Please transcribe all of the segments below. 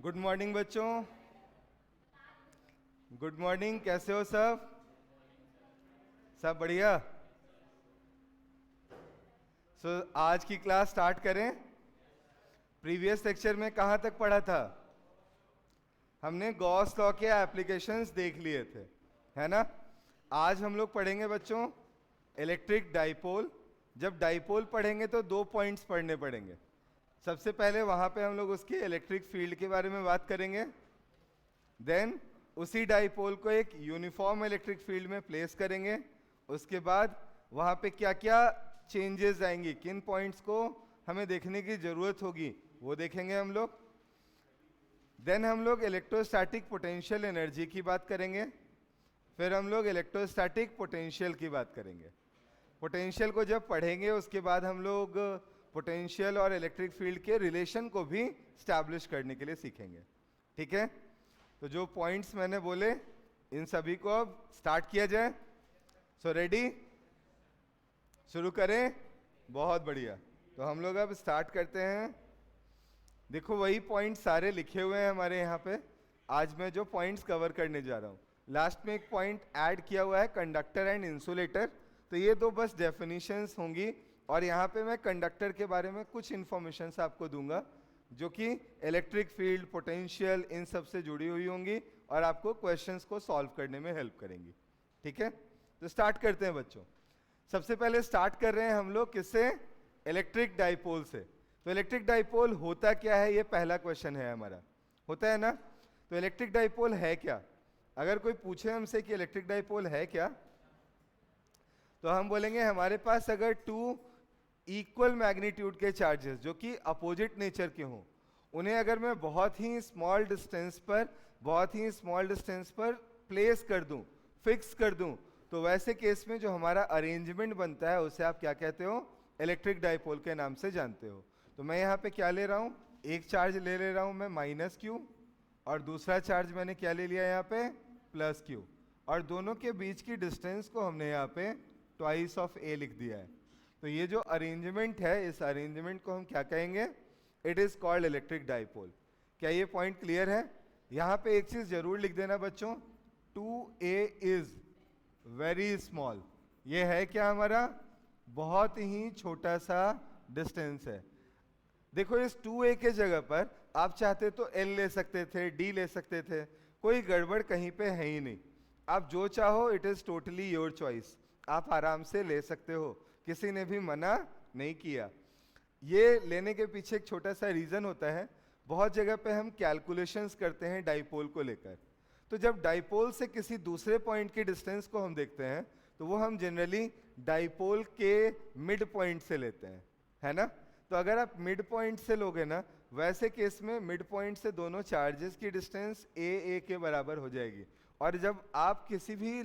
Good morning बच्चों। Good morning, कैसे हो सब? सब बढ़िया। आज की क्लास स्टार्ट करें। प्रीवियस लेक्चर में कहाँ तक पढ़ा था? हमने गॉस लॉ के एप्लीकेशंस देख लिए थे, है ना। आज हम लोग पढ़ेंगे बच्चों इलेक्ट्रिक डाइपोल। जब डाइपोल पढ़ेंगे तो 2 पॉइंट्स पढ़ने पड़ेंगे। सबसे पहले वहां पे हम लोग उसके इलेक्ट्रिक फील्ड के बारे में बात करेंगे। देन उसी डाइपोल को एक यूनिफॉर्म इलेक्ट्रिक फील्ड में प्लेस करेंगे। उसके बाद वहां पे क्या क्या चेंजेस आएंगी, किन पॉइंट्स को हमें देखने की जरूरत होगी, वो देखेंगे हम लोग। देन हम लोग इलेक्ट्रोस्टैटिक पोटेंशियल एनर्जी की बात करेंगे। फिर हम लोग इलेक्ट्रोस्टैटिक पोटेंशियल की बात करेंगे। पोटेंशियल को जब पढ़ेंगे उसके बाद हम लोग पोटेंशियल और इलेक्ट्रिक फील्ड के रिलेशन को भी स्टैब्लिश करने के लिए सीखेंगे। ठीक है, तो जो पॉइंट्स मैंने बोले इन सभी को अब स्टार्ट किया जाए। सो रेडी, शुरू करें। बहुत बढ़िया, तो हम लोग अब स्टार्ट करते हैं। देखो वही पॉइंट सारे लिखे हुए हैं हमारे यहाँ पे। आज मैं जो पॉइंट्स कवर करने जा रहा हूँ, लास्ट में एक पॉइंट ऐड किया हुआ है कंडक्टर एंड इंसुलेटर। तो ये दो बस डेफिनेशंस होंगी और यहाँ पे मैं कंडक्टर के बारे में कुछ इंफॉर्मेशन आपको दूंगा जो कि इलेक्ट्रिक फील्ड, पोटेंशियल, इन सब से जुड़ी हुई होंगी और आपको क्वेश्चंस को सॉल्व करने में हेल्प करेंगी। ठीक है, तो स्टार्ट करते हैं बच्चों। सबसे पहले स्टार्ट कर रहे हैं हम लोग किससे? इलेक्ट्रिक डाइपोल से। तो इलेक्ट्रिक डाइपोल होता क्या है, ये पहला क्वेश्चन है हमारा। होता है ना। तो इलेक्ट्रिक डाइपोल है क्या? अगर कोई पूछे हमसे कि इलेक्ट्रिक डाइपोल है क्या, तो हम बोलेंगे हमारे पास अगर 2 इक्वल मैग्नीट्यूड के चार्जेस जो कि अपोजिट नेचर के हों, उन्हें अगर मैं बहुत ही स्मॉल डिस्टेंस पर प्लेस कर दूं, फिक्स कर दूं, तो वैसे केस में जो हमारा अरेंजमेंट बनता है उसे आप क्या कहते हो? इलेक्ट्रिक डाइपोल के नाम से जानते हो। तो मैं यहाँ पे क्या ले रहा हूँ? एक चार्ज ले रहा हूँ मैं माइनस क्यू, और दूसरा चार्ज मैंने क्या ले लिया यहाँ पे? Plus Q. और दोनों के बीच की डिस्टेंस को हमने यहाँ पे ट्वाइस ऑफ ए लिख दिया है। तो ये जो अरेंजमेंट है, इस अरेंजमेंट को हम क्या कहेंगे? It is called electric dipole. क्या ये पॉइंट क्लियर है? यहाँ पे एक चीज जरूर लिख देना बच्चों, 2a इज वेरी स्मॉल। ये है क्या हमारा? बहुत ही छोटा सा डिस्टेंस है। देखो इस 2a के जगह पर आप चाहते तो l ले सकते थे, d ले सकते थे, कोई गड़बड़ कहीं पे है ही नहीं। आप जो चाहो, it is totally your choice, आप आराम से ले सकते हो, किसी ने भी मना नहीं किया। ये लेने के पीछे एक छोटा सा रीजन होता है। बहुत जगह पे हम कैलकुलेशंस करते हैं डाइपोल को लेकर। तो जब डाइपोल से किसी दूसरे पॉइंट की डिस्टेंस को हम देखते हैं तो वो हम जनरली डाइपोल के मिड पॉइंट से लेते हैं, है ना। तो अगर आप मिड पॉइंट से लोगे ना, वैसे केस में मिड पॉइंट से दोनों चार्जेस की डिस्टेंस ए के बराबर हो जाएगी। और जब आप किसी भी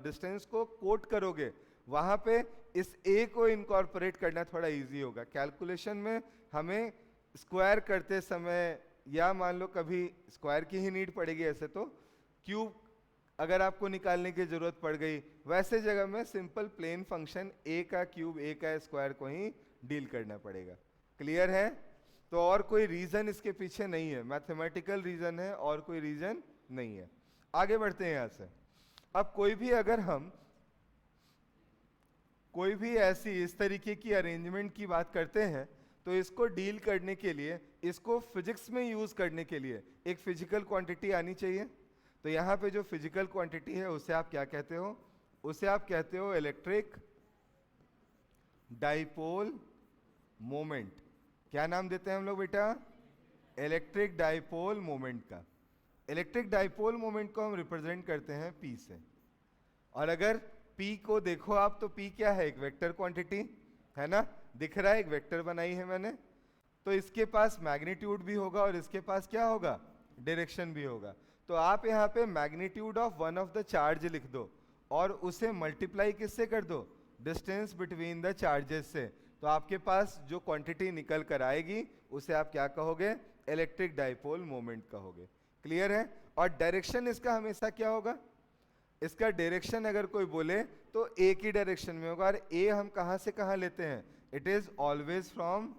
डिस्टेंस को कोट करोगे, वहां पे इस ए को इनकॉर्पोरेट करना थोड़ा इजी होगा। कैलकुलेशन में हमें स्क्वायर करते समय, या मान लो कभी स्क्वायर की ही नीड पड़ेगी, ऐसे तो क्यूब अगर आपको निकालने की जरूरत पड़ गई, वैसे जगह में सिंपल प्लेन फंक्शन ए का क्यूब, ए का स्क्वायर को ही डील करना पड़ेगा। क्लियर है? तो और कोई रीजन इसके पीछे नहीं है, मैथमेटिकल रीजन है, और कोई रीजन नहीं है। आगे बढ़ते हैं यहां से। अब कोई भी ऐसी इस तरीके की अरेंजमेंट की बात करते हैं, तो इसको डील करने के लिए, इसको फिजिक्स में यूज करने के लिए एक फिजिकल क्वांटिटी आनी चाहिए। तो यहाँ पे जो फिजिकल क्वांटिटी है उसे आप क्या कहते हो? उसे आप कहते हो इलेक्ट्रिक डाइपोल मोमेंट। क्या नाम देते हैं हम लोग बेटा? इलेक्ट्रिक डाइपोल मोमेंट का। इलेक्ट्रिक डाइपोल मोमेंट को हम रिप्रेजेंट करते हैं P से। और अगर P को देखो आप, तो P क्या है? एक वेक्टर क्वांटिटी है ना, दिख रहा है, एक वेक्टर बनाई है मैंने। तो इसके पास मैग्नीट्यूड भी होगा और इसके पास क्या होगा? डायरेक्शन भी होगा। तो आप यहाँ पे magnitude of one of the charge लिख दो और उसे मल्टीप्लाई किससे कर दो? डिस्टेंस बिटवीन द चार्जेस से। तो आपके पास जो क्वांटिटी निकल कर आएगी उसे आप क्या कहोगे? इलेक्ट्रिक डाइपोल मोमेंट कहोगे। क्लियर है? और डायरेक्शन इसका हमेशा क्या होगा? इसका डायरेक्शन अगर कोई बोले तो ए की डायरेक्शन में होगा। और ए हम कहां से कहां लेते हैं? It is always from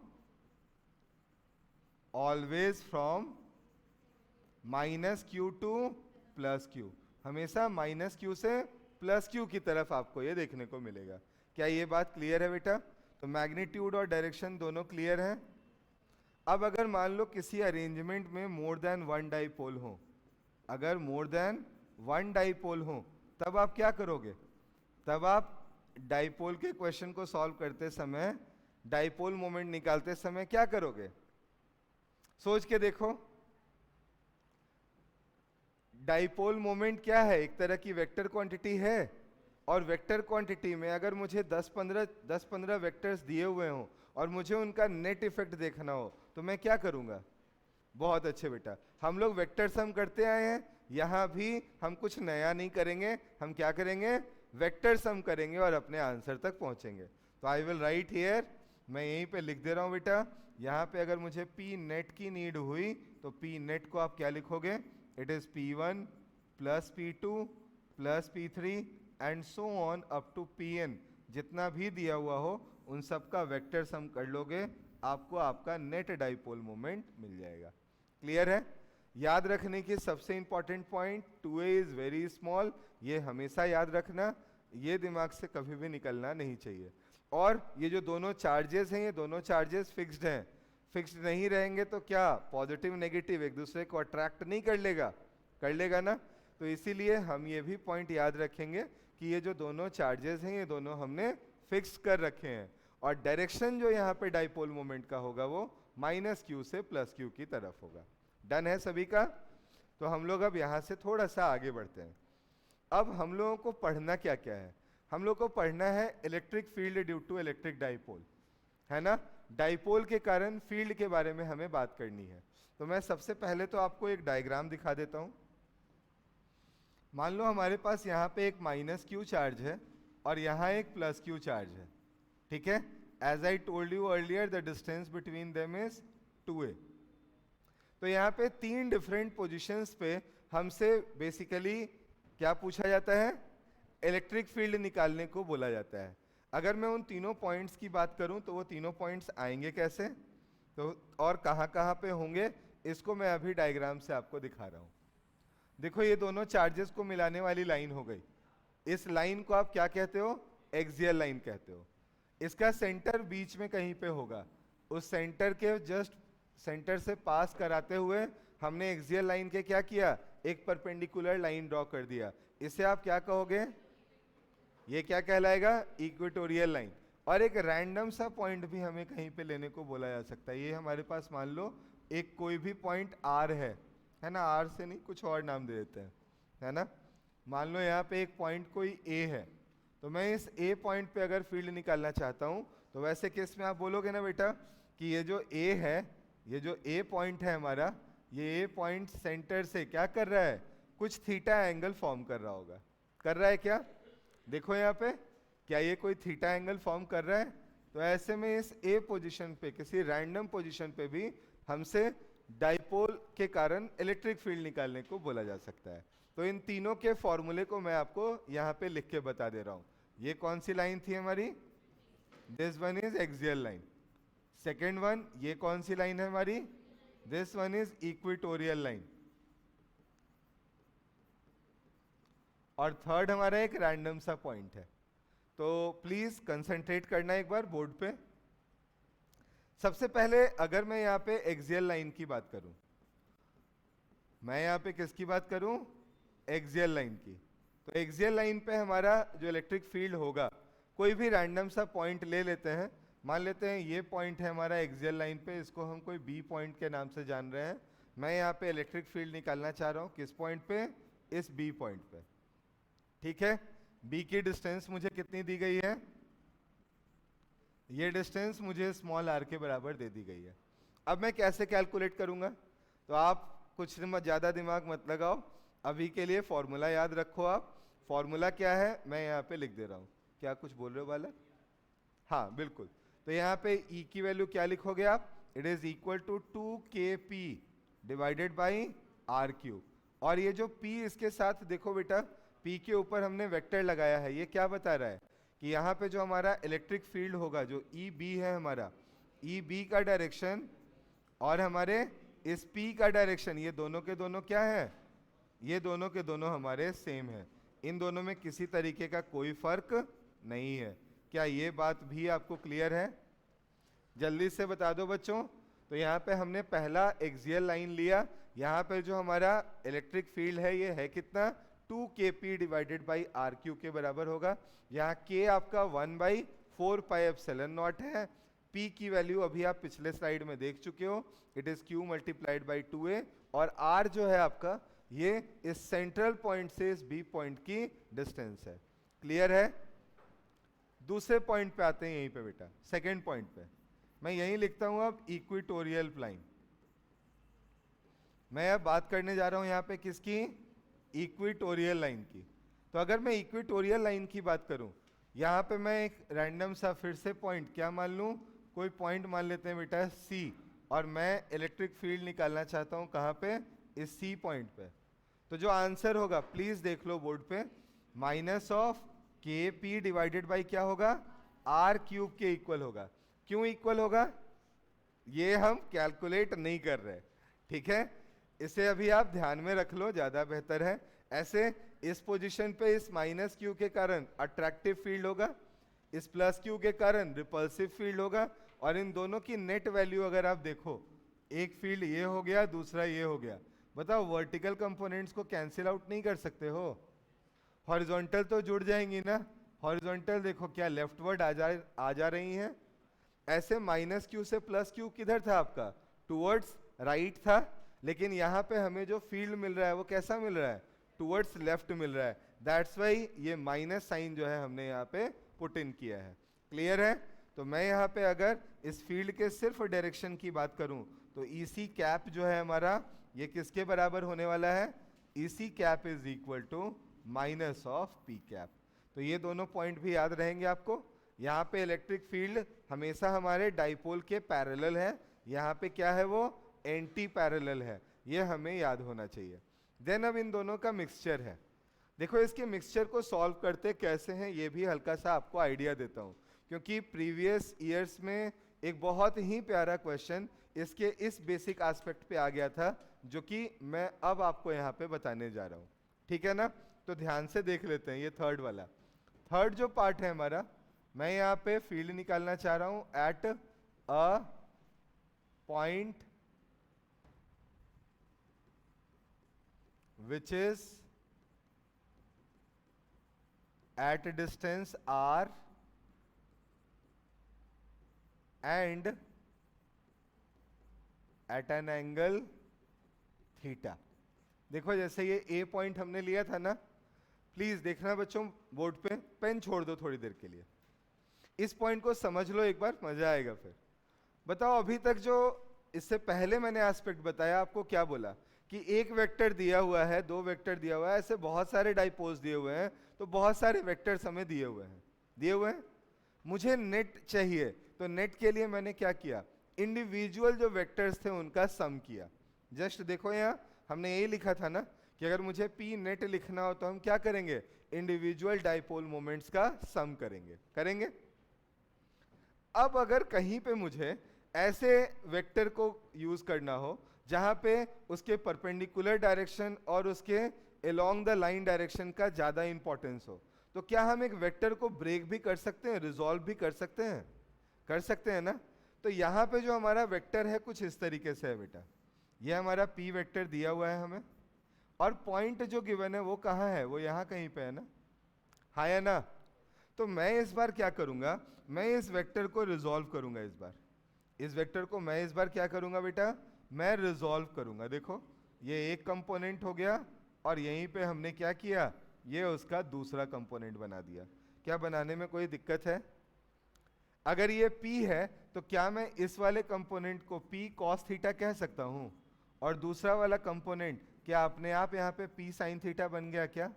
minus Q two plus Q, हमेशा माइनस क्यू से प्लस क्यू की तरफ आपको ये देखने को मिलेगा। क्या ये बात क्लियर है बेटा? तो मैग्नीट्यूड और डायरेक्शन दोनों क्लियर है। अब अगर मान लो किसी अरेंजमेंट में मोर देन वन डाइपोल हो, अगर मोर देन वन डाइपोल हो, तब आप क्या करोगे? तब आप डाइपोल के क्वेश्चन को सॉल्व करते समय, डाइपोल मोमेंट निकालते समय क्या करोगे? सोच के देखो। डाइपोल मोमेंट क्या है? एक तरह की वेक्टर क्वांटिटी है, और वेक्टर क्वांटिटी में अगर मुझे 10-15 वेक्टर्स दिए हुए हों और मुझे उनका नेट इफेक्ट देखना हो, तो मैं क्या करूंगा? बहुत अच्छे बेटा, हम लोग वेक्टर सम करते आए हैं, यहाँ भी हम कुछ नया नहीं करेंगे, हम क्या करेंगे? वेक्टर सम करेंगे और अपने आंसर तक पहुंचेंगे। तो आई विल राइट हियर, मैं यहीं पे लिख दे रहा हूँ बेटा, यहाँ पे अगर मुझे पी नेट की नीड हुई तो पी नेट को आप क्या लिखोगे? It is P1 plus P2 plus P3 and so on up to Pn, जितना भी दिया हुआ हो उन सब का वेक्टर सम कर लोगे, आपको आपका नेट डाइपोल मोमेंट मिल जाएगा। क्लियर है? याद रखने की सबसे important point, 2a is very small, ये हमेशा याद रखना, ये दिमाग से कभी भी निकलना नहीं चाहिए। और ये जो दोनों चार्जेस हैं, ये दोनों चार्जेस फिक्स्ड हैं, फिक्स्ड नहीं रहेंगे तो क्या पॉजिटिव नेगेटिव एक दूसरे को अट्रैक्ट नहीं कर लेगा? कर लेगा ना। तो इसीलिए हम ये भी पॉइंट याद रखेंगे कि ये जो दोनों चार्जेस हैं, ये दोनों हमने फिक्स कर रखे हैं, और डायरेक्शन जो यहाँ पे डाइपोल मोमेंट का होगा वो माइनस क्यू से प्लस क्यू की तरफ होगा। डन है सभी का? तो हम लोग अब यहाँ से थोड़ा सा आगे बढ़ते हैं। अब हम लोगों को पढ़ना क्या क्या है? हम लोग को पढ़ना है electric field due to electric dipole, है ना। डाइपोल के कारण फील्ड के बारे में हमें बात करनी है। तो मैं सबसे पहले तो आपको एक डायग्राम दिखा देता हूँ। मान लो हमारे पास यहाँ पे एक माइनस क्यू चार्ज है और यहाँ एक प्लस क्यू चार्ज है, ठीक है। As I told you earlier, the distance between them is 2a। तो यहाँ पे 3 डिफरेंट पोजीशंस पे हमसे बेसिकली क्या पूछा जाता है? इलेक्ट्रिक फील्ड निकालने को बोला जाता है। अगर मैं उन तीनों पॉइंट्स की बात करूं तो वो तीनों पॉइंट्स आएंगे कैसे, तो और कहाँ कहाँ पे होंगे, इसको मैं अभी डायग्राम से आपको दिखा रहा हूँ। देखो, ये दोनों चार्जेस को मिलाने वाली लाइन हो गई। इस लाइन को आप क्या कहते हो? एक्सियल लाइन कहते हो। इसका सेंटर बीच में कहीं पे होगा, उस सेंटर के जस्ट सेंटर से पास कराते हुए हमने एक्सियल लाइन के क्या किया? एक परपेंडिकुलर लाइन ड्रॉ कर दिया। इसे आप क्या कहोगे? ये क्या कहलाएगा? Equatorial line. और एक रैंडम सा पॉइंट भी हमें कहीं पे लेने को बोला जा सकता है। ये हमारे पास मान लो एक कोई भी पॉइंट R है ना, R से नहीं कुछ और नाम दे देते हैं, है ना। मान लो यहाँ पे एक पॉइंट कोई A है, तो मैं इस A पॉइंट पे अगर फील्ड निकालना चाहता हूँ, तो वैसे केस में आप बोलोगे ना बेटा कि ये जो A है, ये जो A पॉइंट है हमारा, ये A पॉइंट सेंटर से क्या कर रहा है? कुछ थीटा एंगल फॉर्म कर रहा होगा। कर रहा है क्या? देखो यहाँ पे, क्या ये कोई थीटा एंगल फॉर्म कर रहा है? तो ऐसे में इस A पोजीशन पे, किसी रैंडम पोजीशन पे भी हमसे डाइपोल के कारण इलेक्ट्रिक फील्ड निकालने को बोला जा सकता है। तो इन तीनों के फॉर्मूले को मैं आपको यहाँ पे लिख के बता दे रहा हूँ। ये कौन सी लाइन थी हमारी? This one is axial line. Second one, ये कौन सी लाइन है हमारी? This one is equatorial line. और थर्ड हमारा एक रैंडम सा पॉइंट है। तो प्लीज कंसंट्रेट करना एक बार बोर्ड पे। सबसे पहले अगर मैं यहाँ पे एक्सियल लाइन की बात करूं, मैं यहाँ पे किसकी बात करूं? एक्सियल लाइन की। तो एक्सियल लाइन पे हमारा जो इलेक्ट्रिक फील्ड होगा, कोई भी रैंडम सा पॉइंट ले लेते हैं। मान लेते हैं ये पॉइंट है हमारा एक्सियल लाइन पे, इसको हम कोई बी पॉइंट के नाम से जान रहे हैं। मैं यहाँ पे इलेक्ट्रिक फील्ड निकालना चाह रहा हूँ, किस पॉइंट पे? इस बी पॉइंट पे, ठीक है। बी की डिस्टेंस मुझे कितनी दी गई है? ये डिस्टेंस मुझे स्मॉल r के बराबर दे दी गई है। अब मैं कैसे कैलकुलेट करूंगा? तो आप कुछ ज़्यादा दिमाग मत लगाओ, अभी के लिए फॉर्मूला याद रखो। आप फॉर्मूला क्या है मैं यहाँ पे लिख दे रहा हूँ। क्या कुछ बोल रहे हो बालक? हाँ बिल्कुल। तो यहाँ पे E की वैल्यू क्या लिखोगे आप? It is equal to 2kp divided by r³। और ये जो p इसके साथ देखो बेटा, p के ऊपर हमने वेक्टर लगाया है। ये क्या बता रहा है कि यहाँ पे जो हमारा इलेक्ट्रिक फील्ड होगा, जो EB है हमारा, EB का डायरेक्शन और हमारे इस P का डायरेक्शन, ये दोनों के दोनों क्या है, ये दोनों के दोनों हमारे सेम है, इन दोनों में किसी तरीके का कोई फर्क नहीं है। क्या ये बात भी आपको क्लियर है? जल्दी से बता दो बच्चों। तो यहाँ पे हमने पहला एक्सियल लाइन लिया, यहाँ पे जो हमारा इलेक्ट्रिक फील्ड है ये है कितना, 2kp divided by R Q के बराबर होगा। यहाँ k आपका 1/4πε0 है। p की वैल्यू अभी आप पिछले स्लाइड में देख चुके हो, it is q multiplied by 2a, और r जो है आपका ये इस सेंट्रल पॉइंट से इस b पॉइंट की डिस्टेंस है। क्लियर है? दूसरे पॉइंट पे आते हैं, यहीं पे बेटा सेकेंड पॉइंट पे मैं यही लिखता हूं अब इक्वेटोरियल प्लाइन। मैं अब बात करने जा रहा हूं यहां पे किसकी, इक्वेटोरियल लाइन की। तो अगर मैं इक्वेटोरियल लाइन की बात करूं, यहां पे मैं एक रैंडम सा फिर से पॉइंट क्या मान लूं, कोई पॉइंट मान लेते हैं बेटा C, और मैं इलेक्ट्रिक फील्ड निकालना चाहता हूं कहां पे, इस C पॉइंट पे। तो जो आंसर होगा प्लीज देख लो बोर्ड पे, minus of KP divided by क्या होगा, R क्यूब के इक्वल होगा। क्यों इक्वल होगा, ये हम कैलकुलेट नहीं कर रहे, ठीक है, इसे अभी आप ध्यान में रख लो, ज्यादा बेहतर है। ऐसे इस पोजीशन पे इस माइनस क्यू के कारण अट्रैक्टिव फील्ड होगा, इस प्लस क्यू के कारण रिपल्सिव फील्ड होगा, और इन दोनों की नेट वैल्यू अगर आप देखो, एक फील्ड ये हो गया, दूसरा ये हो गया। बताओ वर्टिकल कंपोनेंट्स को कैंसिल आउट नहीं कर सकते हो, हॉरिजॉन्टल तो जुड़ जाएंगी ना। हॉरिजॉन्टल देखो क्या लेफ्टवर्ड आ जा रही हैं। ऐसे माइनस क्यू से प्लस क्यू किधर था आपका, टुवर्ड्स राइट था, लेकिन यहाँ पे हमें जो फील्ड मिल रहा है वो कैसा मिल रहा है, टुवर्ड्स लेफ्ट मिल रहा है। दैट्स वाई ये माइनस साइन जो है हमने यहाँ पे पुट इन किया है। क्लियर है? तो मैं यहाँ पे अगर इस फील्ड के सिर्फ डायरेक्शन की बात करूं तो EC कैप जो है हमारा ये किसके बराबर होने वाला है, EC cap is equal to minus of P cap. तो ये दोनों पॉइंट भी याद रहेंगे आपको। यहाँ पे इलेक्ट्रिक फील्ड हमेशा हमारे डाइपोल के पैरेलल है, यहाँ पे क्या है वो एंटी पैरेलल है, ये हमें याद होना चाहिए। देन अब इन दोनों का मिक्सचर है। देखो इसके मिक्सचर को सॉल्व करते कैसे हैं ये भी हल्का सा आपको आइडिया देता हूँ, क्योंकि प्रीवियस ईयर्स में एक बहुत ही प्यारा क्वेश्चन इसके इस बेसिक एस्पेक्ट पे आ गया था, जो कि मैं अब आपको यहाँ पे बताने जा रहा हूँ। ठीक है ना? तो ध्यान से देख लेते हैं ये थर्ड वाला। थर्ड जो पार्ट है हमारा, मैं यहाँ पे फील्ड निकालना चाह रहा हूँ at a point which is at distance r and at an angle theta। देखो जैसे ये A पॉइंट हमने लिया था ना, प्लीज देखना बच्चों बोर्ड पे, पेन छोड़ दो थोड़ी देर के लिए, इस पॉइंट को समझ लो एक बार, मजा आएगा फिर। बताओ अभी तक जो इससे पहले मैंने एस्पेक्ट बताया आपको, क्या बोला कि एक वेक्टर दिया हुआ है, दो वेक्टर दिया हुआ है, ऐसे बहुत सारे डाइपोल्स दिए हुए हैं, तो बहुत सारे वेक्टर्स हमें दिए हुए हैं। मुझे नेट चाहिए, तो नेट के लिए मैंने क्या किया, इंडिविजुअल जो वेक्टर्स थे उनका सम किया। जस्ट देखो यहाँ हमने यही लिखा था ना कि अगर मुझे पी नेट लिखना हो तो हम क्या करेंगे, इंडिविजुअल डाइपोल मोमेंट्स का सम करेंगे। अब अगर कहीं पे मुझे ऐसे वेक्टर को यूज करना हो जहां पे उसके परपेंडिकुलर डायरेक्शन और उसके अलोंग द लाइन डायरेक्शन का ज्यादा इंपॉर्टेंस हो, तो क्या हम एक वेक्टर को ब्रेक भी कर सकते हैं, रिजॉल्व भी कर सकते हैं ना। तो यहाँ पे जो हमारा वेक्टर है कुछ इस तरीके से है बेटा, ये हमारा P वेक्टर दिया हुआ है हमें, और पॉइंट जो गिवन है वो कहाँ है, वो यहाँ कहीं पे है ना, हाँ या ना। तो मैं इस बार क्या करूंगा, मैं इस वेक्टर को रिजॉल्व करूंगा। इस वेक्टर को मैं इस बार क्या करूंगा बेटा, मैं रिजॉल्व करूंगा। देखो ये एक कंपोनेंट हो गया, और यहीं पे हमने क्या किया, ये उसका दूसरा कंपोनेंट बना दिया। क्या बनाने में कोई दिक्कत है? अगर ये P है तो क्या मैं इस वाले कंपोनेंट को P cos थीटा कह सकता हूं, और दूसरा वाला कंपोनेंट क्या अपने आप यहाँ पे P sin थीटा बन गया क्या?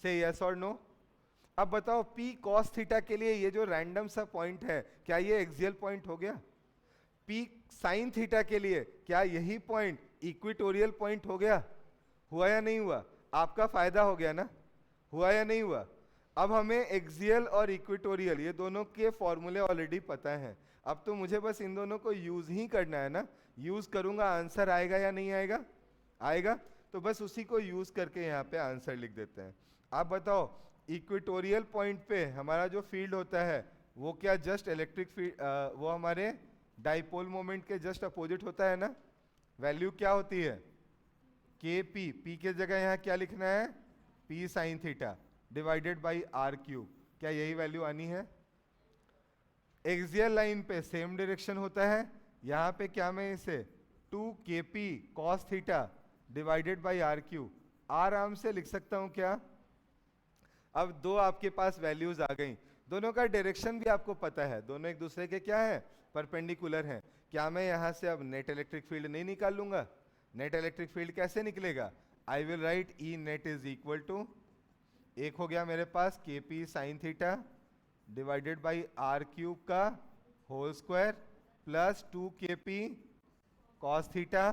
से यस और नो। अब बताओ P cos थीटा के लिए ये जो रैंडम सा पॉइंट है, क्या ये एक्सियल पॉइंट हो गया? P sin थीटा के लिए क्या यही पॉइंट इक्वेटोरियल पॉइंट हो गया? हुआ या नहीं हुआ? आपका फायदा हो गया ना, हुआ या नहीं हुआ? अब हमें एक्सियल और इक्वेटोरियल ये दोनों के फॉर्मूले ऑलरेडी पता हैं। अब तो मुझे बस इन दोनों को यूज ही करना है ना, यूज करूंगा आंसर आएगा या नहीं आएगा, आएगा। तो बस उसी को यूज करके यहाँ पे आंसर लिख देते हैं। आप बताओ इक्वेटोरियल पॉइंट पे हमारा जो फील्ड होता है वो क्या जस्ट इलेक्ट्रिक फील्ड, वो हमारे डाइपोल मोमेंट के जस्ट अपोजिट होता है ना। वैल्यू क्या होती है, के पी, पी के जगह यहाँ क्या लिखना है, P sine theta divided by R cube, क्या यही वैल्यू आनी है। एक्सियल लाइन पे सेम डायरेक्शन होता है, यहाँ पे क्या मैं इसे 2 K P cos theta divided by R cube आराम से लिख सकता हूँ क्या। अब दो आपके पास वैल्यूज आ गई, दोनों का डायरेक्शन भी आपको पता है, दोनों एक दूसरे के क्या है, परपेंडिकुलर हैं। क्या मैं यहाँ से अब नेट इलेक्ट्रिक फील्ड नहीं निकाल लूंगा। नेट इलेक्ट्रिक फील्ड कैसे निकलेगा, I will write E net is equal to, एक हो गया मेरे पास K P sine theta divided by R cube का whole square plus 2 K P cos theta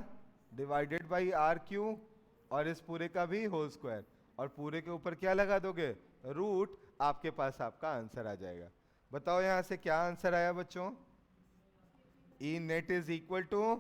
divided by R cube और इस पूरे का भी होल स्क्वायर, और पूरे के ऊपर क्या लगा दोगे, रूट, आपके पास आपका आंसर आ जाएगा। बताओ यहां से क्या आंसर आया बच्चों, E net is equal to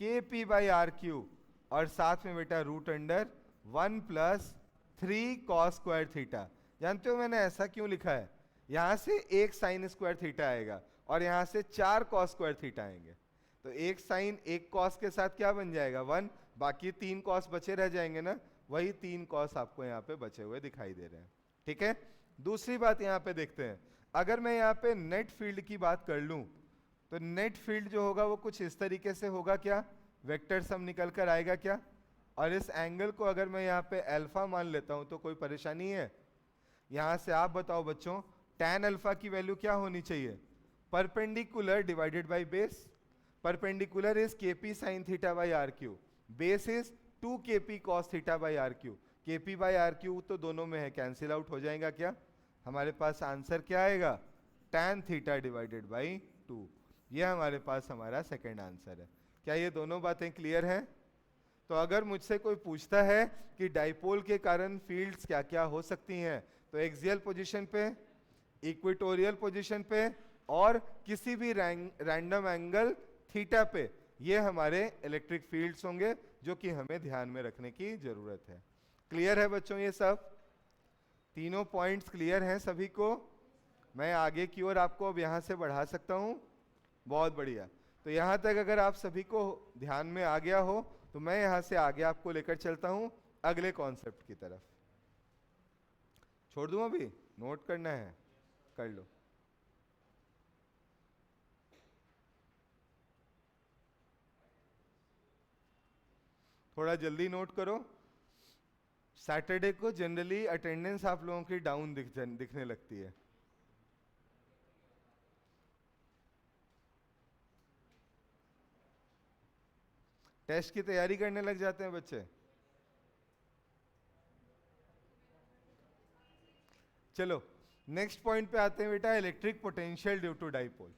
K P by R cube और साथ में बेटा root under 1 plus 3 cos square theta. जानते हो मैंने ऐसा क्यों लिखा है, यहां से एक साइन स्क्वायर थीटा आएगा और यहां से 4 कॉस स्क्वायर थीटा आएंगे, तो एक साइन एक कॉस के साथ क्या बन जाएगा 1, बाकी 3 कॉस बचे रह जाएंगे ना, वही 3 कॉस आपको यहाँ पे बचे हुए दिखाई दे रहे हैं। ठीक है, दूसरी बात यहाँ पे देखते हैं, अगर मैं यहाँ पे नेट फील्ड की बात कर लूं तो नेट फील्ड जो होगा वो कुछ इस तरीके से होगा, क्या वेक्टर सम निकल कर आएगा क्या। और इस एंगल को अगर मैं यहाँ पे अल्फा मान लेता हूं तो कोई परेशानी है। यहां से आप बताओ बच्चों tan अल्फा की वैल्यू क्या होनी चाहिए, perpendicular divided by base. Perpendicular is K P sine theta by R Q, base is 2 K P cos theta by R Q. K P by R Q तो दोनों में है, कैंसिल आउट हो जाएगा क्या, हमारे पास आंसर क्या आएगा, tan थीटा डिवाइडेड बाई 2। ये हमारे पास हमारा सेकंड आंसर है। क्या ये दोनों बातें क्लियर हैं। तो अगर मुझसे कोई पूछता है कि डाइपोल के कारण फील्ड्स क्या क्या हो सकती हैं, तो एक्सियल पोजीशन पे, इक्वेटोरियल पोजीशन पे और किसी भी रैंडम एंगल थीटा पे, ये हमारे इलेक्ट्रिक फील्ड्स होंगे जो कि हमें ध्यान में रखने की जरूरत है। क्लियर है बच्चों, ये सब तीनों पॉइंट्स क्लियर हैं सभी को। मैं आगे की ओर आपको अब यहाँ से बढ़ा सकता हूँ, बहुत बढ़िया। तो यहाँ तक अगर आप सभी को ध्यान में आ गया हो तो मैं यहाँ से आगे आपको लेकर चलता हूँ अगले कॉन्सेप्ट की तरफ। छोड़ दूँ अभी, नोट करना है कर लो। थोड़ा जल्दी नोट करो, सैटरडे को जनरली अटेंडेंस आप लोगों की डाउन दिखने लगती है। टेस्ट की तैयारी करने लग जाते हैं बच्चे। चलो नेक्स्ट पॉइंट पे आते हैं बेटा, electric potential due to dipole.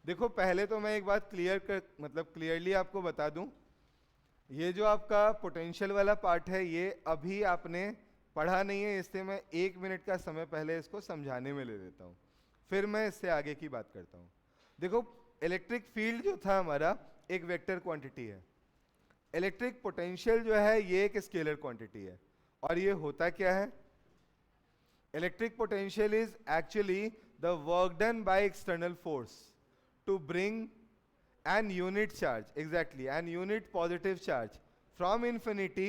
देखो पहले तो मैं एक बात क्लियरली आपको बता दूं, ये जो आपका पोटेंशियल वाला पार्ट है ये अभी आपने पढ़ा नहीं है, इसलिए मैं 1 मिनट का समय पहले इसको समझाने में ले लेता हूँ, फिर मैं इससे आगे की बात करता हूँ। देखो इलेक्ट्रिक फील्ड जो था हमारा एक वेक्टर क्वांटिटी है, इलेक्ट्रिक पोटेंशियल जो है ये एक स्केलर क्वांटिटी है। और ये होता क्या है, electric potential is actually the work done by external force to bring an unit charge, exactly an unit positive charge from infinity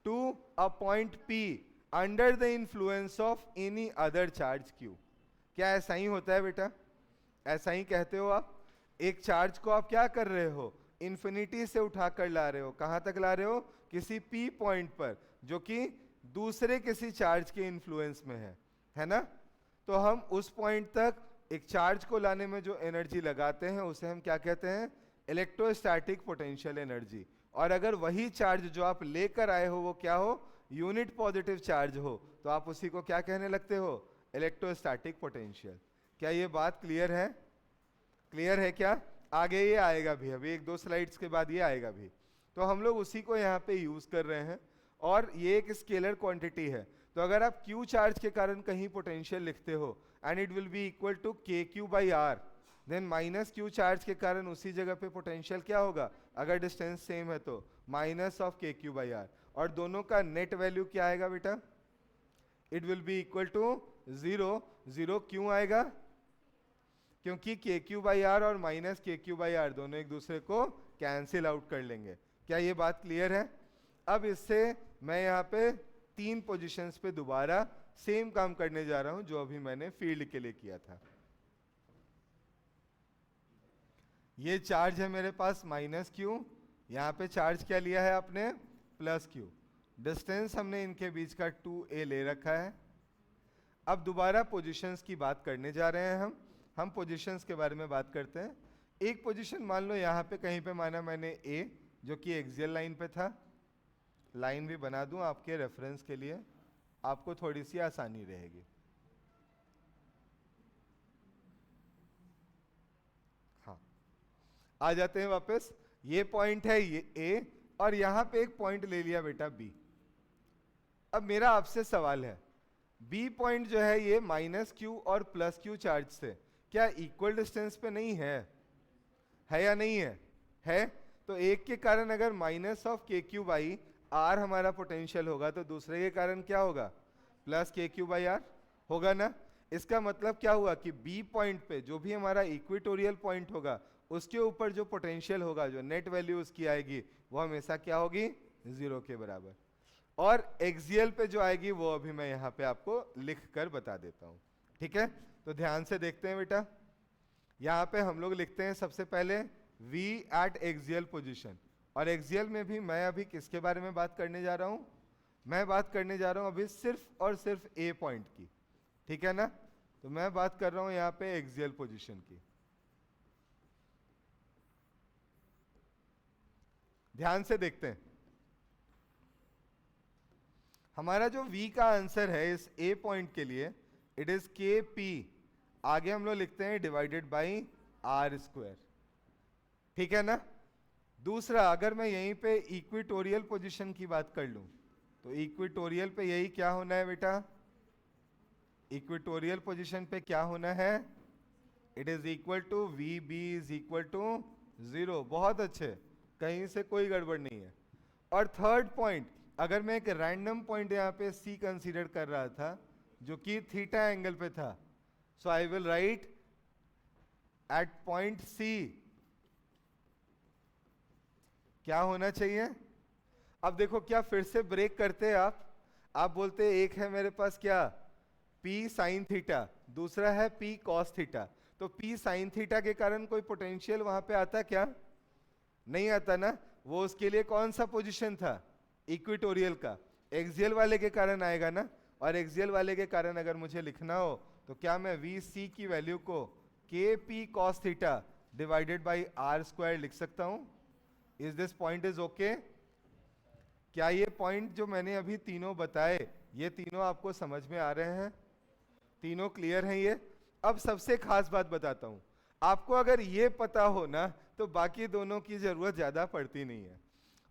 to a point P under the influence of any other charge Q। क्या ऐसा ही होता है बेटा, ऐसा ही कहते हो आप। एक चार्ज को आप क्या कर रहे हो, इन्फिनिटी से उठा कर ला रहे हो, कहां तक ला रहे हो, किसी P पॉइंट पर जो कि दूसरे किसी चार्ज के इन्फ्लुएंस में है ना। तो हम उस पॉइंट तक एक चार्ज को लाने में जो एनर्जी लगाते हैं उसे हम क्या कहते हैं, इलेक्ट्रोस्टैटिक पोटेंशियल एनर्जी। और अगर वही चार्ज जो आप लेकर आए हो वो क्या हो, यूनिट पॉजिटिव चार्ज हो, तो आप उसी को क्या कहने लगते हो, इलेक्ट्रोस्टैटिक पोटेंशियल। क्या ये बात क्लियर है, क्लियर है क्या। आगे ये आएगा भी, अभी 1-2 स्लाइड्स के बाद ये आएगा भी। तो हम लोग उसी को यहाँ पे यूज कर रहे हैं और ये एक स्केलर क्वांटिटी है। तो अगर आप Q चार्ज के कारण कहीं पोटेंशियल लिखते हो and it will be equal to KQ by R, then minus Q charge के कारण उसी जगह पे पोटेंशियल क्या होगा, अगर डिस्टेंस सेम है तो minus of K Q by R, और दोनों का नेट वैल्यू क्या आएगा बेटा, it will be equal to 0। 0 क्यों आएगा, क्योंकि के क्यू बाई आर और minus K Q by R दोनों एक दूसरे को कैंसिल आउट कर लेंगे। क्या ये बात क्लियर है? अब इससे मैं यहाँ पे 3 पोजीशंस पे दोबारा सेम काम करने जा रहा हूं जो अभी मैंने फील्ड के लिए किया था। ये चार्ज है मेरे पास माइनस क्यू, यहाँ पे चार्ज क्या लिया है आपने, प्लस क्यू। डिस्टेंस हमने इनके बीच का 2a ले रखा है। अब दोबारा पोजीशंस की बात करने जा रहे हैं हम पोजीशंस के बारे में बात करते हैं। एक पोजीशन मान लो यहाँ पे कहीं पे माना मैंने a, जो कि एक्सियल लाइन पे था। लाइन भी बना दूं आपके रेफरेंस के लिए, आपको थोड़ी सी आसानी रहेगी। हाँ, आ जाते हैं वापस। ये पॉइंट है ये a, और यहां पे एक पॉइंट ले लिया बेटा b। अब मेरा आपसे सवाल है, b पॉइंट जो है ये माइनस क्यू और प्लस क्यू चार्ज से क्या इक्वल डिस्टेंस पे नहीं है या नहीं है? है। तो एक के कारण अगर minus of K Q by are हमारा पोटेंशियल होगा तो दूसरे के कारण क्या होगा, प्लस के क्यू बाई आर होगा ना। इसका मतलब क्या हुआ कि बी पॉइंट पे जो भी हमारा इक्वेटोरियल पॉइंट होगा उसके ऊपर जो पोटेंशियल होगा, जो नेट वैल्यू उसकी आएगी, वो हमेशा क्या होगी, 0 के बराबर। और एक्सियल पे जो आएगी वो अभी मैं यहाँ पे आपको लिख कर बता देता हूँ। ठीक है, तो ध्यान से देखते हैं बेटा। यहाँ पे हम लोग लिखते हैं सबसे पहले v एट एक्सियल पोजीशन, और एक्सियल में भी मैं अभी किसके बारे में बात करने जा रहा हूँ, मैं बात करने जा रहा हूँ अभी सिर्फ और सिर्फ a पॉइंट की। ठीक है ना, तो मैं बात कर रहा हूँ यहाँ पे एक्सियल पोजीशन की। ध्यान से देखते हैं, हमारा जो v का आंसर है इस a पॉइंट के लिए, इट इज के पी, आगे हम लोग लिखते हैं डिवाइडेड बाई आर स्क्वायर। ठीक है ना। दूसरा, अगर मैं यहीं पे इक्वेटोरियल पोजीशन की बात कर लूं तो इक्वेटोरियल पे यही क्या होना है बेटा, इक्वेटोरियल पोजीशन पे क्या होना है, it is equal to V B is equal to 0। बहुत अच्छे, कहीं से कोई गड़बड़ नहीं है। और थर्ड पॉइंट, अगर मैं एक रैंडम पॉइंट यहाँ पे सी कंसीडर कर रहा था जो कि थीटा एंगल पे था, so I will write at point C क्या होना चाहिए। अब देखो, क्या फिर से ब्रेक करते हैं आप बोलते एक है मेरे पास क्या, P साइन थीटा, दूसरा है P कॉस थीटा। तो P साइन थीटा के कारण कोई पोटेंशियल वहां पे आता क्या, नहीं आता ना। वो उसके लिए कौन सा पोजीशन था, इक्वेटोरियल का। एक्सियल वाले के कारण आएगा ना, और एक्सियल वाले के कारण अगर मुझे लिखना हो तो क्या मैं VC की वैल्यू को KP cos theta divided by R square लिख सकता हूं। Is this point is okay? क्या ये पॉइंट जो मैंने अभी तीनों बताए, ये तीनों आपको समझ में आ रहे हैं, तीनों क्लियर हैं ये? अब सबसे खास बात बताता हूं, आपको अगर ये पता हो ना तो बाकी दोनों की जरूरत ज्यादा पड़ती नहीं है।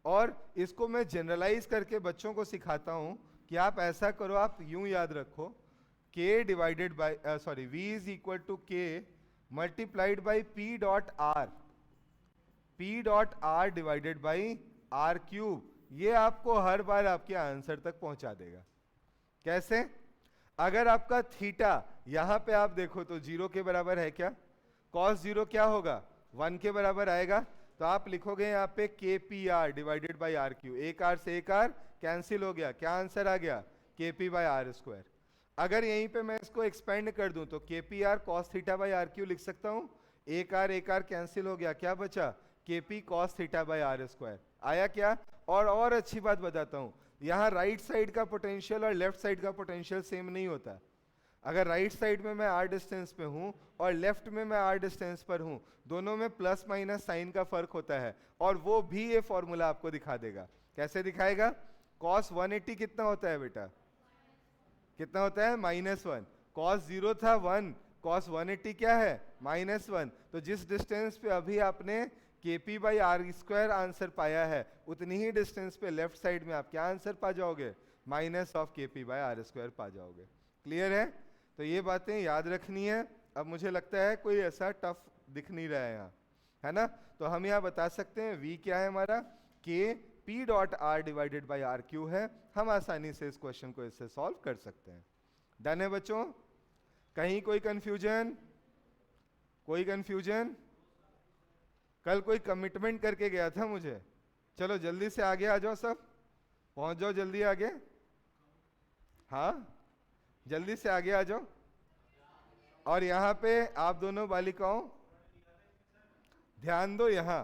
और इसको मैं जनरलाइज करके बच्चों को सिखाता हूं कि आप ऐसा करो, आप यूं याद रखो, k divided by v is equal to k multiplied by p dot r divided by r cube. ये आपको हर बार आपके आंसर तक पहुंचा देगा। कैसे? अगर आपका थीटा यहां पे आप देखो तो 0 के बराबर है क्या, cos 0 क्या होगा, 1 के बराबर आएगा। तो आप लिखोगे यहाँ पे KPR divided by R cube, एक आर से एक आर कैंसिल हो गया, क्या आंसर आ गया, KP बाई आर स्क्वायर। अगर यहीं पे मैं इसको एक्सपेंड कर दूं तो KPR cos theta by R cube लिख सकता हूं, एक आर कैंसिल हो गया, क्या बचा, KP cos theta by R square. आया क्या? और अच्छी बात बताता हूं, यहाँ राइट साइड का पोटेंशियल और लेफ्ट साइड का पोटेंशियल सेम नहीं होता। अगर राइट साइड में मैं r डिस्टेंस पे हूं और लेफ्ट में मैं r डिस्टेंस पर हूं, दोनों में प्लस माइनस साइन का फर्क होता है, और वो भी ये फॉर्मूला आपको दिखा देगा। कैसे दिखाएगा? cos 180 कितना होता है बेटा, कितना होता है, -1। cos 0 था 1, cos 180 क्या है, -1। तो जिस डिस्टेंस पे अभी आपने KP by R square answer पाया है, उतनी ही डिस्टेंस पे लेफ्ट साइड में आप क्या आंसर पा जाओगे, minus of KP by R square पा जाओगे। क्लियर है? तो ये बातें याद रखनी है। अब मुझे लगता है कोई ऐसा टफ दिख नहीं रहा है यहाँ, है ना। तो हम यहाँ बता सकते हैं v क्या है हमारा, k p dot r divided by R cube है। हम आसानी से इस क्वेश्चन को इससे सॉल्व कर सकते हैं। डन है बच्चों? कहीं कोई कंफ्यूजन? कोई कंफ्यूजन? कल कोई कमिटमेंट करके गया था मुझे, चलो जल्दी से आगे आ जाओ, सब पहुंच जाओ जल्दी आगे। हाँ जल्दी से आगे आ जाओ। और यहाँ पे आप दोनों बालिकाओं ध्यान दो यहाँ,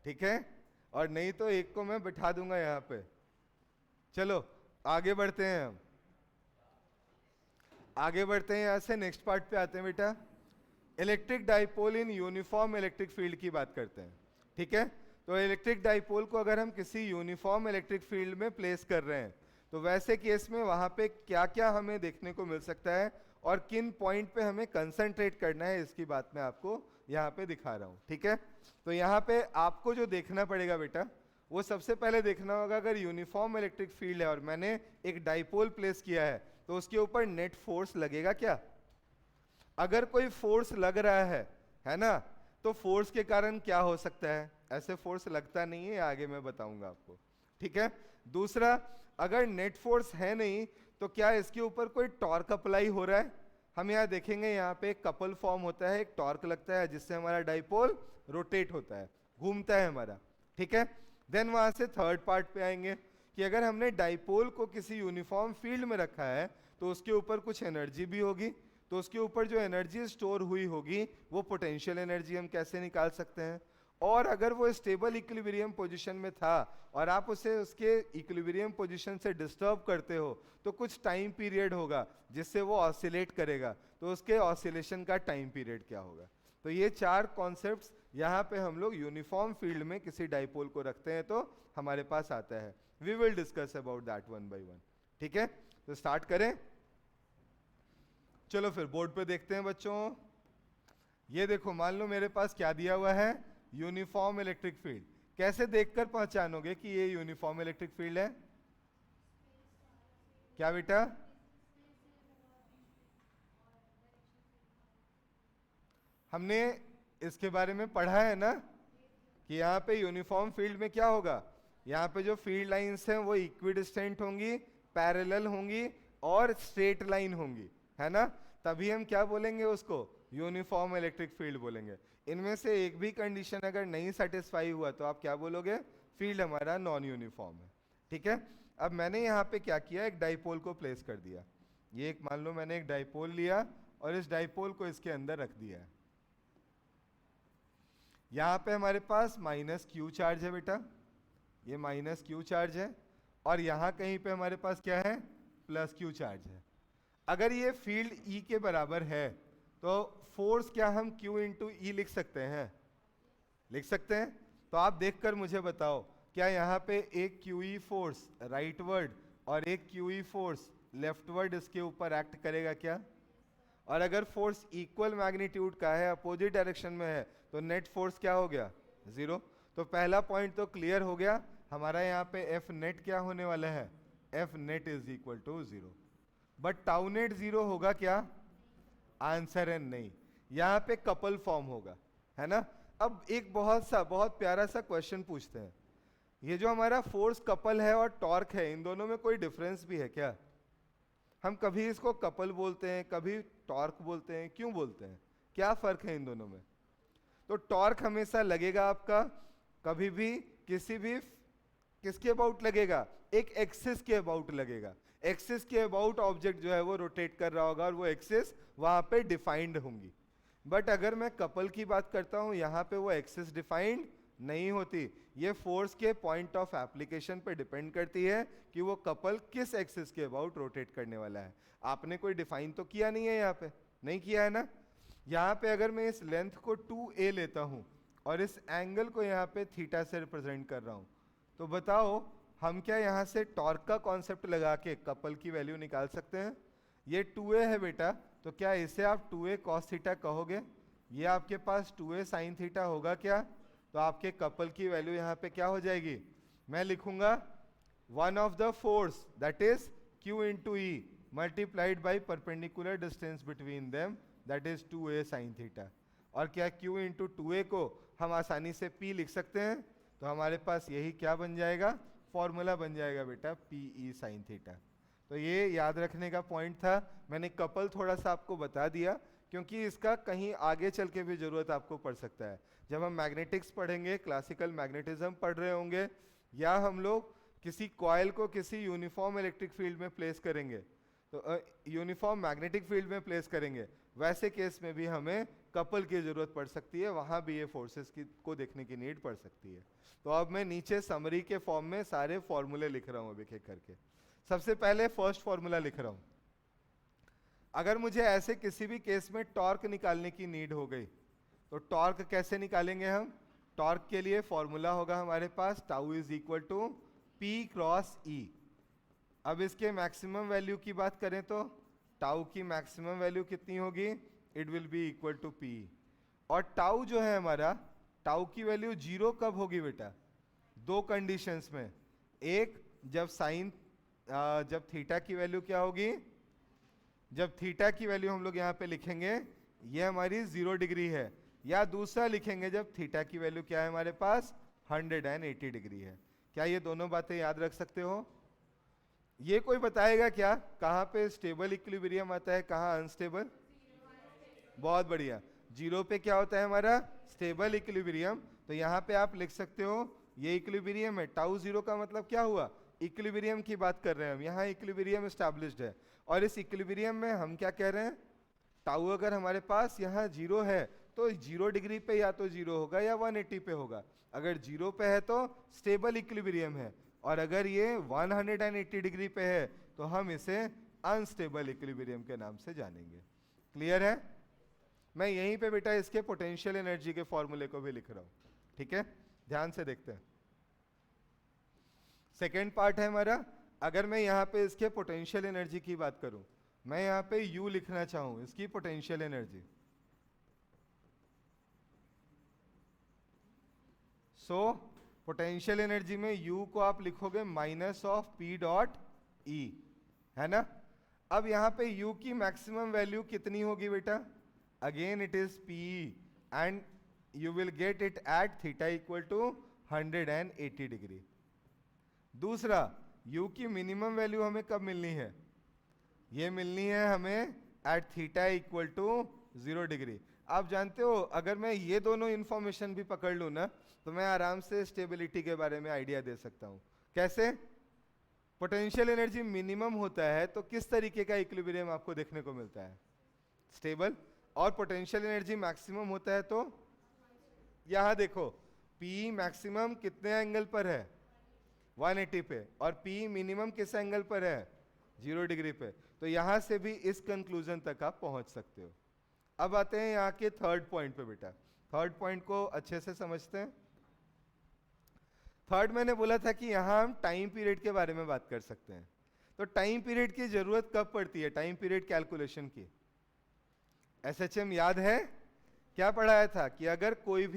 ठीक है, और नहीं तो एक को मैं बिठा दूंगा यहाँ पे। चलो आगे बढ़ते हैं, हम आगे बढ़ते हैं यहाँ से नेक्स्ट पार्ट पे आते हैं बेटा। Electric dipole in uniform electric field की बात करते हैं, ठीक है। तो इलेक्ट्रिक डाइपोल को अगर हम किसी यूनिफॉर्म इलेक्ट्रिक फील्ड में प्लेस कर रहे हैं तो वैसे केस में वहां पे क्या क्या हमें देखने को मिल सकता है और किन पॉइंट पे हमें कंसंट्रेट करना है, इसकी बात मैं आपको यहाँ पे दिखा रहा हूँ, ठीक है। तो यहाँ पे आपको जो देखना पड़ेगा बेटा, वो सबसे पहले देखना होगा, अगर यूनिफॉर्म इलेक्ट्रिक फील्ड है और मैंने एक डाइपोल प्लेस किया है तो उसके ऊपर नेट फोर्स लगेगा क्या। अगर कोई फोर्स लग रहा है ना, तो फोर्स के कारण क्या हो सकता है, ऐसे फोर्स लगता नहीं है, आगे मैं बताऊंगा आपको, ठीक है। दूसरा, अगर नेट फोर्स है नहीं तो क्या इसके ऊपर कोई टॉर्क अप्लाई हो रहा है। हम यहाँ देखेंगे, यहाँ पे एक कपल फॉर्म होता है, एक टॉर्क लगता है जिससे हमारा डाइपोल रोटेट होता है, घूमता है हमारा, ठीक है। देन वहां से थर्ड पार्ट पे आएंगे कि अगर हमने डाइपोल को किसी यूनिफॉर्म फील्ड में रखा है तो उसके ऊपर कुछ एनर्जी भी होगी, तो उसके ऊपर जो एनर्जी स्टोर हुई होगी वो पोटेंशियल एनर्जी हम कैसे निकाल सकते हैं। और अगर वो स्टेबल इक्विलिब्रियम पोजीशन में था और आप उसे उसके इक्विलिब्रियम पोजीशन से डिस्टर्ब करते हो तो कुछ टाइम पीरियड होगा जिससे वो ऑसिलेट करेगा, तो उसके ऑसिलेशन का टाइम पीरियड क्या होगा। तो ये चार कॉन्सेप्ट्स यहाँ पे हम लोग यूनिफॉर्म फील्ड में किसी डाइपोल को रखते हैं तो हमारे पास आता है। We will discuss about that one by one, ठीक है। तो स्टार्ट करें, चलो फिर बोर्ड पे देखते हैं बच्चों। ये देखो, मान लो मेरे पास क्या दिया हुआ है, यूनिफॉर्म इलेक्ट्रिक फील्ड। कैसे देखकर पहचानोगे कि ये यूनिफॉर्म इलेक्ट्रिक फील्ड है? क्या बेटा? हमने इसके बारे में पढ़ा है ना कि यहाँ पे यूनिफॉर्म फील्ड में क्या होगा, यहाँ पे जो फील्ड लाइंस हैं वो इक्विडिस्टेंट होंगी, पैरेलल होंगी और स्ट्रेट लाइन होंगी, है ना। तभी हम क्या बोलेंगे उसको, यूनिफॉर्म इलेक्ट्रिक फील्ड बोलेंगे। इनमें से एक भी कंडीशन अगर नहीं सेटिस्फाई हुआ तो आप क्या बोलोगे, फील्ड हमारा नॉन यूनिफॉर्म है, ठीक है। अब मैंने यहाँ पे क्या किया, एक डाइपोल को प्लेस कर दिया। ये एक, मान लो मैंने एक डाइपोल लिया और इस डाइपोल को इसके अंदर रख दिया है। यहाँ पे हमारे पास माइनस क्यू चार्ज है बेटा, ये माइनस क्यू चार्ज है, और यहाँ कहीं पे हमारे पास क्या है, प्लस क्यू चार्ज है। अगर ये फील्ड E के बराबर है तो फोर्स क्या हम Q इंटू ई लिख सकते हैं? लिख सकते हैं। तो आप देखकर मुझे बताओ, क्या यहाँ पे एक QE फोर्स राइटवर्ड और एक QE फोर्स लेफ्टवर्ड इसके ऊपर एक्ट करेगा क्या? और अगर फोर्स इक्वल मैग्नीट्यूड का है, अपोजिट डायरेक्शन में है, तो नेट फोर्स क्या हो गया, जीरो। तो पहला पॉइंट तो क्लियर हो गया हमारा। यहाँ पे एफ नेट क्या होने वाला है, F net is equal to zero. But tau net zero होगा क्या? आंसर है नहीं, यहाँ पे कपल फॉर्म होगा, है ना। अब एक बहुत प्यारा सा क्वेश्चन पूछते हैं, ये जो हमारा फोर्स कपल है और टॉर्क है, इन दोनों में कोई डिफरेंस भी है क्या? हम कभी इसको कपल बोलते हैं, कभी टॉर्क बोलते हैं, क्यों बोलते हैं, क्या फर्क है इन दोनों में? तो टॉर्क हमेशा लगेगा आपका कभी भी किसी भी किसके अबाउट लगेगा, एक एक्सिस के अबाउट लगेगा। एक्सिस के अबाउट ऑब्जेक्ट जो है वो रोटेट कर रहा होगा और वो एक्सिस वहां पे डिफाइंड होंगी। बट अगर मैं कपल की बात करता हूं, यहाँ पे वो एक्सिस डिफाइंड नहीं होती। ये फोर्स के पॉइंट ऑफ एप्लीकेशन पे डिपेंड करती है कि वो कपल किस एक्सिस के अबाउट रोटेट करने वाला है। आपने कोई डिफाइन तो किया नहीं है, यहाँ पे नहीं किया है ना। यहाँ पे अगर मैं इस लेंथ को 2a लेता हूं और इस एंगल को यहाँ पे थीटा से रिप्रेजेंट कर रहा हूं, तो बताओ हम क्या यहाँ से टॉर्क का कॉन्सेप्ट लगा के कपल की वैल्यू निकाल सकते हैं? ये 2a है बेटा, तो क्या इसे आप 2a cos थीटा कहोगे? ये आपके पास 2a sin थीटा होगा क्या? तो आपके कपल की वैल्यू यहाँ पे क्या हो जाएगी, मैं लिखूंगा one of the force that is Q into E multiplied by perpendicular distance between them that is 2a sin theta. और क्या Q इंटू 2A को हम आसानी से P लिख सकते हैं? तो हमारे पास यही क्या बन जाएगा, फॉर्मूला बन जाएगा बेटा, PE साइन थीटा। तो ये याद रखने का पॉइंट था। मैंने कपल थोड़ा सा आपको बता दिया क्योंकि इसका कहीं आगे चल के भी जरूरत आपको पड़ सकता है। जब हम मैग्नेटिक्स पढ़ेंगे, क्लासिकल मैग्नेटिज्म पढ़ रहे होंगे, या हम लोग किसी कॉइल को किसी यूनिफॉर्म इलेक्ट्रिक फील्ड में प्लेस करेंगे, तो यूनिफॉर्म मैग्नेटिक फील्ड में प्लेस करेंगे, वैसे केस में भी हमें कपल की जरूरत पड़ सकती है, वहां भी ये फोर्सेस को देखने की नीड पड़ सकती है। तो अब मैं नीचे समरी के फॉर्म में सारे फॉर्मूले लिख रहा हूं अब एक-एक करके। सबसे पहले फर्स्ट फॉर्मूला लिख रहा हूं। अगर मुझे ऐसे किसी भी केस में टॉर्क निकालने की नीड हो गई, तो टॉर्क कैसे निकालेंगे हम? टॉर्क के लिए फॉर्मूला होगा हमारे पास tau is equal to P cross E। अब इसके मैक्सिमम वैल्यू की बात करें तो टाउ की मैक्सिमम वैल्यू कितनी होगी? It will be equal to P। और टाउ जो है हमारा, टाउ की वैल्यू 0 कब होगी बेटा? दो कंडीशंस में। एक, जब थीटा की वैल्यू क्या होगी? जब थीटा की वैल्यू हम लोग यहाँ पे लिखेंगे ये हमारी 0 डिग्री है, या दूसरा लिखेंगे जब थीटा की वैल्यू क्या है हमारे पास 180 डिग्री है। क्या ये दोनों बातें याद रख सकते हो? ये कोई बताएगा क्या कहाँ पे स्टेबल इक्विलिब्रियम आता है, कहाँ अनस्टेबल? बहुत बढ़िया। 0 पे क्या होता है हमारा? Stable equilibrium. तो यहाँ पे आप लिख सकते हो ये इक्विलिब्रियम है। टाउ 0 का मतलब क्या हुआ? इक्विलिब्रियम की बात कर रहे हैं हम, यहाँ इक्विलिब्रियम एस्टैब्लिश्ड है। और इस इक्विलिब्रियम में हम क्या कह रहे हैं? टाउ अगर हमारे पास यहाँ 0 है तो 0 डिग्री पे या तो 0 होगा या 180 पे होगा। अगर 0 पे है तो स्टेबल इक्विलिब्रियम है, और अगर ये 180 डिग्री पे है तो हम इसे अनस्टेबल इक्विलिब्रियम के नाम से जानेंगे। क्लियर है? मैं यहीं पे बेटा इसके पोटेंशियल एनर्जी के फॉर्मूले को भी लिख रहा हूं, ठीक है? ध्यान से देखते हैं। सेकेंड पार्ट है हमारा, अगर मैं यहाँ पे इसके पोटेंशियल एनर्जी की बात करूं, मैं यहाँ पे U लिखना चाहूं, इसकी potential energy. So potential energy में U को आप लिखोगे minus of P dot E, है ना? अब यहाँ पे U की मैक्सिमम वैल्यू कितनी होगी बेटा? Again it is PE and you will get it at theta equal to 180 degree. दूसरा, U की मिनिमम वैल्यू हमें कब मिलनी है? ये मिलनी है हमें at theta equal to 0 degree. आप जानते हो अगर मैं ये दोनों इंफॉर्मेशन भी पकड़ लूँ ना, तो मैं आराम से स्टेबिलिटी के बारे में आइडिया दे सकता हूँ। कैसे? पोटेंशियल एनर्जी मिनिमम होता है तो किस तरीके का इक्विलिब्रियम आपको देखने को मिलता है? स्टेबल। और पोटेंशियल एनर्जी मैक्सिमम होता है तो यहाँ देखो, P मैक्सिमम कितने एंगल पर है? 180 पे। और P मिनिमम किस एंगल पर है? 0 डिग्री पे। तो यहां से भी इस कंक्लूजन तक आप पहुंच सकते हो। अब आते हैं यहाँ के थर्ड पॉइंट पे बेटा। थर्ड पॉइंट को अच्छे से समझते हैं। थर्ड मैंने बोला था कि यहाँ हम टाइम पीरियड के बारे में बात कर सकते हैं। तो टाइम पीरियड की जरूरत कब पड़ती है टाइम पीरियड कैलकुलेशन की? SHM याद है क्या पढ़ाया था कि अगर कोई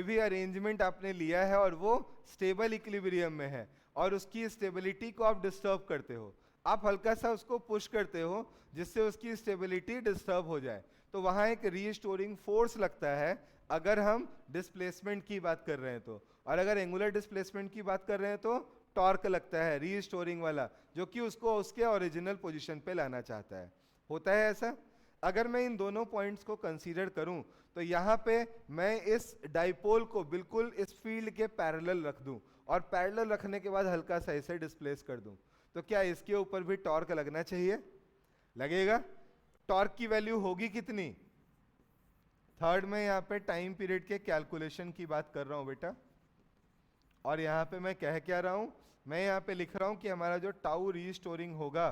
भी अरेंजमेंट आपने लिया है और वो स्टेबल इक्विलिब्रियम में है और उसकी स्टेबिलिटी को आप डिस्टर्ब करते हो, आप हल्का सा उसको पुश करते हो जिससे उसकी स्टेबिलिटी डिस्टर्ब हो जाए, तो वहां एक रीस्टोरिंग फोर्स लगता है अगर हम डिस्प्लेसमेंट की बात कर रहे हैं तो। और अगर एंगुलर डिस्प्लेसमेंट की बात कर रहे हैं तो टॉर्क लगता है रीस्टोरिंग वाला, जो कि उसको उसके ओरिजिनल पोजीशन पे लाना चाहता है। होता है ऐसा? अगर मैं इन दोनों पॉइंट्स को कंसीडर करूं तो यहाँ पे मैं इस डाइपोल को बिल्कुल इस फील्ड के पैरेलल रख दूं और पैरेलल रखने के बाद हल्का सा इसे डिस्प्लेस कर दूं, तो क्या इसके ऊपर भी टॉर्क लगना चाहिए? लगेगा। टॉर्क की वैल्यू होगी कितनी? थर्ड में यहाँ पे टाइम पीरियड के कैलकुलेशन की बात कर रहा हूं बेटा। और यहाँ पे मैं कह क्या रहा हूं? मैं यहाँ पे लिख रहा हूं कि हमारा जो टाउ रीस्टोरिंग होगा,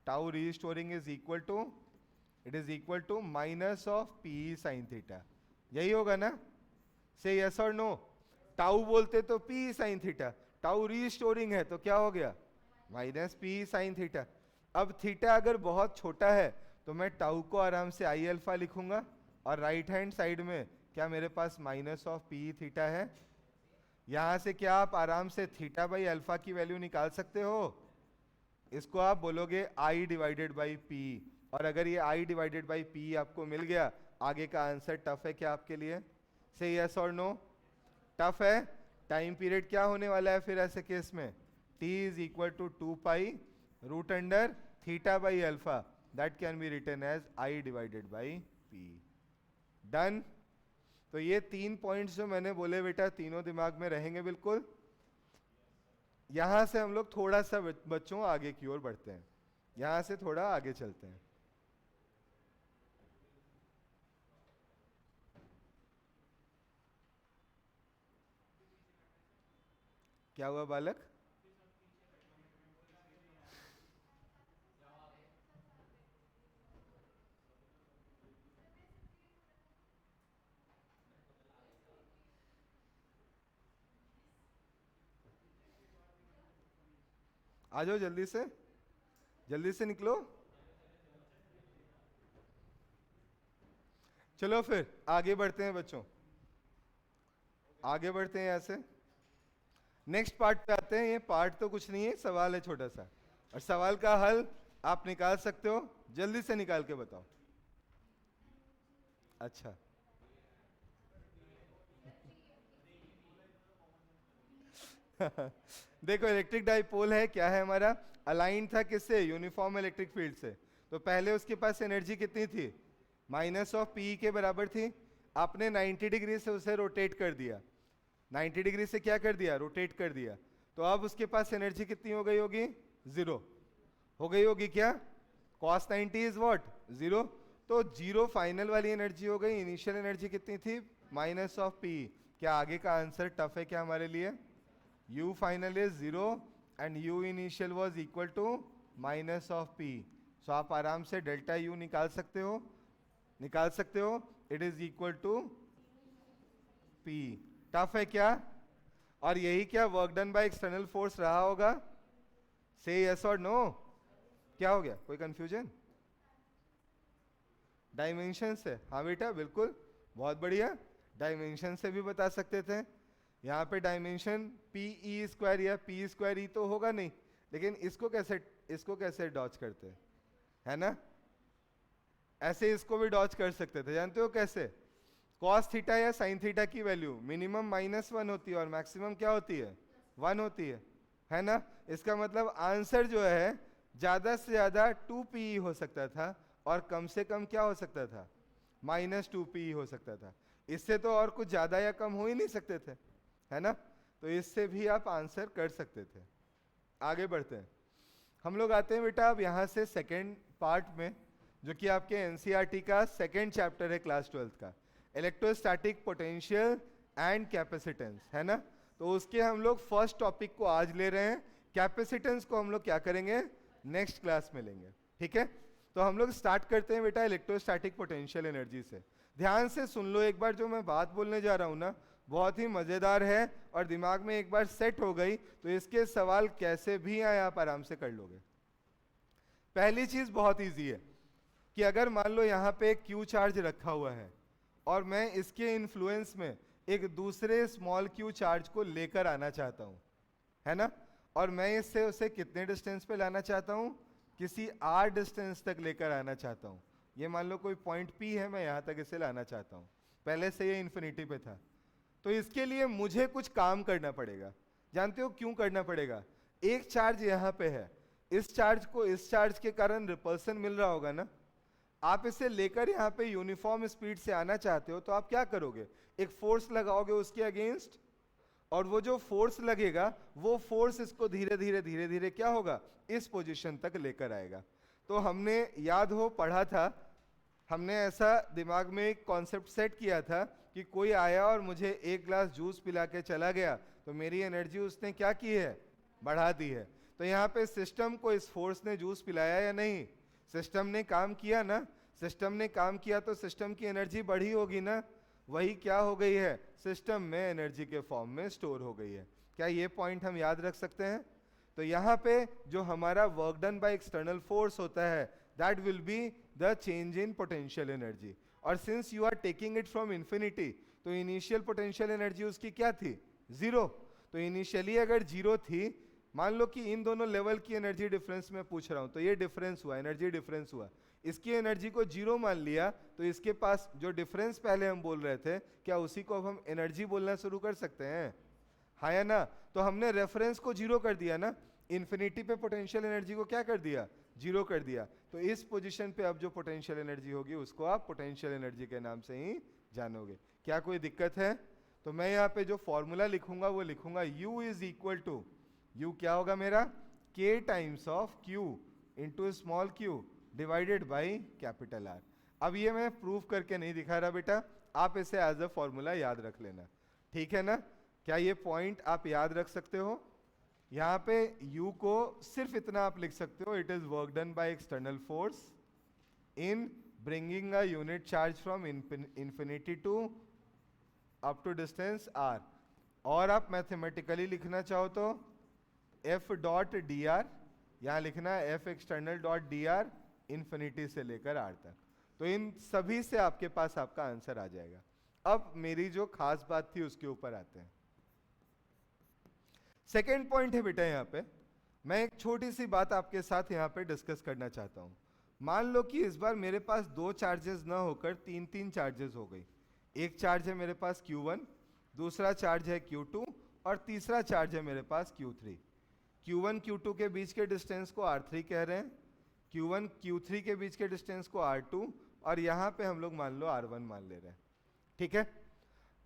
tau restoring it is equal to minus of P sine theta. यही होगा ना? से यस और नो। टाउ बोलते तो P sine theta, tau restoring है तो क्या हो गया? Minus P sine theta. अब थीटा अगर बहुत छोटा है तो मैं टाउ को आराम से I अल्फा लिखूंगा, और राइट हैंड साइड में क्या मेरे पास माइनस ऑफ P थीटा है? यहां से क्या आप आराम से थीटा बाई अल्फा की वैल्यू निकाल सकते हो? इसको आप बोलोगे I डिवाइडेड बाई P, और अगर ये I डिवाइडेड बाई P आपको मिल गया, आगे का आंसर टफ है क्या आपके लिए? से यस और नो? टफ है। टाइम पीरियड क्या होने वाला है फिर ऐसे केस में? t is equal to 2 pi root under theta by alpha, that can be written as i divided by p। Done. तो ये 3 पॉइंट्स जो मैंने बोले बेटा, तीनों दिमाग में रहेंगे बिल्कुल। यहां से हम लोग थोड़ा सा बच्चों आगे की ओर बढ़ते हैं, यहां से थोड़ा आगे चलते हैं। क्या हुआ बालक? आ जाओ जल्दी से निकलो। चलो फिर आगे बढ़ते हैं बच्चों, आगे बढ़ते हैं ऐसे। नेक्स्ट पार्ट पे आते हैं। ये पार्ट तो कुछ नहीं है, सवाल है छोटा सा, और सवाल का हल आप निकाल सकते हो। जल्दी से निकाल के बताओ। अच्छा देखो इलेक्ट्रिक डाइपोल है, क्या है हमारा? अलाइन था किससे? यूनिफॉर्म इलेक्ट्रिक फील्ड से। तो पहले उसके पास एनर्जी कितनी थी? माइनस ऑफ पी के बराबर थी। आपने 90 डिग्री से उसे रोटेट कर दिया, 90 डिग्री से क्या कर दिया? रोटेट कर दिया। तो अब उसके पास एनर्जी कितनी हो गई होगी? 0 हो गई होगी क्या? cos 90 is what? 0। तो 0 फाइनल वाली एनर्जी हो गई। इनिशियल एनर्जी कितनी थी? Minus of P. क्या आगे का आंसर टफ है क्या हमारे लिए? u final is 0 and u initial was equal to minus of p। So आप आराम से डेल्टा u निकाल सकते हो, निकाल सकते हो। It is equal to p। Tough है क्या? और यही क्या work done by external force रहा होगा? से यस और नो? क्या हो गया? कोई कंफ्यूजन? डायमेंशन से? हाँ बेटा बिल्कुल, बहुत बढ़िया। डायमेंशन से भी बता सकते थे। यहाँ पे डायमेंशन पी ई स्क्वायर या पी स्क्वायर ई तो होगा नहीं, लेकिन इसको कैसे डॉच करते हैं, है ना? ऐसे इसको भी डॉच कर सकते थे, जानते हो कैसे? कॉस थीटा या साइन थीटा की वैल्यू मिनिमम -1 होती है और मैक्सिमम क्या होती है? 1 होती है ना? इसका मतलब आंसर जो है ज्यादा से ज्यादा 2p हो सकता था, और कम से कम क्या हो सकता था? -2p हो सकता था। इससे तो और कुछ ज्यादा या कम हो ही नहीं सकते थे, है ना? तो इससे भी आप आंसर कर सकते थे। आगे बढ़ते हैं, हम लोग आते हैं बेटा अब यहाँ से सेकेंड पार्ट में, जो कि आपके एनसीईआरटी का सेकेंड चैप्टर है क्लास 12 का, इलेक्ट्रोस्टैटिक पोटेंशियल एंड कैपेसिटेंस, है ना? तो उसके हम लोग फर्स्ट टॉपिक को आज ले रहे हैं। कैपेसिटेंस को हम लोग क्या करेंगे? नेक्स्ट क्लास में लेंगे, ठीक है? तो हम लोग स्टार्ट करते हैं बेटा इलेक्ट्रोस्टैटिक पोटेंशियल एनर्जी से। ध्यान से सुन लो एक बार, जो मैं बात बोलने जा रहा हूँ ना बहुत ही मजेदार है, और दिमाग में एक बार सेट हो गई तो इसके सवाल कैसे भी आए आप आराम से कर लोगे। पहली चीज बहुत इजी है कि अगर मान लो यहाँ पे एक क्यू चार्ज रखा हुआ है और मैं इसके इन्फ्लुएंस में एक दूसरे स्मॉल क्यू चार्ज को लेकर आना चाहता हूँ, है ना? और मैं इससे उसे कितने डिस्टेंस पे लाना चाहता हूँ? किसी r डिस्टेंस तक लेकर आना चाहता हूँ। ये मान लो कोई पॉइंट P है, मैं यहाँ तक इसे लाना चाहता हूँ, पहले से ये इन्फिनिटी पे था। तो इसके लिए मुझे कुछ काम करना पड़ेगा। जानते हो क्यों करना पड़ेगा? एक चार्ज यहाँ पे है, इस चार्ज को इस चार्ज के कारण रिपल्सन मिल रहा होगा ना? आप इसे लेकर यहाँ पे यूनिफॉर्म स्पीड से आना चाहते हो, तो आप क्या करोगे? एक फोर्स लगाओगे उसके अगेंस्ट, और वो जो फोर्स लगेगा वो फोर्स इसको धीरे धीरे क्या होगा? इस पोजीशन तक लेकर आएगा। तो हमने याद हो पढ़ा था, हमने ऐसा दिमाग में एक कॉन्सेप्ट सेट किया था कि कोई आया और मुझे एक ग्लास जूस पिला के चला गया, तो मेरी एनर्जी उसने क्या की है? बढ़ा दी है। तो यहाँ पे सिस्टम को इस फोर्स ने जूस पिलाया या नहीं? सिस्टम ने काम किया ना? सिस्टम ने काम किया तो सिस्टम की एनर्जी बढ़ी होगी ना? वही क्या हो गई है? सिस्टम में एनर्जी के फॉर्म में स्टोर हो गई है। क्या ये पॉइंट हम याद रख सकते हैं? तो यहाँ पे जो हमारा work done by external force होता है, that will be the change in potential energy. और since you are taking it from infinity, तो इनिशियल पोटेंशियल एनर्जी उसकी क्या थी? 0। तो इनिशियली अगर 0 थी, मान लो कि इन दोनों लेवल की एनर्जी डिफरेंस में पूछ रहा हूं, तो ये डिफरेंस हुआ, एनर्जी डिफरेंस हुआ। इसकी एनर्जी को जीरो मान लिया तो इसके पास जो डिफरेंस पहले हम बोल रहे थे, क्या उसी को अब हम एनर्जी बोलना शुरू कर सकते हैं? हाँ या ना? तो हमने रेफरेंस को जीरो कर दिया ना, इन्फिनिटी पे पोटेंशियल एनर्जी को क्या कर दिया? जीरो कर दिया। तो इस पोजीशन पे अब जो पोटेंशियल एनर्जी होगी उसको आप पोटेंशियल एनर्जी के नाम से ही जानोगे। क्या कोई दिक्कत है? तो मैं यहाँ पे जो फॉर्मूला लिखूंगा वो लिखूंगा U is equal to, U क्या होगा मेरा? K times of Q into small q divided by capital R। अब ये मैं प्रूफ करके नहीं दिखा रहा बेटा, आप इसे एज अ फॉर्मूला याद रख लेना, ठीक है ना? क्या ये पॉइंट आप याद रख सकते हो? यहाँ पे U को सिर्फ इतना आप लिख सकते हो, it is work done by external force in bringing a unit charge from infinity to up to distance r। और आप मैथमेटिकली लिखना चाहो तो F डॉट डी आर, यहाँ लिखना है F external dot D are infinity से लेकर r तक। तो इन सभी से आपके पास आपका आंसर आ जाएगा। अब मेरी जो खास बात थी उसके ऊपर आते हैं। सेकेंड पॉइंट है बेटा, यहाँ पे मैं एक छोटी सी बात आपके साथ यहाँ पे डिस्कस करना चाहता हूँ। मान लो कि इस बार मेरे पास दो चार्जेस ना होकर तीन तीन चार्जेस हो गई। एक चार्ज है मेरे पास Q1, दूसरा चार्ज है Q2 और तीसरा चार्ज है मेरे पास Q3। Q1 Q2 के बीच के डिस्टेंस को R3 कह रहे हैं, Q1 Q3 के बीच के डिस्टेंस को R2 और यहाँ पे हम लोग मान लो R1 मान ले रहे हैं, ठीक है?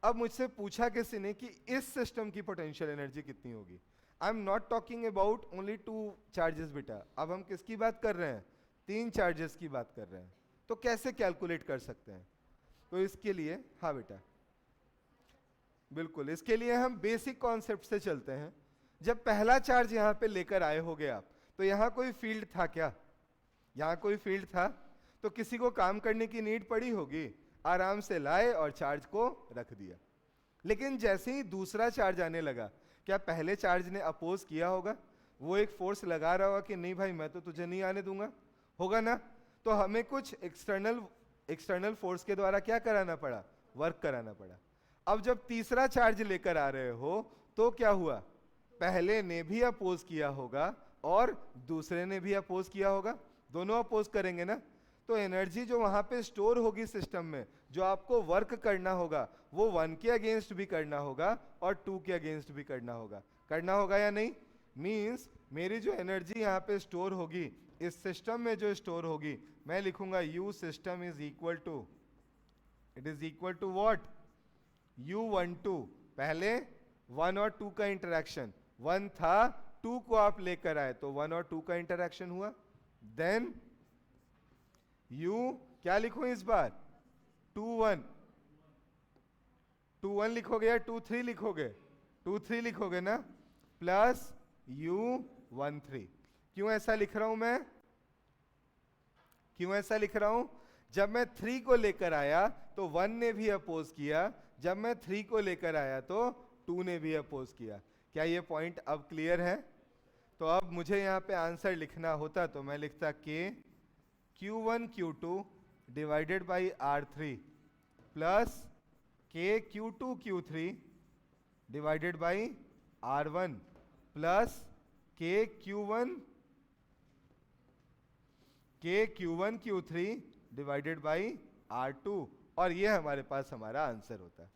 अब मुझसे पूछा किसी ने कि इस सिस्टम की पोटेंशियल एनर्जी कितनी होगी। I am not talking about only two charges बेटा, अब हम किसकी बात कर रहे हैं? तीन चार्जेस की बात कर रहे हैं। तो कैसे कैलकुलेट कर सकते हैं? तो इसके लिए, हाँ बेटा बिल्कुल, इसके लिए हम बेसिक कॉन्सेप्ट से चलते हैं। जब पहला चार्ज यहाँ पे लेकर आए होगे आप, तो यहाँ कोई फील्ड था क्या? यहाँ कोई फील्ड था तो किसी को काम करने की नीड पड़ी होगी, आराम से लाए और चार्ज को रख दिया। लेकिन जैसे ही दूसरा चार्ज आने लगा, क्या पहले चार्ज ने अपोज किया होगा? वो एक फोर्स लगा रहा होगा कि नहीं भाई मैं तो तुझे नहीं आने दूंगा, होगा ना? तो हमें कुछ एक्सटर्नल फोर्स के द्वारा क्या कराना पड़ा? वर्क कराना पड़ा। अब जब तीसरा चार्ज लेकर आ रहे हो तो क्या हुआ? पहले ने भी अपोज किया होगा और दूसरे ने भी अपोज किया होगा, दोनों अपोज करेंगे ना? तो एनर्जी जो वहां पे स्टोर होगी सिस्टम में, जो आपको वर्क करना होगा, वो 1 के अगेंस्ट भी करना होगा और 2 के अगेंस्ट भी करना होगा या नहीं? मींस मेरी जो एनर्जी यहाँ पे स्टोर होगी, इस सिस्टम में जो स्टोर होगी, मैं लिखूंगा U system is equal to, it is equal to what? U12। पहले 1 और 2 का इंटरेक्शन, 1 था 2 को आप लेकर आए तो 1 और 2 का इंटरेक्शन हुआ। देन U क्या लिखूं इस बार? 2 1 लिखोगे या 2 3 लिखोगे? 2 3 लिखोगे ना, प्लस U13। क्यों ऐसा लिख रहा हूं मैं? क्यों ऐसा लिख रहा हूं? जब मैं 3 को लेकर आया तो 1 ने भी अपोज किया, जब मैं 3 को लेकर आया तो 2 ने भी अपोज किया। क्या ये पॉइंट अब क्लियर है? तो अब मुझे यहाँ पे आंसर लिखना होता तो मैं लिखता K Q1 Q2 divided by R3 plus K Q2 Q3 divided by R1 plus K Q1 Q3 divided by R2, और ये हमारे पास हमारा आंसर होता है।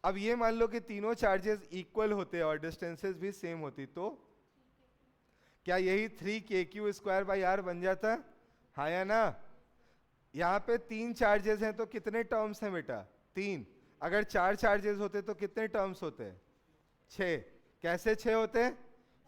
अब ये मान लो कि तीनों चार्जेस इक्वल होते और डिस्टेंसेस भी सेम होती, तो क्या यही 3KQ स्क्वायर बाई R बन जाता? हाँ या ना? यहाँ पे 3 चार्जेस हैं तो कितने टर्म्स हैं बेटा? 3। अगर 4 चार्जेस होते तो कितने टर्म्स होते? 6। कैसे 6 होते?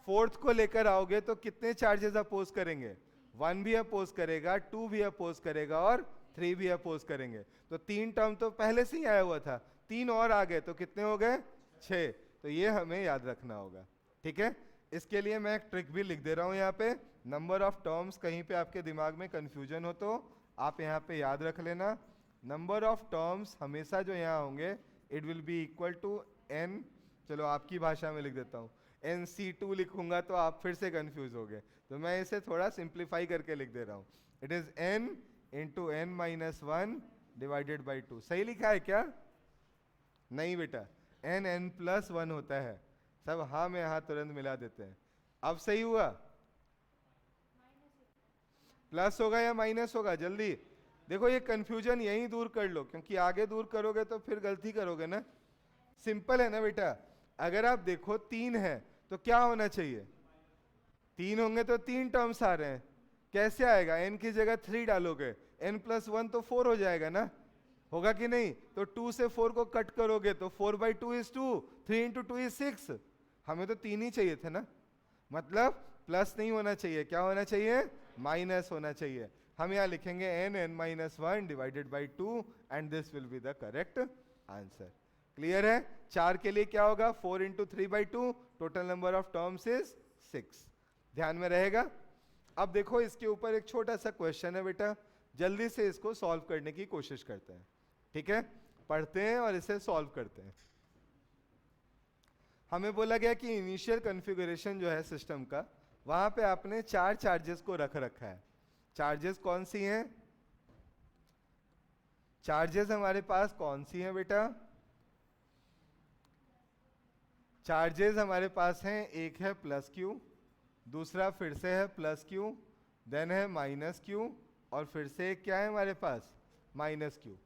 4th को लेकर आओगे तो कितने चार्जेस अपोज करेंगे? 1 भी अपोज करेगा, 2 भी अपोज करेगा और 3 भी अपोज करेंगे। तो 3 टर्म तो पहले से ही आया हुआ था, 3 और आ गए तो कितने हो गए? 6। तो ये हमें याद रखना होगा, ठीक है? इसके लिए मैं एक ट्रिक भी लिख दे रहा हूं यहाँ पे। नंबर ऑफ टर्म्स, कहीं पे आपके दिमाग में कंफ्यूजन हो तो आप यहाँ पे याद रख लेना। नंबर ऑफ टर्म्स हमेशा जो यहाँ होंगे, it will be equal to n, चलो आपकी भाषा में लिख देता हूँ, NC2 लिखूंगा तो आप फिर से कंफ्यूज हो गए, तो मैं इसे थोड़ा सिंप्लीफाई करके लिख दे रहा हूँ। It is n into n-1 divided by 2। सही लिखा है क्या? नहीं बेटा, n+1 होता है। सब हाँ में हाँ तुरंत मिला देते हैं। अब सही हुआ? प्लस होगा या माइनस होगा? जल्दी देखो, ये कंफ्यूजन यहीं दूर कर लो, क्योंकि आगे दूर करोगे तो फिर गलती करोगे ना। सिंपल है ना बेटा, अगर आप देखो 3 है तो क्या होना चाहिए? 3 होंगे तो 3 टर्म्स आ रहे हैं, कैसे आएगा? n की जगह 3 डालोगे, n प्लस 1 तो 4 हो जाएगा ना, होगा कि नहीं? तो 2 से 4 को कट करोगे तो 4/2 इज 2, 3 इंटू 2 इज 6। हमें तो 3 ही चाहिए थे ना, मतलब प्लस नहीं होना चाहिए, क्या होना चाहिए? माइनस होना चाहिए। हम यहाँ लिखेंगे n-1 divided by 2 and this will be the correct answer. Clear है? 4 के लिए क्या होगा? 4 into 3/2, total number of terms is 6। ध्यान में रहेगा। अब देखो, इसके ऊपर एक छोटा सा क्वेश्चन है बेटा, जल्दी से इसको सॉल्व करने की कोशिश करते हैं। ठीक है, पढ़ते हैं और इसे सॉल्व करते हैं। हमें बोला गया कि इनिशियल कॉन्फ़िगरेशन जो है सिस्टम का, वहां पे आपने 4 चार्जेस को रख रखा है। चार्जेस कौन सी हैं? चार्जेस हमारे पास कौन सी हैं बेटा? चार्जेस हमारे पास हैं, एक है प्लस क्यू, दूसरा फिर से है प्लस क्यू, देन है माइनस क्यू, और फिर से एक क्या है हमारे पास? Minus Q.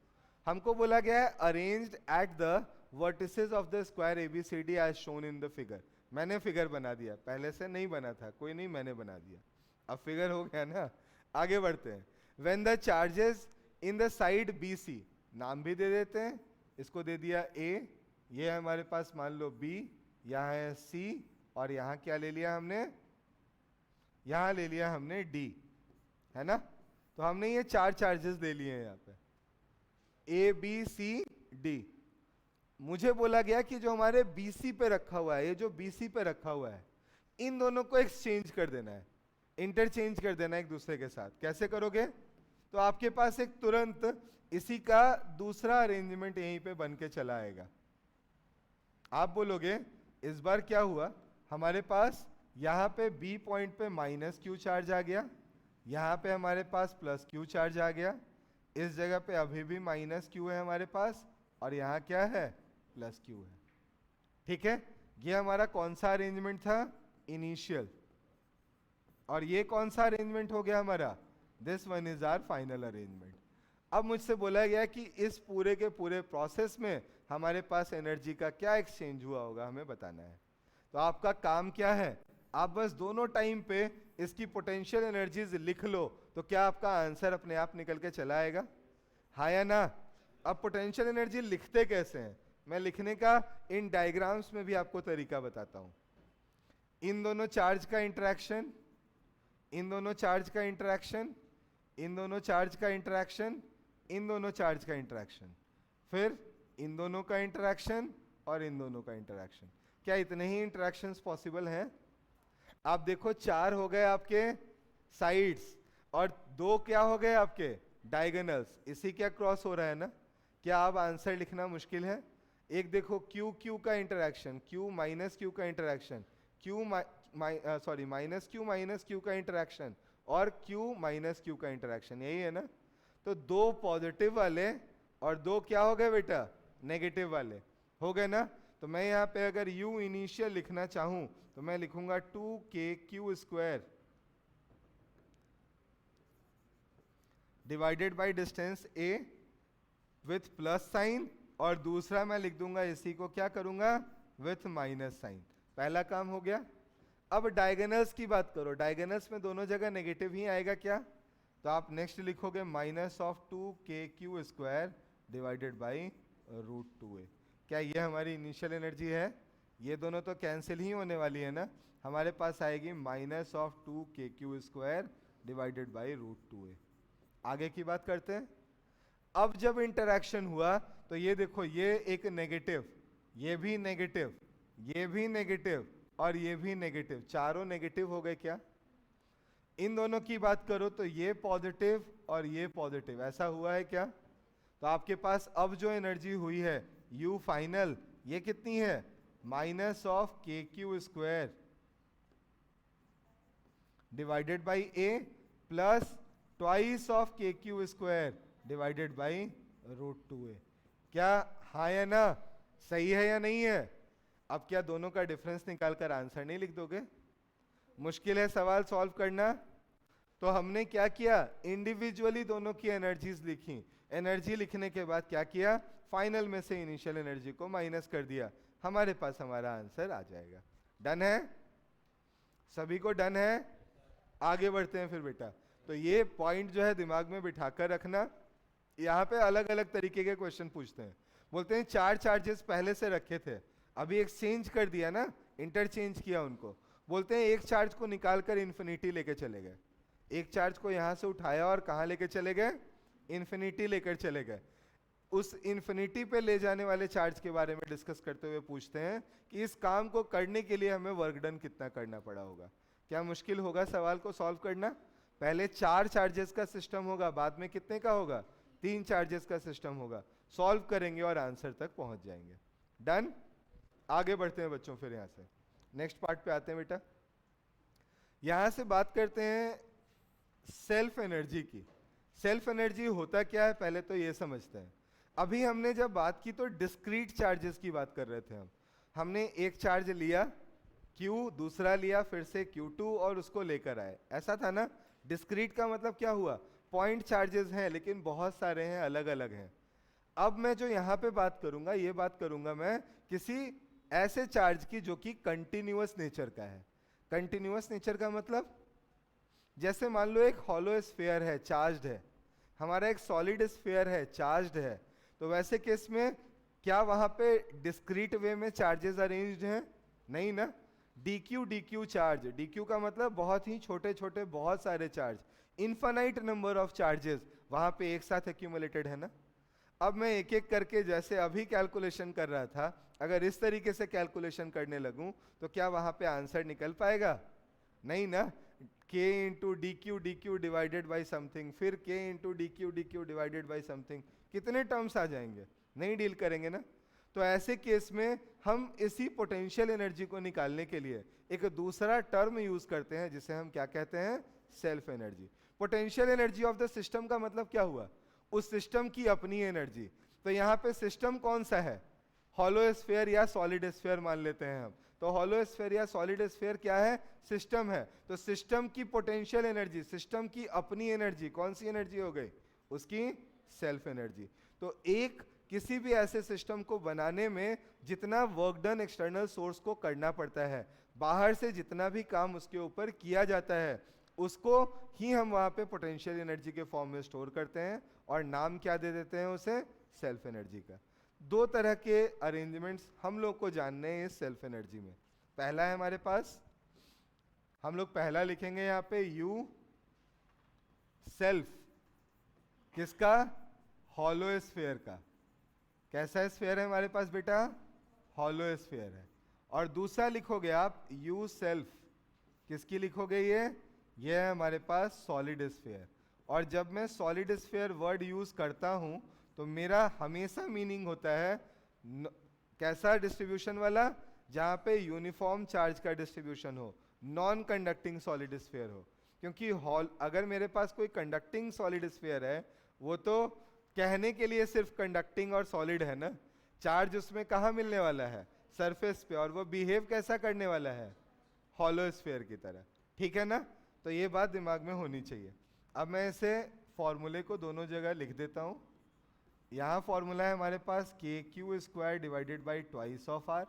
हमको बोला गया है arranged at the vertices of the square ABCD as shown in the figure. मैंने फिगर बना दिया, पहले से नहीं बना था, कोई नहीं, मैंने बना दिया, अब फिगर हो गया ना। आगे बढ़ते हैं। When the charges in the side BC, नाम भी दे देते हैं, इसको दे दिया A, ये हमारे पास मान लो B, यहाँ है C, और यहाँ क्या ले लिया हमने? यहाँ ले लिया हमने D, है ना। तो हमने ये 4 चार्जेस ले लिए हैं यहाँ पे, A B C D। मुझे बोला गया कि जो हमारे BC पे रखा हुआ है, ये जो BC पे रखा हुआ है, इन दोनों को एक्सचेंज कर देना है, इंटरचेंज कर देना है एक दूसरे के साथ। कैसे करोगे? तो आपके पास एक तुरंत इसी का दूसरा अरेंजमेंट यहीं पे बन के चला आएगा। आप बोलोगे इस बार क्या हुआ? हमारे पास यहाँ पे B पॉइंट पे माइनस क्यू चार्ज आ गया, यहाँ पे हमारे पास प्लस क्यू चार्ज आ गया, इस जगह पे अभी भी माइनस क्यू है हमारे पास, और यहाँ क्या है? प्लस क्यू है। ठीक है, ये हमारा कौन सा अरेंजमेंट था? इनिशियल। और ये कौन सा अरेंजमेंट हो गया हमारा? This one is our final arrangement. अब मुझसे बोला गया कि इस पूरे के पूरे प्रोसेस में हमारे पास एनर्जी का क्या एक्सचेंज हुआ होगा, हमें बताना है। तो आपका काम क्या है? आप बस दोनों टाइम पे इसकी पोटेंशियल एनर्जीज लिख लो, तो क्या आपका आंसर अपने आप निकल के चला आएगा? हाँ या ना? अब पोटेंशियल एनर्जी लिखते कैसे हैं, मैं लिखने का इन डायग्राम्स में भी आपको तरीका बताता हूं। इन दोनों चार्ज का इंटरेक्शन, इन दोनों चार्ज का इंटरेक्शन, इन दोनों चार्ज का इंटरेक्शन, इन दोनों चार्ज का इंटरेक्शन, फिर इन दोनों का इंटरेक्शन और इन दोनों का इंटरेक्शन। क्या इतने ही इंटरेक्शंस पॉसिबल हैं? आप देखो, 4 हो गए आपके साइड्स और 2 क्या हो गए आपके डायगोनल्स। इसी क्या क्रॉस हो रहा है ना। क्या आप आंसर लिखना मुश्किल है? एक देखो, क्यू क्यू का इंटरेक्शन, क्यू माइनस क्यू का इंटरेक्शन, क्यू माइनस क्यू का इंटरेक्शन, और क्यू माइनस क्यू का इंटरेक्शन, यही है ना। तो 2 पॉजिटिव वाले और 2 क्या हो गए बेटा? नेगेटिव वाले हो गए ना। तो मैं यहाँ पे अगर U इनिशियल लिखना चाहूं तो मैं लिखूंगा 2kq² divided by distance A with plus sign, और दूसरा मैं लिख दूंगा इसी को क्या करूंगा? With minus sign. पहला काम हो गया। अब डायगोनल्स की बात करो, डायगोनल्स में दोनों जगह नेगेटिव ही आएगा क्या? तो आप नेक्स्ट लिखोगे -2kq² डिवाइडेड बाई √2a। क्या ये हमारी इनिशियल एनर्जी है? ये दोनों तो कैंसिल ही होने वाली है ना। हमारे पास आएगी -2kq² डिवाइडेड बाई √2a। आगे की बात करते हैं। अब जब इंटरैक्शन हुआ तो ये देखो, ये एक नेगेटिव, ये भी नेगेटिव, ये भी नेगेटिव और ये भी नेगेटिव, चारों नेगेटिव हो गए क्या? इन दोनों की बात करो तो ये पॉजिटिव और ये पॉजिटिव, ऐसा हुआ है क्या? तो आपके पास अब जो एनर्जी हुई है U फाइनल, ये कितनी है? -kq² divided by A plus twice of kq² divided by √2a। क्या हाँ या ना? सही है या नहीं है? अब क्या दोनों का डिफरेंस निकालकर आंसर नहीं लिख दोगे? मुश्किल है सवाल सॉल्व करना? तो हमने क्या किया, इंडिविजुअली दोनों की एनर्जीज लिखी। एनर्जी लिखने के बाद क्या किया, फाइनल में से इनिशियल एनर्जी को माइनस कर दिया, हमारे पास हमारा आंसर आ जाएगा। डन है, सभी को डन है? आगे बढ़ते हैं फिर बेटा। तो ये पॉइंट जो है दिमाग में बिठाकर रखना। यहाँ पे अलग अलग तरीके के क्वेश्चन पूछते हैं। बोलते हैं 4 चार्जेस पहले से रखे थे, अभी एक्सचेंज कर दिया ना, इंटरचेंज किया उनको। बोलते हैं एक चार्ज को निकाल कर इन्फिनिटी लेके चले गए। एक चार्ज को यहाँ से उठाया और कहाँ लेके चले गए, इन्फिनिटी लेकर चले गए। उस इन्फिनिटी पे ले जाने वाले चार्ज के बारे में डिस्कस करते हुए पूछते हैं कि इस काम को करने के लिए हमें वर्क डन कितना करना पड़ा होगा। क्या मुश्किल होगा सवाल को सॉल्व करना? पहले 4 चार्जेस का सिस्टम होगा, बाद में कितने का होगा, 3 चार्जेस का सिस्टम होगा। सॉल्व करेंगे और आंसर तक पहुंच जाएंगे। डन? आगे बढ़ते हैं बच्चों, फिर यहां से नेक्स्ट पार्ट पे आते हैं बेटा। यहां से बात करते हैं सेल्फ एनर्जी की। सेल्फ एनर्जी होता क्या है पहले तो ये समझते हैं। अभी हमने जब बात की तो डिस्क्रीट चार्जेस की बात कर रहे थे हमने एक चार्ज लिया Q, दूसरा लिया फिर से Q2 और उसको लेकर आए, ऐसा था ना। डिस्क्रीट का मतलब क्या हुआ, पॉइंट चार्जेस हैं लेकिन बहुत सारे हैं, अलग अलग हैं। अब मैं जो यहाँ पे बात करूंगा, ये बात करूंगा मैं किसी ऐसे चार्ज की जो कि कंटिन्यूअस नेचर का है। कंटिन्यूअस नेचर का मतलब, जैसे मान लो एक हॉलो स्फीयर है, चार्ज्ड है, हमारा एक सॉलिड स्फीयर है, चार्ज्ड है। तो वैसे केस में क्या वहां पे डिस्क्रीट वे में चार्जेस अरेंज्ड हैं? नहीं ना। dq चार्ज, dq का मतलब बहुत ही छोटे छोटे बहुत सारे charge, infinite number of charges वहां पे एक साथ एक्यूमुलेटेड है ना। अब मैं एक एक करके जैसे अभी कैलकुलेशन कर रहा था, अगर इस तरीके से कैलकुलेशन करने लगूं तो क्या वहां पे आंसर निकल पाएगा? नहीं ना। k into D Q divided by something, फिर k into D Q divided by something, कितने टर्म्स आ जाएंगे? नहीं डील करेंगे ना। तो ऐसे केस में हम इसी पोटेंशियल एनर्जी को निकालने के लिए एक दूसरा टर्म यूज करते हैं जिसे हम क्या कहते हैं, self energy. Potential energy of the system का मतलब क्या हुआ, उस सिस्टम की अपनी एनर्जी। तो यहाँ पे सिस्टम कौन सा है, हॉलो स्फीयर या सॉलिड स्फीयर मान लेते हैं हम। तो हॉलो स्फीयर या सॉलिड स्फीयर क्या है, सिस्टम है। तो सिस्टम की पोटेंशियल एनर्जी, सिस्टम की अपनी एनर्जी, कौन सी एनर्जी हो गई, उसकी सेल्फ एनर्जी। तो एक किसी भी ऐसे सिस्टम को बनाने में जितना वर्क डन एक्सटर्नल सोर्स को करना पड़ता है, बाहर से जितना भी काम उसके ऊपर किया जाता है, उसको ही हम वहां पे पोटेंशियल एनर्जी के फॉर्म में स्टोर करते हैं और नाम क्या दे देते हैं उसे, सेल्फ एनर्जी का। 2 तरह के अरेंजमेंट्स हम लोग को जानने हैं इस सेल्फ एनर्जी में। पहला है हमारे पास, हम लोग पहला लिखेंगे यहाँ पे U सेल्फ, किसका, हॉलो स्फीयर का। कैसा स्फीयर है हमारे पास बेटा, हॉलो स्फीयर है। और दूसरा लिखोगे आप U सेल्फ, किसकी लिखोगे ये है हमारे पास सॉलिड स्फीयर। और जब मैं सॉलिड स्फीयर वर्ड यूज करता हूं तो मेरा हमेशा मीनिंग होता है कैसा डिस्ट्रीब्यूशन वाला, जहां पे यूनिफॉर्म चार्ज का डिस्ट्रीब्यूशन हो, नॉन कंडक्टिंग सॉलिड स्फीयर हो। क्योंकि अगर मेरे पास कोई कंडक्टिंग सॉलिड स्फीयर है, वो तो कहने के लिए सिर्फ कंडक्टिंग और सॉलिड है ना, चार्ज उसमें कहाँ मिलने वाला है, सरफेस पे, और वो बिहेव कैसा करने वाला है, हॉलो स्फीयर की तरह। ठीक है ना। तो ये बात दिमाग में होनी चाहिए। अब मैं इसे फॉर्मूले को दोनों जगह लिख देता हूँ। यहाँ फॉर्मूला है हमारे पास KQ² divided by twice of R,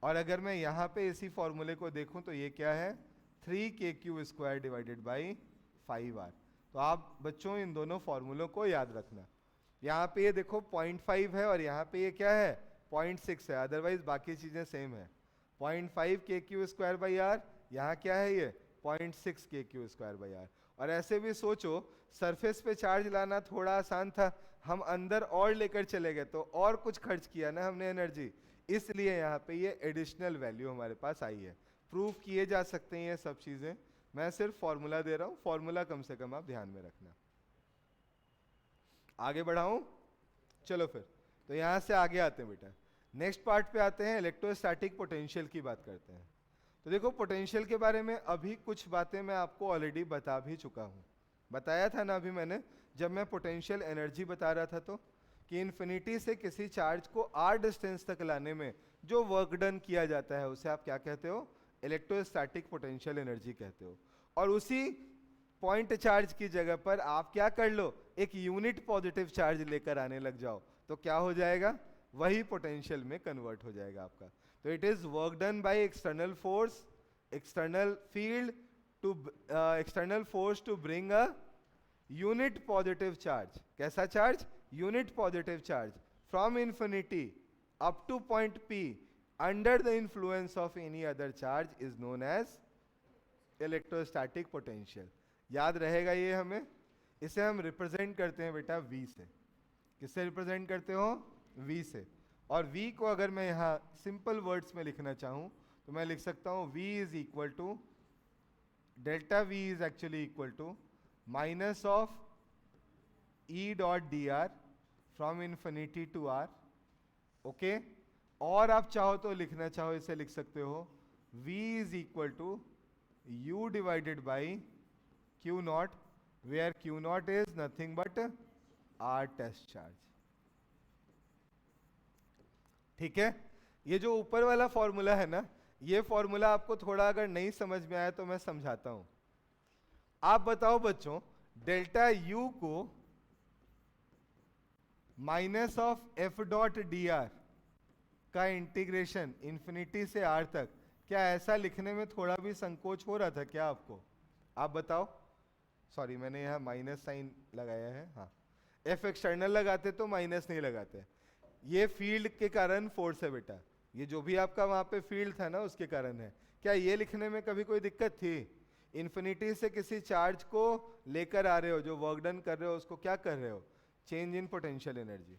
और अगर मैं यहाँ पे इसी फॉर्मूले को देखूं तो ये क्या है, 3KQ² डिवाइडेड बाई 5R। तो आप बच्चों इन दोनों फॉर्मूलों को याद रखना। यहाँ पे ये देखो 0.5 है और यहाँ पे ये क्या है, 0.6 है, अदरवाइज बाकी चीजें सेम है। 0.5 KQ² बाई R, यहाँ क्या है ये 0.6 KQ² बाई R। और ऐसे भी सोचो, सरफेस पे चार्ज लाना थोड़ा आसान था, हम अंदर और लेकर चले गए तो और कुछ खर्च किया ना हमने एनर्जी, इसलिए यहाँ पे ये एडिशनल वैल्यू हमारे पास आई है। प्रूफ किए जा सकते हैं ये सब चीजें, मैं सिर्फ फॉर्मूला दे रहा हूँ, फॉर्मूला कम से कम आप ध्यान में रखना। आगे बढ़ाऊं, चलो फिर। तो यहां से आगे आते हैं बेटा, नेक्स्ट पार्ट पे आते हैं, इलेक्ट्रोस्टैटिक पोटेंशियल की बात करते हैं। तो देखो पोटेंशियल के बारे में अभी कुछ बातें मैं आपको ऑलरेडी बता भी चुका हूं, बताया था ना अभी मैंने, जब मैं पोटेंशियल एनर्जी बता रहा था तो, कि इन्फिनिटी से किसी चार्ज को r डिस्टेंस तक लाने में जो वर्क डन किया जाता है उसे आप क्या कहते हो, इलेक्ट्रोस्टैटिक पोटेंशियल एनर्जी कहते हो। और उसी पॉइंट चार्ज की जगह पर आप क्या कर लो, एक यूनिट पॉजिटिव चार्ज लेकर आने लग जाओ, तो क्या हो जाएगा, वही पोटेंशियल में कन्वर्ट हो जाएगा आपका। तो it is work done by external force, external field to external force to bring a unit positive charge. कैसा charge, unit positive charge from infinity up to point P under the influence of any other charge is known as electrostatic potential. याद रहेगा ये हमें। इसे हम represent करते हैं बेटा V से। किससे रिप्रेजेंट करते हो, V से। और V को अगर मैं यहाँ सिंपल वर्ड्स में लिखना चाहूँ तो मैं लिख सकता हूँ V is equal to, delta V is actually equal to minus of E dot D R from infinity to R। Okay, और आप चाहो तो लिखना चाहो इसे लिख सकते हो V is equal to U divided by Q not, where Q not is nothing but R test charge. ठीक है, ये जो ऊपर वाला फॉर्मूला है ना, ये फॉर्मूला आपको थोड़ा अगर नहीं समझ में आया तो मैं समझाता हूं। आप बताओ बच्चों, डेल्टा U को minus of F dot D are का इंटीग्रेशन इंफिनिटी से R तक, क्या ऐसा लिखने में थोड़ा भी संकोच हो रहा था क्या आपको? आप बताओ। सॉरी, मैंने यहाँ माइनस साइन लगाया है। हाँ, F एक्सटर्नल लगाते तो माइनस नहीं लगाते। ये फील्ड के कारण फोर्स है बेटा, ये जो भी आपका वहां पे फील्ड था ना उसके कारण है। क्या ये लिखने में कभी कोई दिक्कत थी? इन्फिनिटी से किसी चार्ज को लेकर आ रहे हो, जो वर्क डन कर रहे हो उसको क्या कर रहे हो, चेंज इन पोटेंशियल एनर्जी।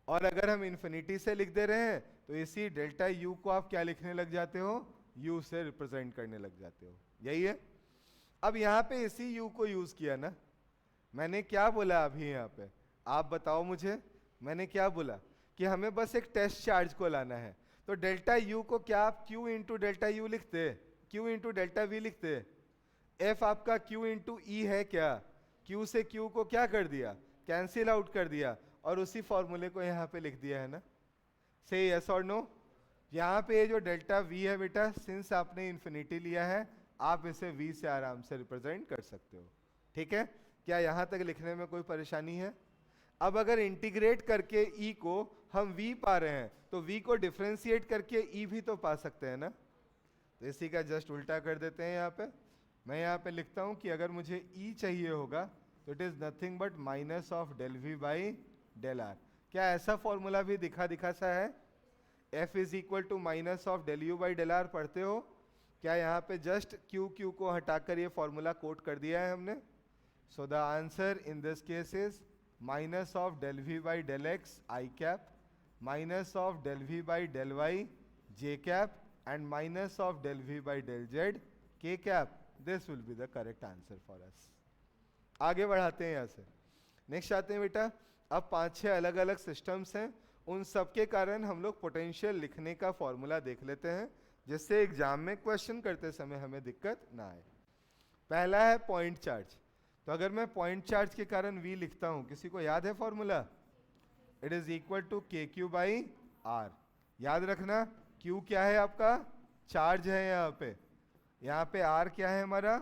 और अगर हम इन्फिनिटी से लिख दे रहे हैं तो इसी डेल्टा U को आप क्या लिखने लग जाते हो, U से रिप्रेजेंट करने लग जाते हो। यही है। अब यहाँ पे इसी U को यूज किया ना, मैंने क्या बोला अभी यहाँ पे, आप बताओ मुझे, मैंने क्या बोला कि हमें बस एक टेस्ट चार्ज को लाना है। तो डेल्टा U को क्या आप Q इंटू डेल्टा U लिखते, Q इंटू डेल्टा V लिखते? F आपका Q इंटू E है क्या? Q से Q को क्या कर दिया, कैंसिल आउट कर दिया, और उसी फॉर्मूले को यहाँ पे लिख दिया है ना। से यस और नो। यहाँ पे जो डेल्टा V है बेटा, सिंस आपने इन्फिनिटी लिया है, आप इसे V से आराम से रिप्रेजेंट कर सकते हो। ठीक है, क्या यहाँ तक लिखने में कोई परेशानी है? अब अगर इंटीग्रेट करके E को हम V पा रहे हैं तो V को डिफरेंशिएट करके E भी तो पा सकते हैं ना। तो इसी का जस्ट उल्टा कर देते हैं। यहाँ पे मैं यहाँ पे लिखता हूँ कि अगर मुझे E चाहिए होगा तो it is nothing but minus of del V by del R। क्या ऐसा फॉर्मूला भी दिखा सा है? F is equal to minus of del U by del R पढ़ते हो क्या? यहाँ पे जस्ट Q को हटाकर ये फॉर्मूला कोट कर दिया है हमने। So the answer in this case is minus of del V by del X I cap, minus of del V by del Y J cap, and minus of del V by del Z K cap. This will be the correct answer for us. आगे बढ़ाते हैं यहाँ से, next आते हैं बेटा। अब 5-6 अलग अलग सिस्टम्स हैं, उन सब के कारण हम लोग पोटेंशियल लिखने का फॉर्मूला देख लेते हैं, जिससे एग्जाम में क्वेश्चन करते समय हमें दिक्कत ना आए। पहला है पॉइंट चार्ज। तो अगर मैं पॉइंट चार्ज के कारण V लिखता हूं, किसी को याद है formula? It is equal to KQ by R। याद रखना, Q क्या है आपका, चार्ज है यहाँ पे R क्या है हमारा,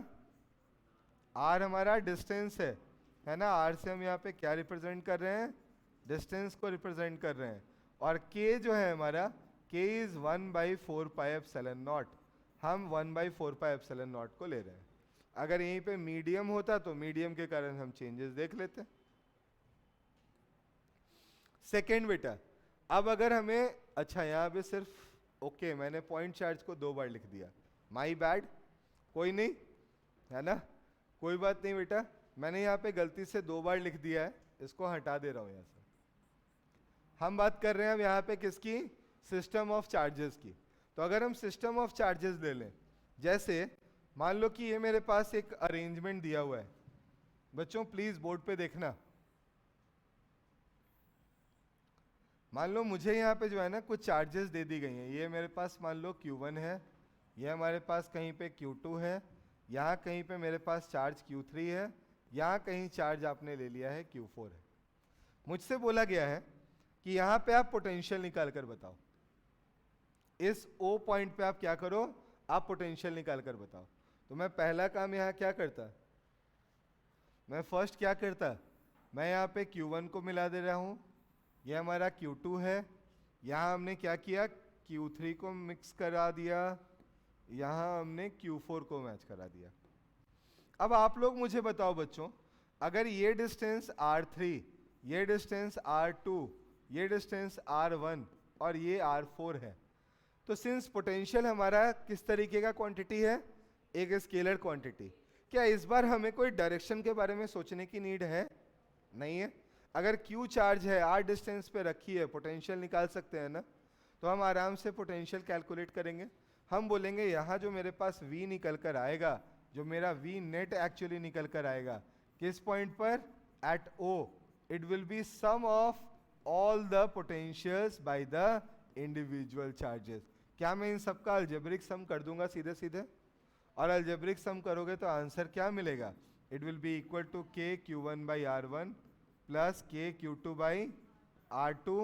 R हमारा डिस्टेंस है ना। R से हम यहाँ पे क्या रिप्रेजेंट कर रहे हैं, डिस्टेंस को रिप्रेजेंट कर रहे हैं। और K जो है हमारा, K is 1/4 pi epsilon not, हम 1/4 पाई एप्सिलॉन नॉट को ले रहे हैं। अगर यहीं पे मीडियम होता तो मीडियम के कारण हम चेंजेस देख लेते। सेकेंड बेटा, अब अगर हमें, अच्छा यहाँ पे सिर्फ ओके मैंने पॉइंट चार्ज को 2 बार लिख दिया, माई बैड, कोई नहीं है ना, कोई बात नहीं बेटा, मैंने यहाँ पे गलती से 2 बार लिख दिया है, इसको हटा दे रहा हूँ यहाँ से। हम बात कर रहे हैं अब यहाँ पे किसकी, सिस्टम ऑफ चार्जेस की। तो अगर हम सिस्टम ऑफ चार्जेस ले लें, जैसे मान लो कि ये मेरे पास एक अरेंजमेंट दिया हुआ है, बच्चों प्लीज बोर्ड पे देखना। मान लो मुझे यहाँ पे जो है ना कुछ चार्जेस दे दी गई हैं, ये मेरे पास मान लो Q1 है, ये हमारे पास कहीं पे Q2 है, यहाँ कहीं पे मेरे पास चार्ज Q3 है, यहाँ कहीं चार्ज आपने ले लिया है Q4 है। मुझसे बोला गया है कि यहाँ पे आप पोटेंशियल निकाल कर बताओ, इस O पॉइंट पे आप क्या करो, आप पोटेंशियल निकाल कर बताओ। तो मैं पहला काम यहाँ क्या करता, मैं फर्स्ट क्या करता, मैं यहाँ पे Q1 को मिला दे रहा हूँ, ये हमारा Q2 है, यहाँ हमने क्या किया, Q3 को मिक्स करा दिया, यहाँ हमने Q4 को मैच करा दिया। अब आप लोग मुझे बताओ बच्चों, अगर ये डिस्टेंस R3, ये डिस्टेंस R2, ये डिस्टेंस R1 और ये R4 है, तो सिंस पोटेंशियल हमारा किस तरीके का क्वांटिटी है, एक स्केलर क्वांटिटी, क्या इस बार हमें कोई डायरेक्शन के बारे में सोचने की नीड है? नहीं है। अगर Q चार्ज है, R डिस्टेंस पे रखी है, पोटेंशियल निकाल सकते हैं ना, तो हम आराम से पोटेंशियल कैलकुलेट करेंगे। हम बोलेंगे यहाँ जो मेरे पास V निकल कर आएगा, जो मेरा V नेट एक्चुअली निकल कर आएगा, किस पॉइंट पर, at O, it will be sum of all the potentials by the individual charges. क्या मैं इन सबका अलजेब्रिक सम कर दूंगा सीधे सीधे, और अलजेब्रिक सम करोगे तो आंसर क्या मिलेगा, it will be equal to k Q1 by R1 plus k Q2 by R2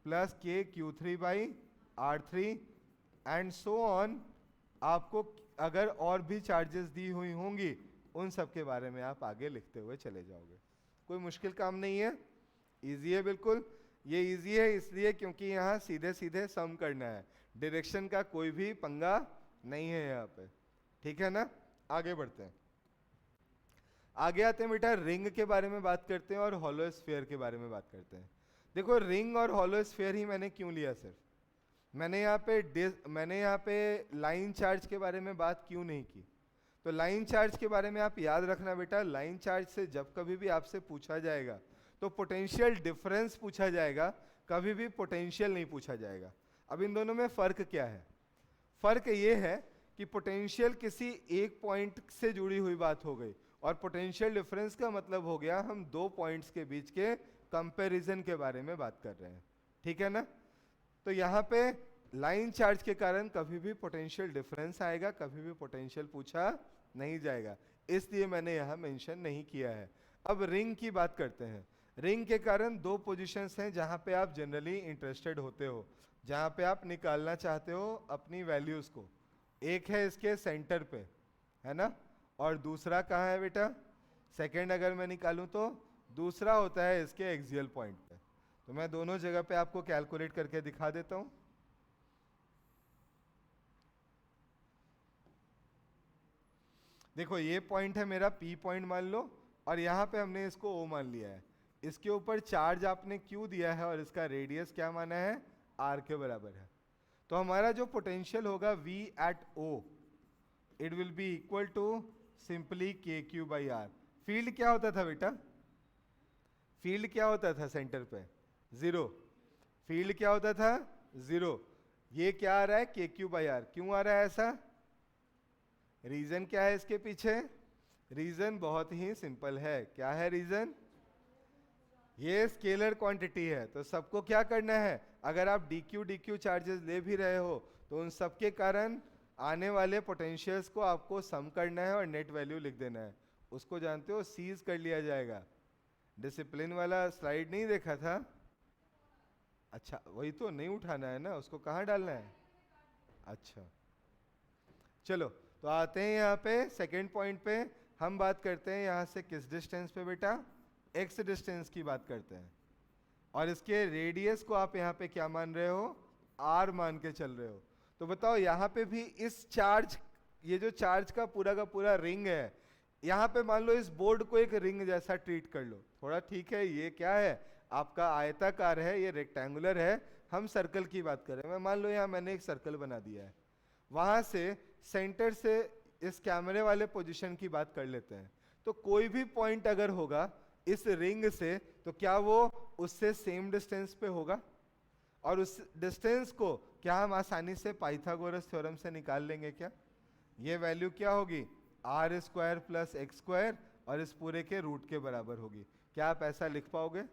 plus k Q3 by R3 and so on. आपको अगर और भी चार्जेस दी हुई होंगी, उन सब के बारे में आप आगे लिखते हुए चले जाओगे। कोई मुश्किल काम नहीं है, इजी है बिल्कुल। ये इजी है इसलिए क्योंकि यहाँ सीधे सीधे सम करना है, डायरेक्शन का कोई भी पंगा नहीं है यहाँ पे, ठीक है ना। आगे बढ़ते हैं, आगे आते हैं बेटा, रिंग के बारे में बात करते हैं और हॉलो स्फीयर के बारे में बात करते हैं। देखो रिंग और हॉलो स्फीयर ही मैंने क्यों लिया, सिर्फ मैंने यहाँ पे लाइन चार्ज के बारे में बात क्यों नहीं की। तो लाइन चार्ज के बारे में आप याद रखना बेटा, लाइन चार्ज से जब कभी भी आपसे पूछा जाएगा तो पोटेंशियल डिफरेंस पूछा जाएगा, कभी भी पोटेंशियल नहीं पूछा जाएगा। अब इन दोनों में फर्क क्या है, फर्क ये है कि पोटेंशियल किसी एक पॉइंट से जुड़ी हुई बात हो गई, और पोटेंशियल डिफरेंस का मतलब हो गया हम दो पॉइंट्स के बीच के कंपैरिजन के बारे में बात कर रहे हैं, ठीक है ना। तो यहाँ पे लाइन चार्ज के कारण कभी भी पोटेंशियल डिफरेंस आएगा, कभी भी पोटेंशियल पूछा नहीं जाएगा, इसलिए मैंने यहाँ मेंशन नहीं किया है। अब रिंग की बात करते हैं। रिंग के कारण दो पोजीशंस हैं जहाँ पे आप जनरली इंटरेस्टेड होते हो, जहाँ पे आप निकालना चाहते हो अपनी वैल्यूज को। एक है इसके सेंटर पे, है ना, और दूसरा कहाँ है बेटा, सेकेंड अगर मैं निकालूं तो दूसरा होता है इसके एक्सियल पॉइंट पे। तो मैं दोनों जगह पे आपको कैलकुलेट करके दिखा देता हूं। देखो ये पॉइंट है मेरा P पॉइंट मान लो, और यहाँ पे हमने इसको O मान लिया है। इसके ऊपर चार्ज आपने Q दिया है और इसका रेडियस क्या माना है, R के बराबर है। तो हमारा जो पोटेंशियल होगा V at O, it will be equal to simply KQ by R। Field क्या होता था बेटा, फील्ड क्या होता था सेंटर पे, जीरो। फील्ड क्या होता था, जीरो। ये क्या आ रहा है, KQ बाई R। क्यों आ रहा है ऐसा, रीजन क्या है इसके पीछे, रीजन बहुत ही सिंपल है। क्या है रीजन, ये स्केलर क्वांटिटी है, तो सबको क्या करना है, अगर आप DQ चार्जेस ले भी रहे हो तो उन सब के कारण आने वाले पोटेंशियल्स को आपको सम करना है और नेट वैल्यू लिख देना है। उसको जानते हो, सीज कर लिया जाएगा। डिसिप्लिन वाला स्लाइड नहीं देखा था, अच्छा वही तो, नहीं उठाना है ना, उसको कहाँ डालना है, अच्छा चलो। तो आते हैं यहाँ पे सेकेंड पॉइंट पे, हम बात करते हैं यहाँ से किस डिस्टेंस पे बेटा, x डिस्टेंस की बात करते हैं, और इसके रेडियस को आप यहाँ पे क्या मान रहे हो, r मान के चल रहे हो। तो बताओ यहाँ पे भी इस चार्ज, ये जो चार्ज का पूरा रिंग है, यहाँ पे मान लो इस बोर्ड को एक रिंग जैसा ट्रीट कर लो थोड़ा, ठीक है। ये क्या है आपका, आयताकार है, ये रेक्टेंगुलर है, हम सर्कल की बात कर रहे हैं। मान लो यहाँ मैंने एक सर्कल बना दिया है, वहां से सेंटर से इस कैमरे वाले पोजीशन की बात कर लेते हैं। तो कोई भी पॉइंट अगर होगा इस रिंग से, तो क्या वो उससे सेम डिस्टेंस पे होगा, और उस डिस्टेंस को क्या हम आसानी से पाइथागोरस थ्योरम से निकाल लेंगे क्या। ये वैल्यू क्या होगी, r square plus x square, और इस पूरे के रूट के बराबर होगी। क्या आप ऐसा लिख पाओगे,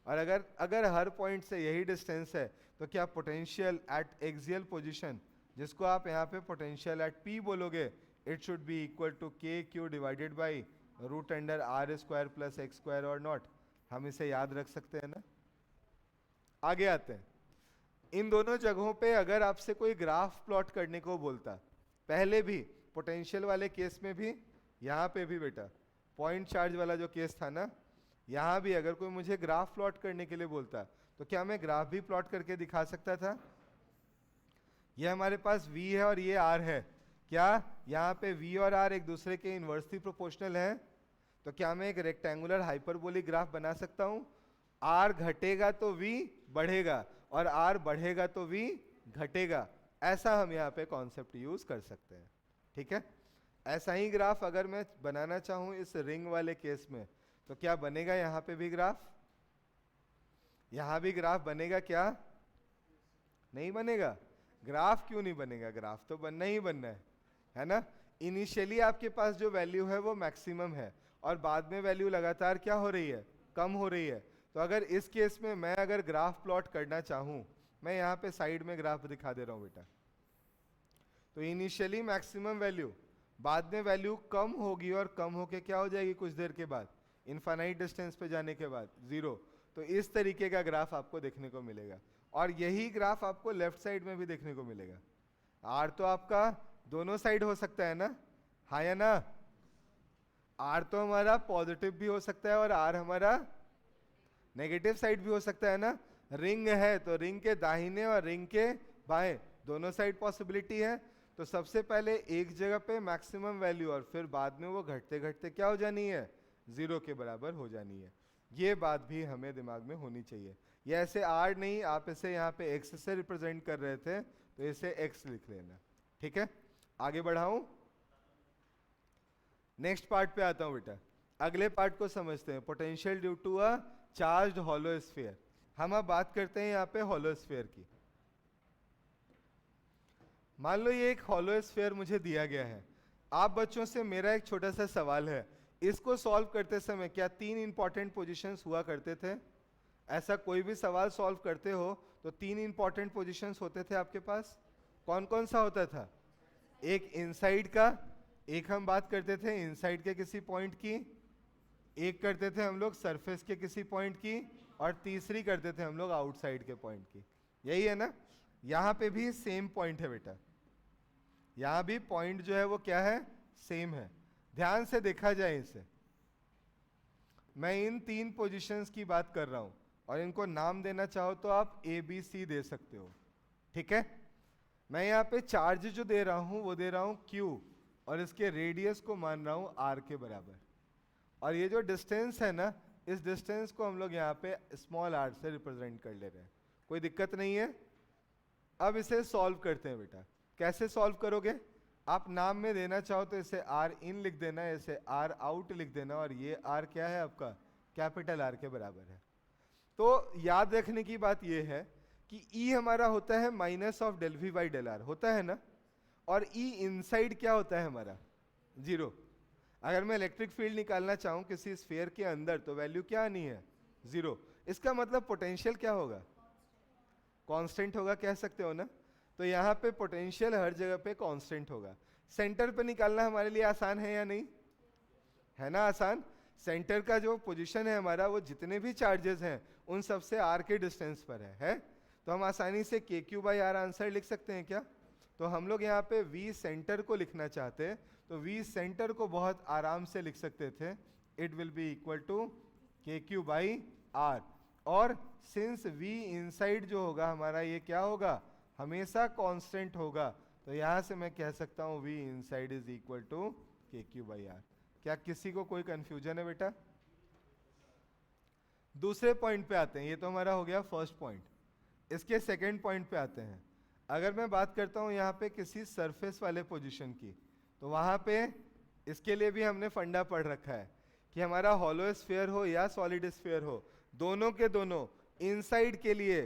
और अगर हर पॉइंट से यही डिस्टेंस है, तो क्या पोटेंशियल एट एक्सियल पोजीशन, जिसको आप यहाँ पे पोटेंशियल एट P बोलोगे, it should be equal to KQ divided by root under r square plus x square और नॉट। हम इसे याद रख सकते हैं ना। आगे आते हैं, इन दोनों जगहों पे अगर आपसे कोई ग्राफ प्लॉट करने को बोलता, पहले भी पोटेंशियल वाले केस में भी, यहाँ पे भी बेटा पॉइंट चार्ज वाला जो केस था ना, यहाँ भी अगर कोई मुझे ग्राफ प्लॉट करने के लिए बोलता तो क्या मैं ग्राफ भी प्लॉट करके दिखा सकता था? ये हमारे पास v है और ये r है, क्या यहाँ पे v और r एक दूसरे के इनवर्सली प्रोपोर्शनल हैं? तो क्या मैं एक रेक्टेंगुलर हाइपरबोलिक ग्राफ बना सकता हूँ? r घटेगा तो v बढ़ेगा और r बढ़ेगा तो v घटेगा, ऐसा हम यहाँ पे कॉन्सेप्ट यूज कर सकते हैं। ठीक है, ऐसा ही ग्राफ अगर मैं बनाना चाहूँ इस रिंग वाले केस में, तो क्या बनेगा यहाँ पे भी ग्राफ? यहाँ भी ग्राफ बनेगा क्या? नहीं बनेगा। ग्राफ क्यों नहीं बनेगा? ग्राफ तो बनना ही बनना है ना। इनिशियली आपके पास जो वैल्यू है वो मैक्सिमम है और बाद में वैल्यू लगातार क्या हो रही है? कम हो रही है। तो अगर इस केस में मैं अगर ग्राफ प्लॉट करना चाहूं, मैं यहाँ पे साइड में ग्राफ दिखा दे रहा हूं बेटा, तो इनिशियली मैक्सिमम वैल्यू, बाद में वैल्यू कम होगी और कम होके क्या हो जाएगी कुछ देर के बाद? इनफाइनाइट डिस्टेंस पे जाने के बाद जीरो। तो इस तरीके का ग्राफ आपको देखने को मिलेगा और यही ग्राफ आपको लेफ्ट साइड में भी देखने को मिलेगा। आर तो आपका दोनों साइड हो सकता है ना, हाँ या ना? आर तो हमारा पॉजिटिव भी हो सकता है और आर हमारा नेगेटिव साइड भी हो सकता है ना। रिंग है तो रिंग के दाहिने और रिंग के बाएं दोनों साइड पॉसिबिलिटी है। तो सबसे पहले एक जगह पे मैक्सिमम वैल्यू और फिर बाद में वो घटते घटते क्या हो जानी है? जीरो के बराबर हो जानी है। ये बात भी हमें दिमाग में होनी चाहिए। ये ऐसे आर नहीं, आप इसे यहाँ पे एक्स से रिप्रेजेंट कर रहे थे तो इसे एक्स लिख लेना। ठीक है, आगे बढ़ाऊं, नेक्स्ट पार्ट पे आता हूं बेटा। अगले पार्ट को समझते हैं, potential due to a charged hollow sphere. हम अब बात करते हैं यहाँ पे होलो स्फीयर की। मान लो ये एक होलो स्फीयर मुझे दिया गया है। आप बच्चों से मेरा एक छोटा सा सवाल है, इसको सॉल्व करते समय क्या 3 इंपॉर्टेंट पोजीशंस हुआ करते थे? ऐसा कोई भी सवाल सॉल्व करते हो तो 3 इंपॉर्टेंट पोजीशंस होते थे आपके पास। कौन कौन सा होता था? एक इनसाइड का, एक हम बात करते थे इनसाइड के किसी पॉइंट की, एक करते थे हम लोग सरफेस के किसी पॉइंट की, और तीसरी करते थे हम लोग आउटसाइड के पॉइंट की। यही है ना? यहाँ पे भी सेम पॉइंट है बेटा, यहाँ भी पॉइंट जो है वो क्या है? सेम है। ध्यान से देखा जाए इसे, मैं इन 3 पोजीशंस की बात कर रहा हूं और इनको नाम देना चाहो तो आप ए बी सी दे सकते हो। ठीक है, मैं यहाँ पे चार्ज जो दे रहा हूं वो दे रहा हूं Q और इसके रेडियस को मान रहा हूं R के बराबर। और ये जो डिस्टेंस है ना, इस डिस्टेंस को हम लोग यहाँ पे स्मॉल r से रिप्रेजेंट कर ले रहे हैं। कोई दिक्कत नहीं है। अब इसे सॉल्व करते हैं बेटा। कैसे सॉल्व करोगे? आप नाम में देना चाहो तो इसे R इन लिख देना, इसे R आउट लिख देना, और ये R क्या है आपका? कैपिटल R के बराबर है। तो याद रखने की बात ये है कि E हमारा होता है minus of del V by del R, होता है ना। और E इनसाइड क्या होता है हमारा? जीरो। अगर मैं इलेक्ट्रिक फील्ड निकालना चाहूं किसी स्फीयर के अंदर तो वैल्यू क्या आनी है? जीरो। इसका मतलब पोटेंशियल क्या होगा? कांस्टेंट होगा, कह सकते हो ना। तो यहाँ पे पोटेंशियल हर जगह पे कांस्टेंट होगा। सेंटर पे निकालना हमारे लिए आसान है या नहीं? है ना आसान। सेंटर का जो पोजीशन है हमारा, वो जितने भी चार्जेस हैं उन सब से r के डिस्टेंस पर है? तो हम आसानी से KQ बाई R आंसर लिख सकते हैं क्या? तो हम लोग यहाँ पे V सेंटर को लिखना चाहते हैं तो V सेंटर को बहुत आराम से लिख सकते थे, it will be equal to KQ by R। और सिंस V इनसाइड जो होगा हमारा, ये क्या होगा? हमेशा कांस्टेंट होगा। तो यहां से मैं कह सकता हूं V inside is equal to KQ by R। क्या किसी को कोई कंफ्यूजन है बेटा? दूसरे पॉइंट पे आते हैं। ये तो हमारा हो गया फर्स्ट पॉइंट। इसके सेकंड पॉइंट पे आते हैं। अगर मैं बात करता हूं यहाँ पे किसी सरफेस वाले पोजीशन की, तो वहां पे इसके लिए भी हमने फंडा पढ़ रखा है कि हमारा हॉलो स्फीयर हो या सॉलिड स्फीयर हो, दोनों के दोनों इनसाइड के लिए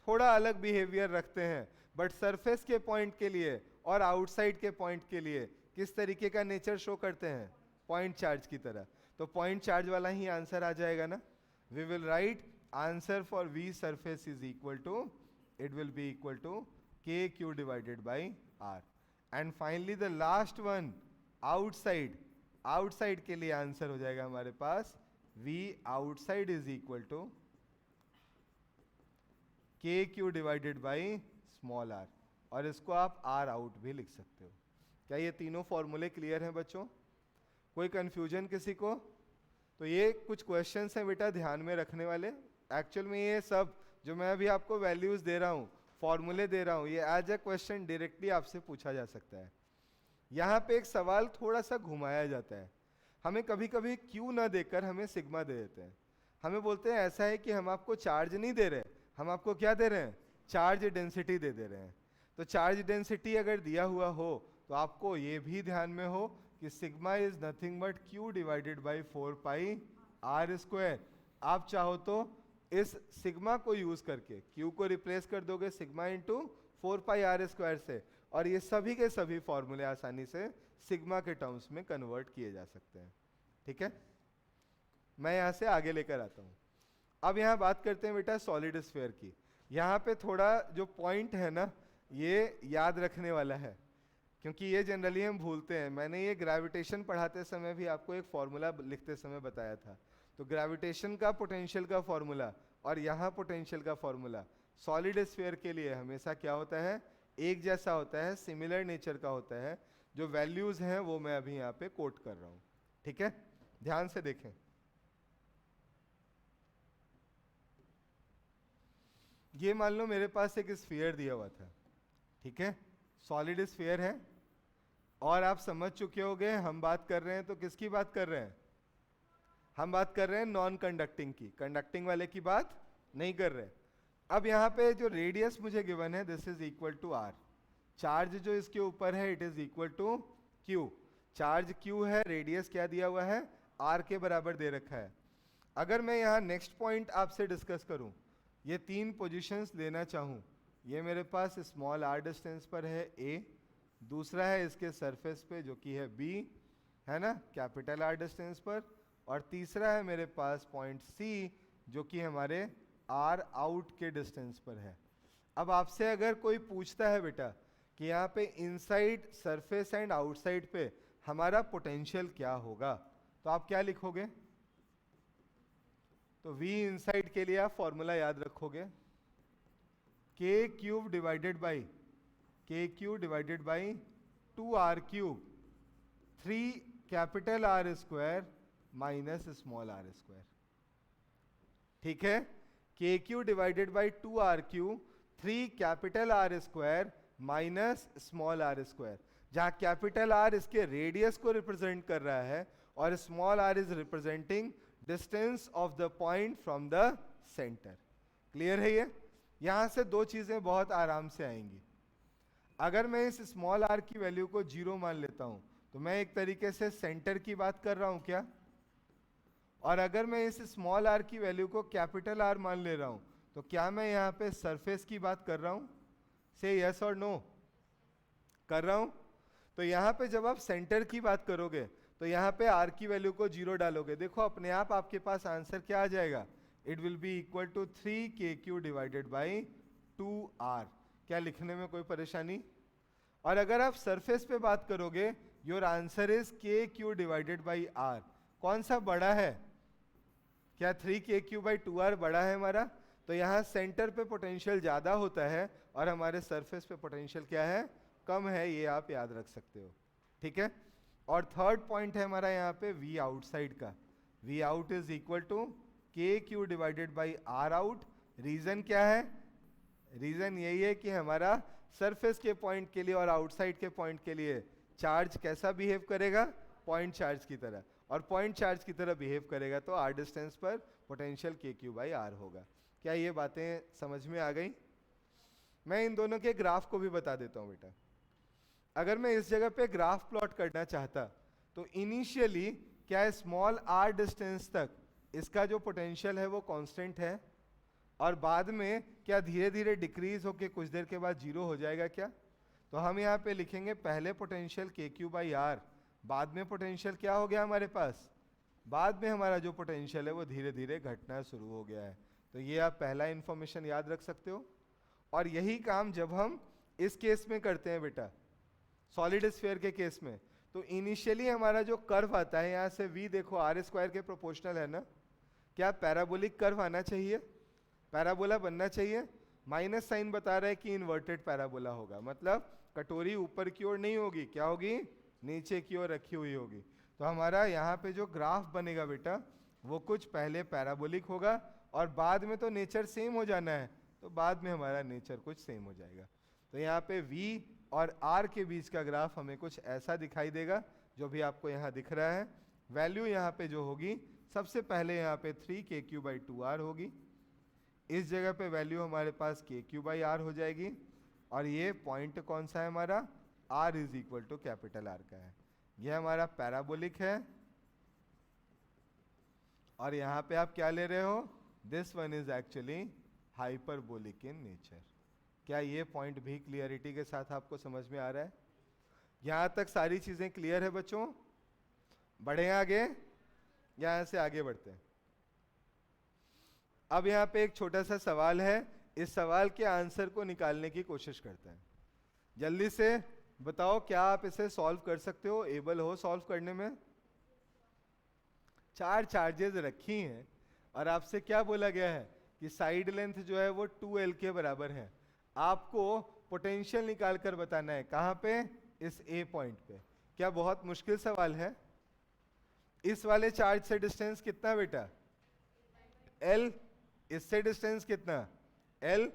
थोड़ा अलग बिहेवियर रखते हैं, बट सरफेस के पॉइंट के लिए और आउटसाइड के पॉइंट के लिए किस तरीके का नेचर शो करते हैं? पॉइंट चार्ज की तरह। तो पॉइंट चार्ज वाला ही आंसर आ जाएगा ना। We will write answer for V surface is equal to, it will be equal to KQ divided by R। And finally the last one, outside. Outside के लिए answer हो जाएगा हमारे पास V outside is equal to KQ divided by small r, और इसको आप R out भी लिख सकते हो। क्या ये तीनों फॉर्मूले क्लियर हैं बच्चों? कोई कंफ्यूजन किसी को? तो ये कुछ क्वेश्चंस हैं बेटा ध्यान में रखने वाले। एक्चुअल में ये सब जो मैं अभी आपको वैल्यूज दे रहा हूँ, फॉर्मूले दे रहा हूँ, ये एज ए क्वेश्चन डायरेक्टली आपसे पूछा जा सकता है। यहाँ पे एक सवाल थोड़ा सा घुमाया जाता है, हमें कभी कभी क्यू ना देकर हमें सिग्मा दे देते हैं। हमें बोलते हैं ऐसा है कि हम आपको चार्ज नहीं दे रहे, हम आपको क्या दे रहे हैं? चार्ज डेंसिटी दे दे रहे हैं। तो चार्ज डेंसिटी अगर दिया हुआ हो तो आपको ये भी ध्यान में हो कि sigma is nothing but Q divided by 4 pi R square. आप चाहो तो इस सिग्मा को यूज करके क्यू को रिप्लेस कर दोगे sigma into 4 pi R square से, और ये सभी के सभी फॉर्मूले आसानी से सिग्मा के टर्म्स में कन्वर्ट किए जा सकते हैं। ठीक है, मैं यहाँ से आगे लेकर आता हूँ। अब यहाँ बात करते हैं बेटा सॉलिड स्फीयर की। यहाँ पे थोड़ा जो पॉइंट है ना, ये याद रखने वाला है, क्योंकि ये जनरली हम भूलते हैं। मैंने ये ग्रेविटेशन पढ़ाते समय भी आपको एक फॉर्मूला लिखते समय बताया था। तो ग्रेविटेशन का पोटेंशियल का फॉर्मूला और यहाँ पोटेंशियल का फॉर्मूला सॉलिड स्फीयर के लिए हमेशा क्या होता है? एक जैसा होता है, सिमिलर नेचर का होता है। जो वैल्यूज हैं वो मैं अभी यहाँ पे कोट कर रहा हूँ। ठीक है, ध्यान से देखें। ये मान लो मेरे पास एक स्फीयर दिया हुआ था, ठीक है, सॉलिड स्फीयर है, और आप समझ चुके होंगे हम बात कर रहे हैं तो किसकी बात कर रहे हैं? हम बात कर रहे हैं नॉन कंडक्टिंग की, कंडक्टिंग वाले की बात नहीं कर रहे। अब यहाँ पे जो रेडियस मुझे गिवन है this is equal to R, charge जो इसके ऊपर है it is equal to Q. Charge Q है, रेडियस क्या दिया हुआ है? आर के बराबर दे रखा है। अगर मैं यहाँ नेक्स्ट पॉइंट आपसे डिस्कस करूँ, ये तीन पोजीशंस लेना चाहूँ, ये मेरे पास स्मॉल आर डिस्टेंस पर है ए, दूसरा है इसके सरफेस पे जो कि है बी, है ना, कैपिटल आर डिस्टेंस पर, और तीसरा है मेरे पास पॉइंट सी जो कि हमारे आर आउट के डिस्टेंस पर है। अब आपसे अगर कोई पूछता है बेटा कि यहाँ पे इनसाइड सरफेस एंड आउटसाइड पे हमारा पोटेंशियल क्या होगा, तो आप क्या लिखोगे? तो v इनसाइड के लिए आप फॉर्मूला याद रखोगे, k cube divided by two R cube 3 capital R square minus small R square. ठीक है, K Q divided by 2r Q 3 capital R square minus small R square, जहां कैपिटल आर इसके radius को represent कर रहा है और small R is representing distance of the point from the centre. Clear है ये? यहां से दो चीजें बहुत आराम से आएंगी। अगर मैं इस स्मॉल आर की वैल्यू को 0 मान लेता हूं तो मैं एक तरीके से सेंटर की बात कर रहा हूं क्या? और अगर मैं इस स्मॉल आर की वैल्यू को कैपिटल आर मान ले रहा हूं तो क्या मैं यहाँ पे सरफेस की बात कर रहा हूं? से यस और नो कर रहा हूं? तो यहाँ पे जब आप सेंटर की बात करोगे तो यहाँ पे आर की वैल्यू को 0 डालोगे, देखो अपने आप आपके पास आंसर क्या आ जाएगा? It will be equal to 3 K Q divided by 2r। क्या लिखने में कोई परेशानी? और अगर आप सरफेस पे बात करोगे योर आंसर इज के क्यू डिवाइडेड बाई आर। कौन सा बड़ा है? क्या 3 के क्यू बाई 2r बड़ा है हमारा? तो यहाँ सेंटर पे पोटेंशियल ज्यादा होता है और हमारे सरफेस पे पोटेंशियल क्या है? कम है, ये आप याद रख सकते हो। ठीक है, और थर्ड पॉइंट है हमारा यहाँ पे वी आउटसाइड का, V out is equal to K Q divided by R out. Region क्या है? रीजन यही है कि हमारा सरफेस के पॉइंट के लिए और आउटसाइड के पॉइंट के लिए चार्ज कैसा बिहेव करेगा? पॉइंट चार्ज की तरह, और पॉइंट चार्ज की तरह बिहेव करेगा तो आर डिस्टेंस पर पोटेंशियल के क्यू बाई आर होगा। क्या ये बातें समझ में आ गई? मैं इन दोनों के ग्राफ को भी बता देता हूँ बेटा। अगर मैं इस जगह पे ग्राफ प्लॉट करना चाहता तो इनिशियली क्या स्मॉल आर डिस्टेंस तक इसका जो पोटेंशियल है वो कांस्टेंट है, और बाद में क्या धीरे धीरे डिक्रीज होके कुछ देर के बाद 0 हो जाएगा क्या? तो हम यहाँ पे लिखेंगे पहले पोटेंशियल के क्यू बाई आर, बाद में पोटेंशियल क्या हो गया हमारे पास? बाद में हमारा जो पोटेंशियल है वो धीरे धीरे घटना शुरू हो गया है। तो ये आप पहला इंफॉर्मेशन याद रख सकते हो। और यही काम जब हम इस केस में करते हैं बेटा, सॉलिड स्फीयर के केस में, तो इनिशियली हमारा जो कर्व आता है यहाँ से v देखो आर स्क्वायर के प्रोपोर्शनल है ना, क्या पैराबोलिक कर्व आना चाहिए? पैराबोला बनना चाहिए। माइनस साइन बता रहा है कि इन्वर्टेड पैराबोला होगा, मतलब कटोरी ऊपर की ओर नहीं होगी, क्या होगी? नीचे की ओर रखी हुई होगी। तो हमारा यहाँ पे जो ग्राफ बनेगा बेटा वो कुछ पहले पैराबोलिक होगा और बाद में तो नेचर सेम हो जाना है, तो बाद में हमारा नेचर कुछ सेम हो जाएगा। तो यहाँ पे V और R के बीच का ग्राफ हमें कुछ ऐसा दिखाई देगा जो भी आपको यहाँ दिख रहा है। वैल्यू यहाँ पे जो होगी सबसे पहले यहाँ पे 3KQ/2R होगी, इस जगह पे वैल्यू हमारे पास KQ/R हो जाएगी और ये पॉइंट कौन सा है हमारा R is equal to capital R का है। ये हमारा पैराबोलिक है और यहाँ पे आप क्या ले रहे हो, this one is actually hyperbolic in nature. क्या ये पॉइंट भी क्लियरिटी के साथ आपको समझ में आ रहा है? यहाँ तक सारी चीजें क्लियर है बच्चों? बढ़े आगे, यहाँ से आगे बढ़ते हैं। अब यहाँ पे एक छोटा सा सवाल है, इस सवाल के आंसर को निकालने की कोशिश करते हैं। जल्दी से बताओ, क्या आप इसे सॉल्व कर सकते हो, एबल हो सॉल्व करने में? 4 चार्जेस रखी हैं और आपसे क्या बोला गया है कि साइड लेंथ जो है वो 2L के बराबर है। आपको पोटेंशियल निकाल कर बताना है, कहाँ पे? इस A पॉइंट पे। क्या बहुत मुश्किल सवाल है? इस वाले चार्ज से डिस्टेंस कितना बेटा? L। इससे डिस्टेंस कितना? L।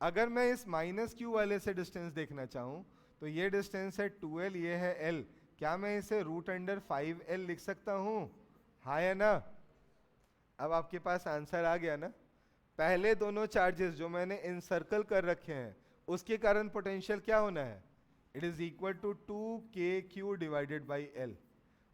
अगर मैं इस -Q वाले से डिस्टेंस देखना चाहूं तो ये डिस्टेंस है 2L, ये है L। क्या मैं इसे √5L लिख सकता हूं? हाँ या ना? अब आपके पास आंसर आ गया ना। पहले दोनों चार्जेस जो मैंने इनसर्कल कर रखे हैं उसके कारण पोटेंशियल क्या होना है? It is equal to 2KQ/L।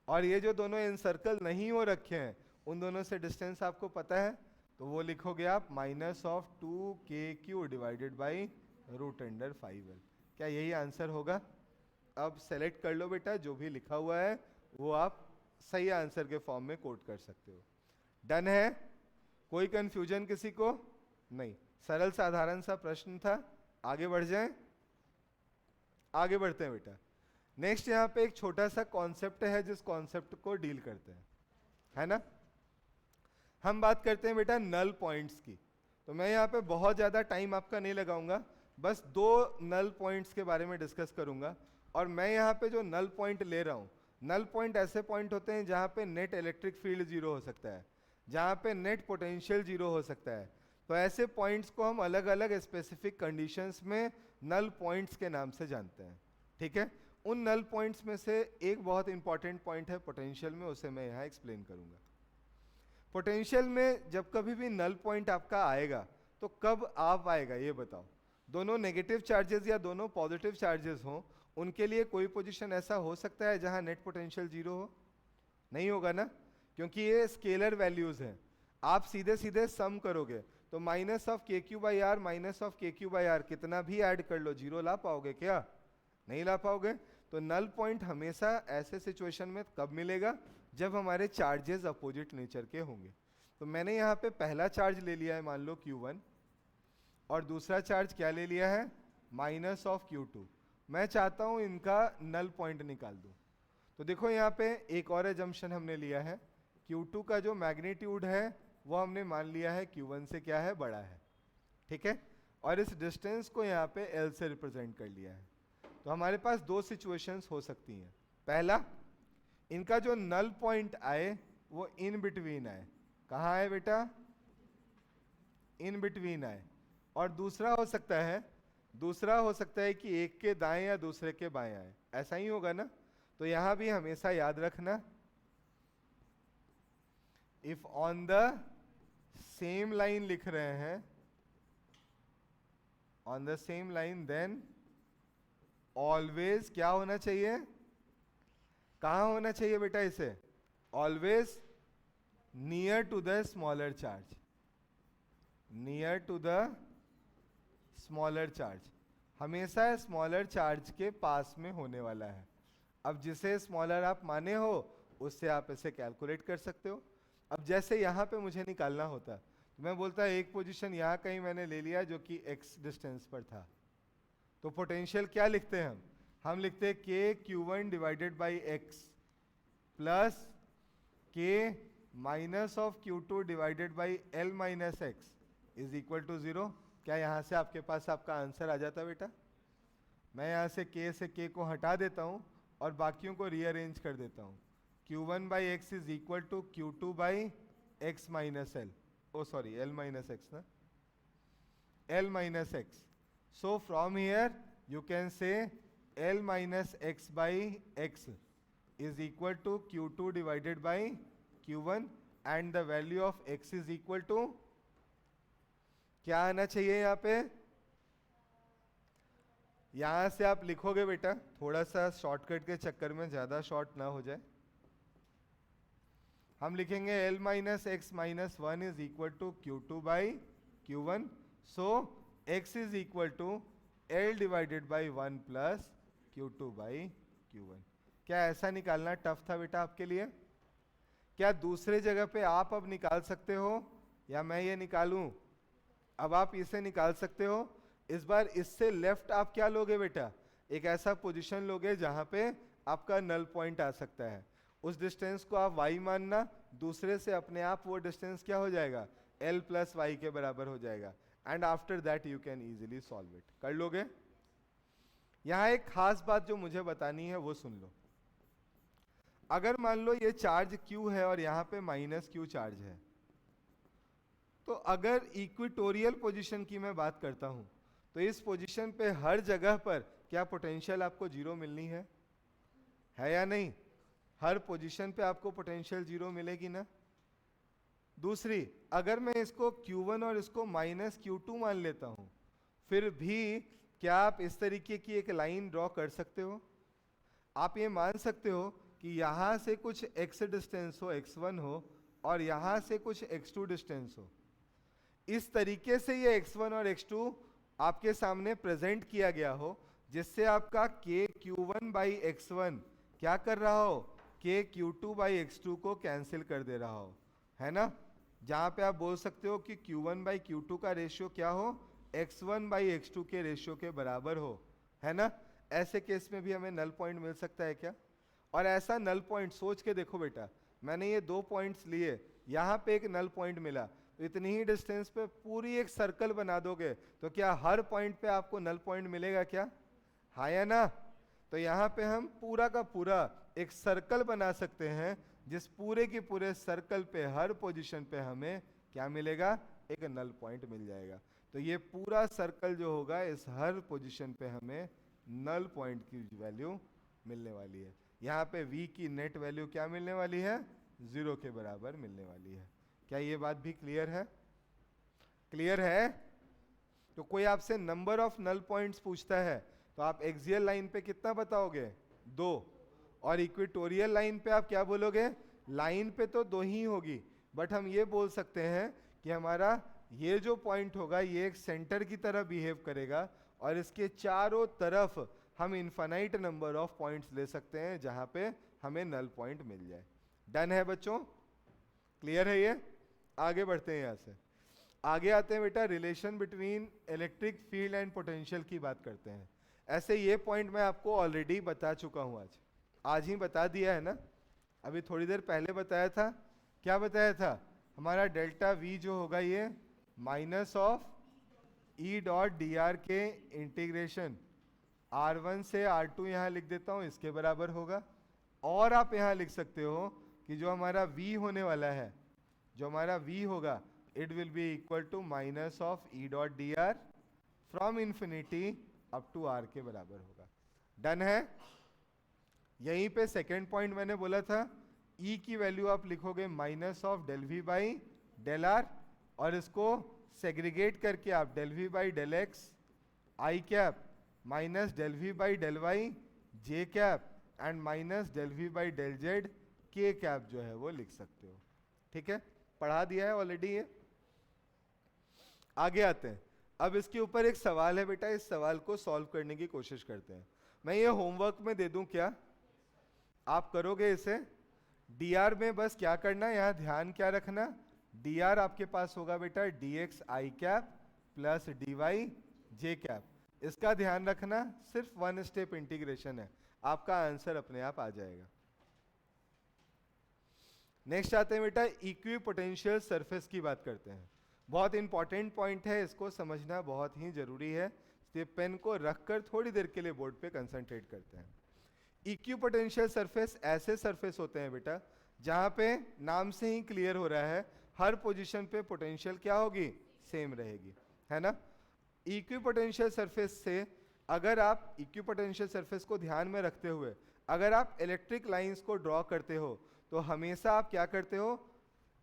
और ये जो दोनों इनसर्कल नहीं हो रखे हैं उन दोनों से डिस्टेंस आपको पता है, तो वो लिखोगे आप -2KQ/√5L। क्या यही आंसर होगा? अब सेलेक्ट कर लो बेटा, जो भी लिखा हुआ है वो आप सही आंसर के फॉर्म में कोट कर सकते हो। डन है? कोई कंफ्यूजन किसी को? नहीं, सरल साधारण सा प्रश्न था। आगे बढ़ जाएं? आगे बढ़ते हैं बेटा। नेक्स्ट यहाँ पे एक छोटा सा कॉन्सेप्ट है जिस कॉन्सेप्ट को डील करते हैं, है ना। हम बात करते हैं बेटा नल पॉइंट्स की। तो मैं यहाँ पे बहुत ज़्यादा टाइम आपका नहीं लगाऊंगा, बस 2 नल पॉइंट्स के बारे में डिस्कस करूंगा। और मैं यहाँ पे जो नल पॉइंट ले रहा हूँ, नल पॉइंट ऐसे पॉइंट होते हैं जहाँ पे नेट इलेक्ट्रिक फील्ड 0 हो सकता है, जहाँ पे नेट पोटेंशियल 0 हो सकता है। तो ऐसे पॉइंट्स को हम अलग अलग स्पेसिफिक कंडीशंस में नल पॉइंट्स के नाम से जानते हैं, ठीक है। उन नल पॉइंट्स में से एक बहुत इंपॉर्टेंट पॉइंट है पोटेंशियल में, उसे मैं यहाँ एक्सप्लेन करूँगा। पोटेंशियल में जब कभी भी नल पॉइंट आपका आएगा तो कब आप आएगा ये बताओ। दोनों नेगेटिव चार्जेस या दोनों पॉजिटिव चार्जेस हों, उनके लिए कोई पोजीशन ऐसा हो सकता है जहां नेट पोटेंशियल 0 हो? नहीं होगा ना, क्योंकि ये स्केलर वैल्यूज हैं। आप सीधे सीधे सम करोगे तो -KQ/R -KQ/R कितना भी ऐड कर लो, 0 ला पाओगे क्या? नहीं ला पाओगे। तो नल पॉइंट हमेशा ऐसे सिचुएशन में कब मिलेगा? जब हमारे चार्जेस अपोजिट नेचर के होंगे। तो मैंने यहाँ पे पहला चार्ज ले लिया है मान लो Q1 और दूसरा चार्ज क्या ले लिया है? -Q2। मैं चाहता हूँ इनका नल पॉइंट निकाल दूँ। तो देखो यहाँ पे एक और एजम्पशन हमने लिया है, Q2 का जो मैग्नीट्यूड है वो हमने मान लिया है Q1 से क्या है? बड़ा है, ठीक है। और इस डिस्टेंस को यहाँ पे L से रिप्रेजेंट कर लिया है। तो हमारे पास 2 सिचुएशंस हो सकती हैं। पहला, इनका जो नल पॉइंट आए वो इन बिटवीन आए। कहाँ आए बेटा? इन बिटवीन आए। और दूसरा हो सकता है कि एक के दाएं या दूसरे के बाएं आए। ऐसा ही होगा ना। तो यहां भी हमेशा याद रखना, if on the same line लिख रहे हैं, on the same line, then always क्या होना चाहिए? कहां होना चाहिए बेटा इसे? Always near to the smaller charge, near to the smaller charge, हमेशा स्मॉलर चार्ज के पास में होने वाला है। अब जिसे स्मॉलर आप माने हो उससे आप इसे कैलकुलेट कर सकते हो। अब जैसे यहाँ पे मुझे निकालना होता तो मैं बोलता एक पोजीशन यहाँ कहीं मैंने ले लिया जो कि x डिस्टेंस पर था, तो पोटेंशियल क्या लिखते हैं हम लिखते हैं KQ1/x plus K -Q2/L-x is equal to 0। क्या यहाँ से आपके पास आपका आंसर आ जाता बेटा? मैं यहाँ से K को हटा देता हूँ और बाकियों को रीअरेंज कर देता हूँ। Q1 by x is equal to Q2 by x minus L. Oh sorry, L minus x na? L minus x. So from here you can say L minus x by x is equal to Q2 divided by Q1 and the value of x is equal to क्या आना चाहिए यहाँ पे? यहां से आप लिखोगे बेटा, थोड़ा सा शॉर्टकट के चक्कर में ज्यादा शॉर्ट ना हो जाए, हम लिखेंगे L minus x minus one is equal to Q2 by Q1. So x is equal to L divided by 1 plus Q2 by Q1. क्या ऐसा निकालना टफ था बेटा आपके लिए? क्या दूसरे जगह पे आप अब निकाल सकते हो या मैं ये निकालूं? अब आप इसे निकाल सकते हो. इस बार इससे लेफ्ट आप क्या लोगे बेटा? एक ऐसा पोजीशन लोगे जहां पे आपका नल पॉइंट आ सकता है. उस डिस्टेंस को आप y मानना, दूसरे से अपने आप वो डिस्टेंस क्या हो जाएगा? L प्लस वाई के बराबर हो जाएगा. And after that you can easily solve it. कर लोगे? यहां एक खास बात जो मुझे बतानी है वो सुन लो. अगर मान लो ये चार्ज Q है और यहाँ पे माइनस Q चार्ज है, तो अगर इक्वेटोरियल पोजीशन की मैं बात करता हूं तो इस पोजीशन पे हर जगह पर क्या पोटेंशियल आपको जीरो मिलनी है या नहीं? हर पोजीशन पे आपको पोटेंशियल जीरो मिलेगी ना. दूसरी, अगर मैं इसको Q1 और इसको माइनस Q2 मान लेता हूं, फिर भी क्या आप इस तरीके की एक लाइन ड्रॉ कर सकते हो? आप ये मान सकते हो कि यहां से कुछ x डिस्टेंस हो, x1 हो, और यहां से कुछ x2 डिस्टेंस हो. इस तरीके से ये x1 और x2 आपके सामने प्रेजेंट किया गया हो, जिससे आपका k Q1 बाई x1 क्या कर रहा हो? k Q2 बाई x2 को कैंसिल कर दे रहा हो, है ना. जहां पे आप बोल सकते हो कि Q1 बाई Q2 का रेशियो क्या हो? x1 बाई x2 के रेशियो के बराबर हो, है ना. ऐसे केस में भी हमें नल पॉइंट मिल सकता है क्या? और ऐसा नल पॉइंट सोच के देखो बेटा, मैंने ये दो पॉइंट्स लिए, यहाँ पे एक नल पॉइंट मिला, तो इतनी ही डिस्टेंस पे पूरी एक सर्कल बना दोगे तो क्या हर पॉइंट पे आपको नल पॉइंट मिलेगा क्या? हाँ या ना? तो यहाँ पे हम पूरा का पूरा एक सर्कल बना सकते हैं, जिस पूरे के पूरे सर्कल पे हर पोजीशन पे हमें क्या मिलेगा? एक नल पॉइंट मिल जाएगा. तो ये पूरा सर्कल जो होगा, इस हर पोजीशन पे हमें नल पॉइंट की वैल्यू मिलने वाली है. यहाँ पे v की नेट वैल्यू क्या मिलने वाली है? 0 के बराबर मिलने वाली है. क्या ये बात भी क्लियर है? क्लियर है? तो कोई आपसे नंबर ऑफ नल पॉइंट्स पूछता है तो आप एक्सियल लाइन पे कितना बताओगे? 2. और इक्वेटोरियल लाइन पे आप क्या बोलोगे? लाइन पे तो 2 ही होगी, बट हम ये बोल सकते हैं कि हमारा ये जो पॉइंट होगा ये एक सेंटर की तरह बिहेव करेगा, और इसके चारों तरफ हम इनफाइनाइट नंबर ऑफ पॉइंट्स ले सकते हैं जहां पे हमें नल पॉइंट मिल जाए. डन है बच्चों? क्लियर है ये? आगे बढ़ते हैं. यहां से आगे आते हैं बेटा, relation between electric field and potential की बात करते हैं. ऐसे ये पॉइंट मैं आपको ऑलरेडी बता चुका हूं, आज ही बता दिया है ना. अभी थोड़ी देर पहले बताया था. क्या बताया था? हमारा डेल्टा वी जो होगा ये minus of E dot D are के इंटीग्रेशन R1 से R2 यहाँ लिख देता हूँ, इसके बराबर होगा. और आप यहाँ लिख सकते हो कि जो हमारा V होने वाला है, जो हमारा V होगा, it will be equal to minus of E dot D R from infinity up to R के बराबर होगा. डन है? यहीं पे सेकेंड पॉइंट मैंने बोला था, E की वैल्यू आप लिखोगे minus of del V by del R, और इसको सेग्रीगेट करके आप del V by del X I cap minus del V by del Y J cap and minus del V by del Z K cap जो है वो लिख सकते हो. ठीक है, पढ़ा दिया है ऑलरेडी ये. आगे आते हैं. अब इसके ऊपर एक सवाल है बेटा, इस सवाल को सॉल्व करने की कोशिश करते हैं. मैं ये होमवर्क में दे दूं क्या? आप करोगे इसे? डी आर में बस क्या करना है, यहाँ ध्यान क्या रखना, डी आर आपके पास होगा बेटा D x I cap plus D Y J cap. इसका ध्यान रखना, सिर्फ 1 स्टेप इंटीग्रेशन है, आपका आंसर अपने आप आ जाएगा. नेक्स्ट आते हैं बेटा, इक्विपोटेंशियल सरफेस की बात करते हैं. बहुत इंपॉर्टेंट पॉइंट है, इसको समझना बहुत ही जरूरी है. इसलिए पेन को रखकर थोड़ी देर के लिए बोर्ड पे कंसंट्रेट करते हैं. इक्वी पोटेंशियल सरफेस ऐसे सरफेस होते हैं बेटा जहां पे नाम से ही क्लियर हो रहा है हर पोजीशन पे पोटेंशियल क्या होगी, सेम रहेगी, है ना। इक्वी पोटेंशियल सरफेस से अगर आप इक्वी पोटेंशियल सरफेस को ध्यान में रखते हुए अगर आप इलेक्ट्रिक लाइंस को ड्रॉ करते हो तो हमेशा आप क्या करते हो,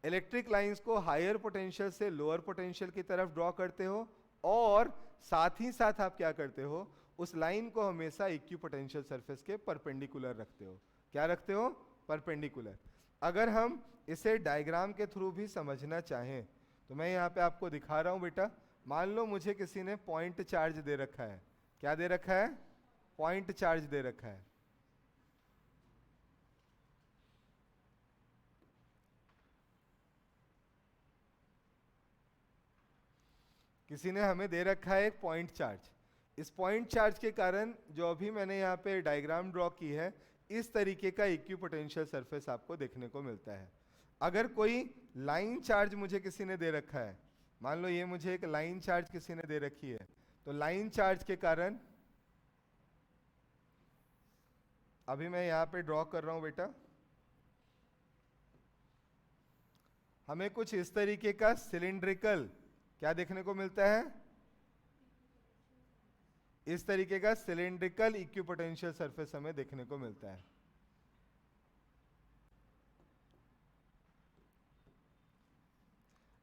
इलेक्ट्रिक लाइंस को हायर पोटेंशियल से लोअर पोटेंशियल की तरफ ड्रॉ करते हो, और साथ ही साथ आप क्या करते हो, उस लाइन को हमेशा इक्वी पोटेंशियल सरफेस के परपेंडिकुलर रखते हो। क्या रखते हो, परपेंडिकुलर। अगर हम इसे डायग्राम के थ्रू भी समझना चाहें तो मैं यहाँ पे आपको दिखा रहा हूँ बेटा। मान लो मुझे किसी ने पॉइंट चार्ज दे रखा है, क्या दे रखा है, पॉइंट चार्ज दे रखा है। किसी ने हमें दे रखा है एक पॉइंट चार्ज। इस पॉइंट चार्ज के कारण जो अभी मैंने यहाँ पे डायग्राम ड्रॉ की है, इस तरीके का इक्वी पोटेंशियल सरफेस आपको देखने को मिलता है। अगर कोई लाइन चार्ज मुझे किसी ने दे रखा है, मान लो ये मुझे एक लाइन चार्ज किसी ने दे रखी है, तो लाइन चार्ज के कारण अभी मैं यहाँ पे ड्रॉ कर रहा हूँ बेटा, हमें कुछ इस तरीके का सिलिंड्रिकल क्या देखने को मिलता है, इस तरीके का सिलिंड्रिकल इक्विपोटेंशियल सरफेस हमें देखने को मिलता है।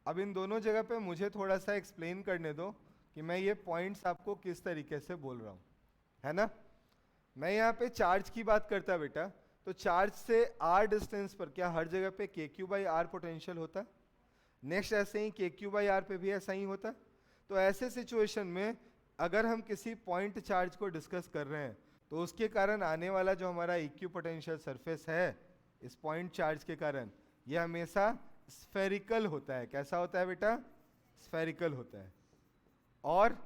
अब इन दोनों जगह पे मुझे थोड़ा सा एक्सप्लेन करने दो कि मैं ये पॉइंट्स आपको किस तरीके से बोल रहा हूं, है ना। मैं यहाँ पे चार्ज की बात करता बेटा, तो चार्ज से आर डिस्टेंस पर क्या हर जगह पे के क्यू बाई आर पोटेंशियल होता, नेक्स्ट ऐसे ही के क्यू बाई आर पे भी ऐसा ही होता। तो ऐसे सिचुएशन में अगर हम किसी पॉइंट चार्ज को डिस्कस कर रहे हैं तो उसके कारण आने वाला जो हमारा इक्वी पोटेंशियल सरफेस है इस पॉइंट चार्ज के कारण, ये हमेशा स्फेरिकल होता है। कैसा होता है बेटा, स्फेरिकल होता है। और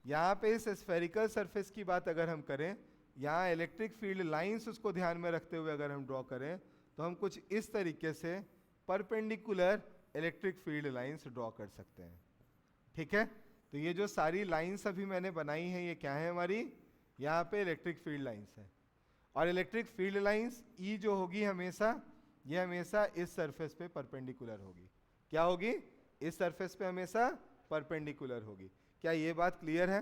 यहाँ पे इस स्फेरिकल सरफेस की बात अगर हम करें, यहाँ इलेक्ट्रिक फील्ड लाइंस उसको ध्यान में रखते हुए अगर हम ड्रॉ करें तो हम कुछ इस तरीके से perpendicular electric field lines draw कर सकते हैं, ठीक है। तो ये जो सारी लाइंस अभी मैंने बनाई हैं ये क्या है हमारी, यहाँ पे इलेक्ट्रिक फील्ड लाइंस है। और इलेक्ट्रिक फील्ड लाइंस ई जो होगी हमेशा, ये हमेशा इस सरफेस पे परपेंडिकुलर होगी। क्या होगी, इस सरफेस पे हमेशा परपेंडिकुलर होगी। क्या ये बात क्लियर है।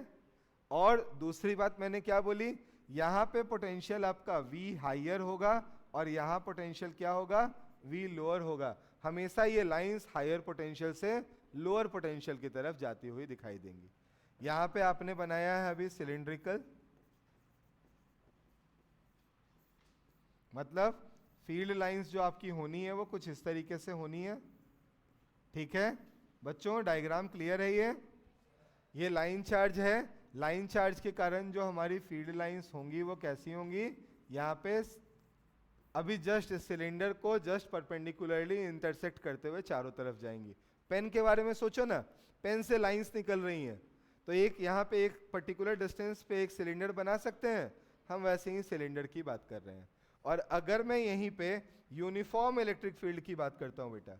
और दूसरी बात मैंने क्या बोली, यहाँ पे पोटेंशियल आपका V हाइयर होगा और यहाँ पोटेंशियल क्या होगा, V लोअर होगा। हमेशा ये लाइंस हायर पोटेंशियल से लोअर पोटेंशियल की तरफ जाती हुई दिखाई देंगी। यहाँ पे आपने बनाया है अभी सिलिंड्रिकल, मतलब फील्ड लाइंस जो आपकी होनी है वो कुछ इस तरीके से होनी है, ठीक है बच्चों। डायग्राम क्लियर है। ये लाइन चार्ज है, लाइन चार्ज के कारण जो हमारी फील्ड लाइंस होंगी वो कैसी होंगी, यहाँ पे अभी जस्ट इस सिलेंडर को जस्ट परपेंडिकुलरली इंटरसेक्ट करते हुए चारों तरफ जाएंगी। पेन के बारे में सोचो ना, पेन से लाइंस निकल रही हैं, तो एक यहाँ पे एक पर्टिकुलर डिस्टेंस पे एक सिलेंडर बना सकते हैं, हम वैसे ही सिलेंडर की बात कर रहे हैं। और अगर मैं यहीं पे यूनिफॉर्म इलेक्ट्रिक फील्ड की बात करता हूँ बेटा,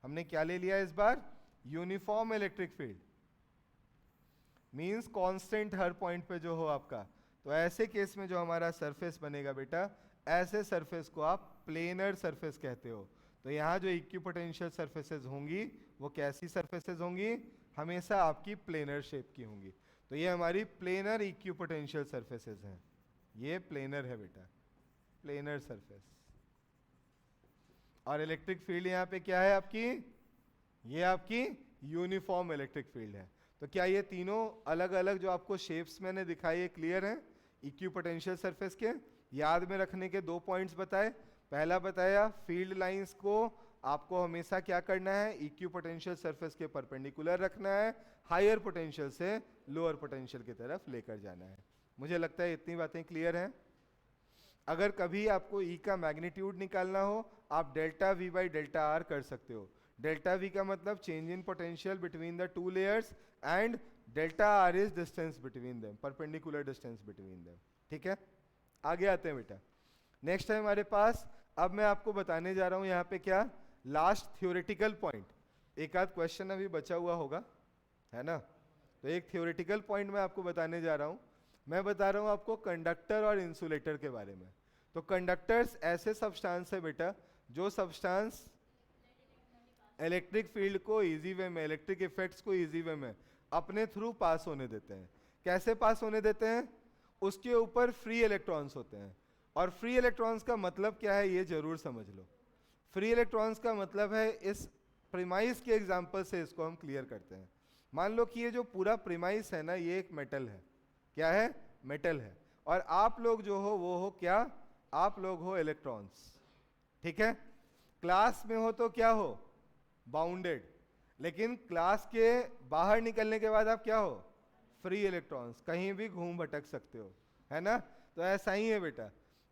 हमने क्या ले लिया इस बार, uniform electric field means constant हर पॉइंट पे जो हो आपका। तो ऐसे केस में जो हमारा सरफेस बनेगा बेटा, ऐसे सरफेस को आप प्लेनर सरफेस कहते हो। तो यहाँ जो इक्विपोटेंशियल सरफेसेस होंगी वो कैसी सरफेसेस होंगी, हमेशा आपकी प्लेनर शेप की होंगी। तो ये हमारी प्लेनर इक्विपोटेंशियल सरफेसेस हैं, ये प्लेनर है बेटा, प्लेनर सरफेस। और इलेक्ट्रिक फील्ड यहाँ पे क्या है आपकी, ये आपकी यूनिफॉर्म इलेक्ट्रिक फील्ड है। तो क्या ये तीनों अलग अलग जो आपको शेप्स मैंने दिखाई है क्लियर है इक्विपोटेंशियल सरफेस के। याद में रखने के दो पॉइंट्स बताए, पहला बताया फील्ड लाइंस को आपको हमेशा क्या करना है, इक्विपोटेंशियल सरफेस के परपेंडिकुलर रखना है, हायर पोटेंशियल से लोअर पोटेंशियल की तरफ लेकर जाना है। मुझे लगता है इतनी बातें क्लियर हैं। अगर कभी आपको E का मैग्नीट्यूड निकालना हो, आप delta V by delta R कर सकते हो। डेल्टा V का मतलब change in potential between the two layers and delta R is distance between them, perpendicular distance between them, ठीक है। आगे आते हैं बेटा, नेक्स्ट है हमारे पास, अब मैं आपको बताने जा रहा हूं यहाँ पे क्या, लास्ट थ्योरेटिकल पॉइंट। एक आध क्वेश्चन अभी बचा हुआ होगा, है ना। तो एक थ्योरेटिकल पॉइंट मैं आपको बताने जा रहा हूं। मैं बता रहा हूं आपको कंडक्टर और इंसुलेटर के बारे में। तो कंडक्टर्स ऐसे सब्सटेंस है बेटा जो सब्सटेंस इलेक्ट्रिक फील्ड को इजी वे में, इलेक्ट्रिक इफेक्ट्स को इजी वे में अपने थ्रू पास होने देते हैं। कैसे पास होने देते हैं? उसके ऊपर फ्री इलेक्ट्रॉन्स होते हैं। और फ्री इलेक्ट्रॉन्स का मतलब क्या है ये जरूर समझ लो। फ्री इलेक्ट्रॉन्स का मतलब है, इस प्रीमाइस के एग्जांपल से इसको हम क्लियर करते हैं। मान लो कि ये जो पूरा प्रीमाइस है ना, ये एक मेटल है। क्या है? मेटल है। और आप लोग जो हो वो हो क्या? आप लोग हो इलेक्ट्रॉन्स। ठीक है? क्लास में हो तो क्या हो? बाउंडेड। लेकिन क्लास के बाहर निकलने के बाद आप क्या हो? Free electrons. कहीं भी घूम भटक सकते हो, है ना? तो ऐसा ही है बेटा,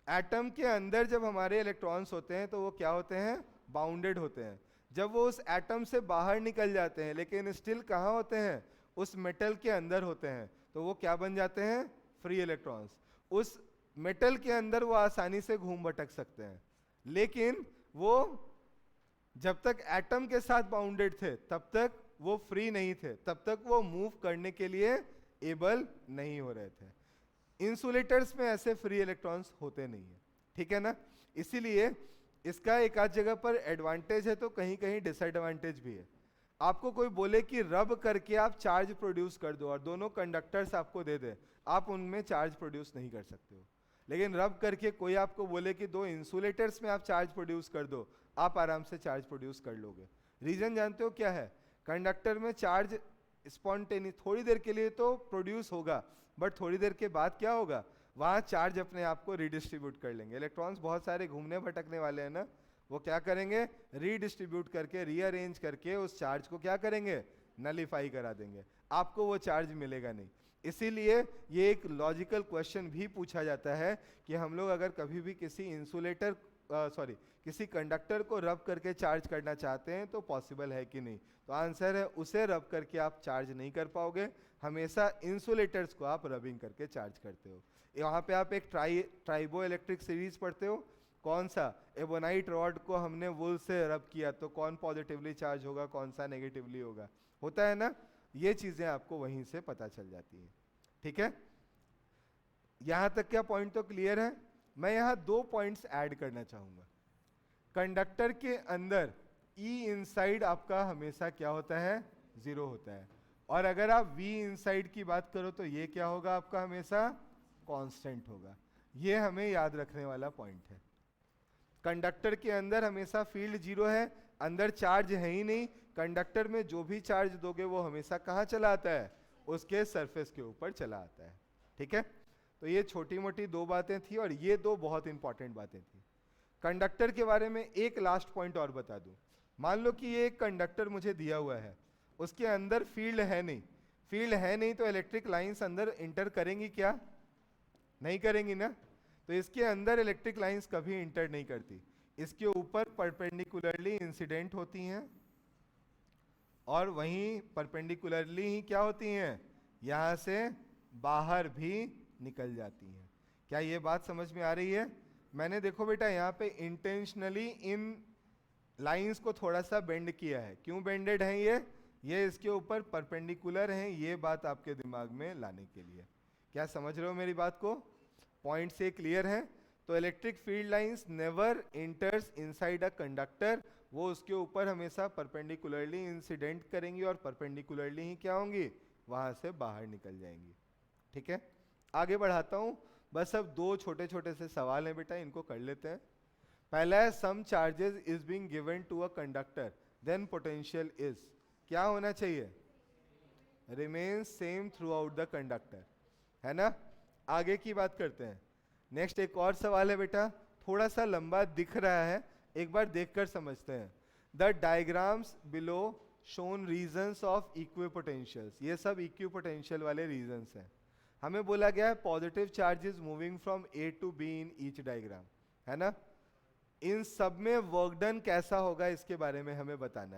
एटम के अंदर जब हमारे इलेक्ट्रॉन्स होते हैं तो वो क्या होते हैं? बाउंडेड होते हैं। जब वो उस एटम से बाहर निकल जाते हैं लेकिन स्टिल कहाँ होते हैं? उस मेटल के अंदर होते हैं, तो वो क्या बन जाते हैं? Free electrons. उस मेटल के अंदर वो आसानी से घूम भटक सकते हैं, लेकिन वो जब तक एटम के साथ बाउंडेड थे तब तक वो फ्री नहीं थे, तब तक वो मूव करने के लिए एबल नहीं हो रहे थे। इंसुलेटर्स में ऐसे फ्री इलेक्ट्रॉन्स होते नहीं है, ठीक है ना? इसीलिए इसका एक आध जगह पर एडवांटेज है तो कहीं कहीं डिसएडवांटेज भी है। आपको कोई बोले कि रब करके आप चार्ज प्रोड्यूस कर दो और दोनों कंडक्टर्स आपको दे दे, आप उनमें चार्ज प्रोड्यूस नहीं कर सकते हो। लेकिन रब करके कोई आपको बोले कि दो इंसुलेटर्स में आप चार्ज प्रोड्यूस कर दो, आप आराम से चार्ज प्रोड्यूस कर लोगे। रीजन जानते हो क्या है? कंडक्टर में चार्ज स्पॉन्टेनियस थोड़ी देर के लिए तो प्रोड्यूस होगा, बट थोड़ी देर के बाद क्या होगा? वहाँ चार्ज अपने आप को रिडिस्ट्रीब्यूट कर लेंगे। इलेक्ट्रॉन्स बहुत सारे घूमने भटकने वाले हैं ना, वो क्या करेंगे? रीडिस्ट्रीब्यूट करके, रीअरेंज करके उस चार्ज को क्या करेंगे? नलीफाई करा देंगे। आपको वो चार्ज मिलेगा नहीं। इसीलिए ये एक लॉजिकल क्वेश्चन भी पूछा जाता है कि हम लोग अगर कभी भी किसी इंसुलेटर किसी कंडक्टर को रब करके चार्ज करना चाहते हैं तो पॉसिबल है कि नहीं? तो आंसर है उसे रब करके आप चार्ज नहीं कर पाओगे, हमेशा इंसुलेटर्स को आप रबिंग करके चार्ज करते हो। यहाँ पे आप एक ट्राइबो इलेक्ट्रिक सीरीज पढ़ते हो। कौन सा? एबोनाइट रॉड को हमने वुल से रब किया तो कौन पॉजिटिवली चार्ज होगा, कौन सा नेगेटिवली होगा, होता है ना? ये चीजें आपको वहीं से पता चल जाती है। ठीक है? यहां तक क्या पॉइंट तो क्लियर है? मैं यहां दो पॉइंट्स ऐड करना चाहूंगा। कंडक्टर के अंदर E इनसाइड आपका हमेशा क्या होता है? 0 होता है। और अगर आप V इनसाइड की बात करो तो ये क्या होगा? आपका हमेशा कांस्टेंट होगा। ये हमें याद रखने वाला पॉइंट है। कंडक्टर के अंदर हमेशा फील्ड 0 है, अंदर चार्ज है ही नहीं। कंडक्टर में जो भी चार्ज दोगे वो हमेशा कहाँ चला आता है? उसके सरफेस के ऊपर चला आता है। ठीक है? तो ये छोटी मोटी दो बातें थी और ये दो बहुत इंपॉर्टेंट बातें थी। कंडक्टर के बारे में एक लास्ट पॉइंट और बता दूं। मान लो कि ये एक कंडक्टर मुझे दिया हुआ है, उसके अंदर फील्ड है नहीं। फील्ड है नहीं तो इलेक्ट्रिक लाइंस अंदर इंटर करेंगी क्या? नहीं करेंगी ना। तो इसके अंदर इलेक्ट्रिक लाइंस कभी इंटर नहीं करती, इसके ऊपर परपेंडिकुलरली इंसिडेंट होती हैं और वहीं परपेंडिकुलरली ही क्या होती हैं? यहां से बाहर भी निकल जाती हैं। क्या ये बात समझ में आ रही है? मैंने देखो बेटा यहाँ पे इंटेंशनली इन लाइंस को थोड़ा सा बेंड किया है। क्यों बेंडेड है ये इसके ऊपर परपेंडिकुलर हैं, ये बात आपके दिमाग में लाने के लिए। क्या समझ रहे हो मेरी बात को? पॉइंट से क्लियर है? तो electric field lines never इंटर्स inside a conductor, वो उसके ऊपर हमेशा परपेंडिकुलरली इंसिडेंट करेंगी और परपेंडिकुलरली ही क्या होंगी? वहां से बाहर निकल जाएंगी। ठीक है? आगे बढ़ाता हूं। बस अब दो छोटे छोटे से सवाल हैं बेटा, इनको कर लेते हैं। पहला है some charges is being given to a conductor then potential is, क्या होना चाहिए? Remain same throughout the conductor, है ना? आगे की बात करते हैं। नेक्स्ट एक और सवाल है बेटा, थोड़ा सा लंबा दिख रहा है, एक बार देखकर समझते हैं। The diagrams below shown regions of equipotentials, ये सब इक्विपोटेंशियल वाले रीजंस हैं। हमें बोला गया है positive charges moving from A to B in each diagram, है ना? इन सब में वर्क डन कैसा होगा इसके बारे में हमें बताना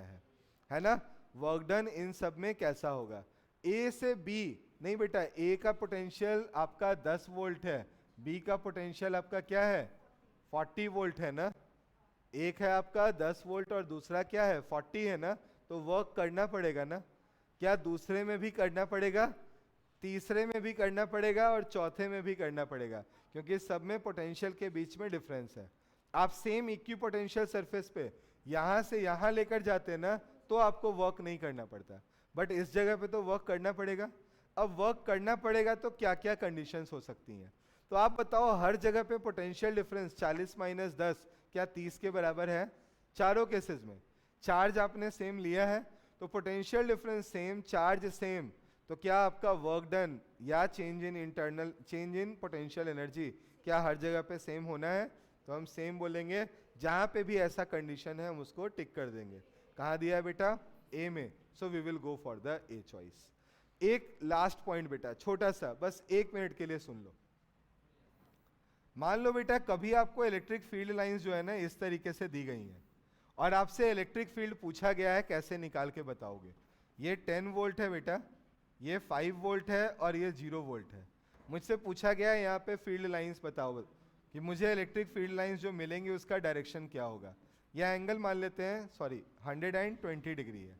है ना? वर्क डन इन सब में कैसा होगा? ए से बी नहीं बेटा, ए का पोटेंशियल आपका 10 वोल्ट है, बी का पोटेंशियल आपका क्या है? 40 वोल्ट है ना? एक है आपका 10 वोल्ट और दूसरा क्या है? 40 है ना? तो वर्क करना पड़ेगा ना? क्या दूसरे में भी करना पड़ेगा, तीसरे में भी करना पड़ेगा और चौथे में भी करना पड़ेगा? क्योंकि सब में पोटेंशियल के बीच में डिफरेंस है। आप सेम इक्वी पोटेंशियल सरफेस पे यहाँ से यहाँ लेकर जाते हैं ना, तो आपको वर्क नहीं करना पड़ता, बट इस जगह पे तो वर्क करना पड़ेगा। अब वर्क करना पड़ेगा तो क्या क्या कंडीशंस हो सकती हैं, तो आप बताओ हर जगह पे पोटेंशियल डिफरेंस 40 माइनस 10 क्या 30 के बराबर है? चारों केसेस में चार्ज आपने सेम लिया है, तो potential difference same, charge same, तो क्या आपका वर्क डन या चेंज इन पोटेंशियल एनर्जी क्या हर जगह पे सेम होना है? तो हम सेम बोलेंगे। जहां पे भी ऐसा कंडीशन है हम उसको टिक कर देंगे। कहाँ दिया है बेटा? ए में। So we will go for the A choice. एक लास्ट पॉइंट बेटा, छोटा सा, बस 1 मिनट के लिए सुन लो। मान लो बेटा कभी आपको इलेक्ट्रिक फील्ड लाइंस जो है ना इस तरीके से दी गई हैं और आपसे इलेक्ट्रिक फील्ड पूछा गया है, कैसे निकाल के बताओगे? ये 10 वोल्ट है बेटा, ये 5 वोल्ट है और ये 0 वोल्ट है। मुझसे पूछा गया है यहाँ पे फील्ड लाइंस बताओ कि मुझे इलेक्ट्रिक फील्ड लाइंस जो मिलेंगी उसका डायरेक्शन क्या होगा। यह एंगल मान लेते हैं, सॉरी 120 डिग्री है।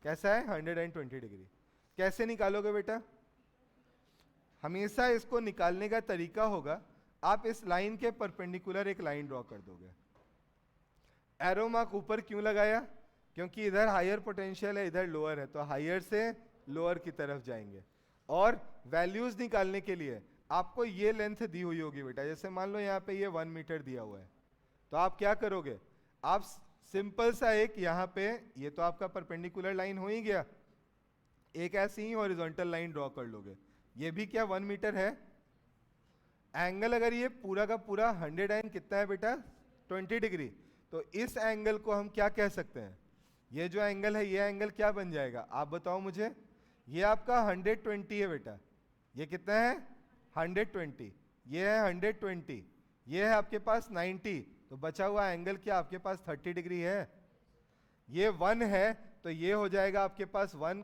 कैसा है? 120 डिग्री। कैसे निकालोगे बेटा? हमेशा इसको निकालने का तरीका होगा, आप इस लाइन के परपेंडिकुलर एक लाइन ड्रॉ कर दोगे। एरो मार्क ऊपर क्यों लगाया? क्योंकि इधर हायर पोटेंशियल है, इधर लोअर है, तो हायर से लोअर की तरफ जाएंगे। और वैल्यूज निकालने के लिए आपको ये लेंथ दी हुई होगी बेटा, जैसे मान लो यहाँ पे ये 1 मीटर दिया हुआ है, तो आप क्या करोगे? आप सिंपल सा एक यहाँ पे, ये तो आपका परपेंडिकुलर लाइन हो ही गया, एक ऐसी ही हॉरिजॉन्टल लाइन ड्रॉ कर लोगे। ये भी क्या 1 मीटर है। एंगल अगर ये पूरा का पूरा 100 कितना है बेटा? 20 डिग्री। तो इस एंगल को हम क्या कह सकते हैं? ये जो एंगल है, ये एंगल क्या बन जाएगा? आप बताओ मुझे। ये आपका 120 है बेटा। ये कितना है? 120। ये है 120, ये है आपके पास 90, तो बचा हुआ एंगल क्या आपके पास 30 डिग्री है। ये 1 है तो ये हो जाएगा आपके पास 1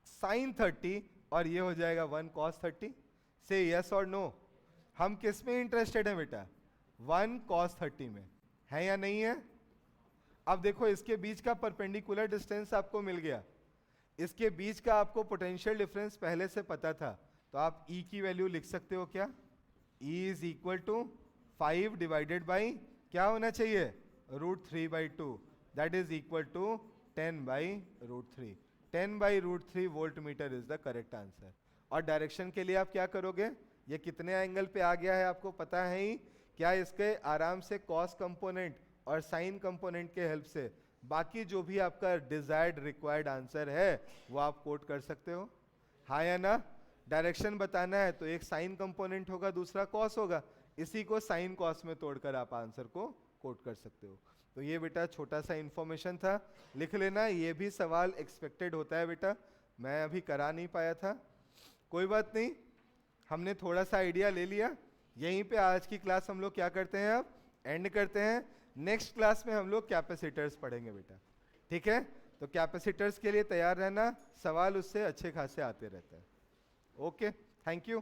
sin 30 और ये हो जाएगा 1 cos 30। से यस और नो। हम किस में इंटरेस्टेड हैं बेटा? 1 cos 30 में, है या नहीं है? अब देखो इसके बीच का परपेंडिकुलर डिस्टेंस आपको मिल गया, इसके बीच का आपको पोटेंशियल डिफरेंस पहले से पता था, तो आप E की वैल्यू लिख सकते हो क्या? E is equal to 5 divided by क्या होना चाहिए? √3/2, that is equal to 10/√3। 10/√3 volt metre is the correct answer. और डायरेक्शन के लिए आप क्या करोगे? ये कितने एंगल पे आ गया है आपको पता है ही, क्या इसके आराम से कॉस कंपोनेंट और साइन कंपोनेंट के हेल्प से बाकी जो भी आपका डिजायर्ड रिक्वायर्ड आंसर है वो आप कोट कर सकते हो, हाँ या ना? डायरेक्शन बताना है तो एक साइन कंपोनेंट होगा, दूसरा कॉस होगा, इसी को साइन कॉस में तोड़कर आप आंसर को कोट कर सकते हो। तो ये बेटा छोटा सा इंफॉर्मेशन था, लिख लेना। ये भी सवाल एक्सपेक्टेड होता है बेटा, मैं अभी करा नहीं पाया था, कोई बात नहीं, हमने थोड़ा सा आइडिया ले लिया। यहीं पे आज की क्लास हम लोग क्या करते हैं, अब एंड करते हैं। नेक्स्ट क्लास में हम लोग कैपेसिटर्स पढ़ेंगे बेटा, ठीक है? तो कैपेसिटर्स के लिए तैयार रहना, सवाल उससे अच्छे खासे आते रहते हैं। Okay, thank you.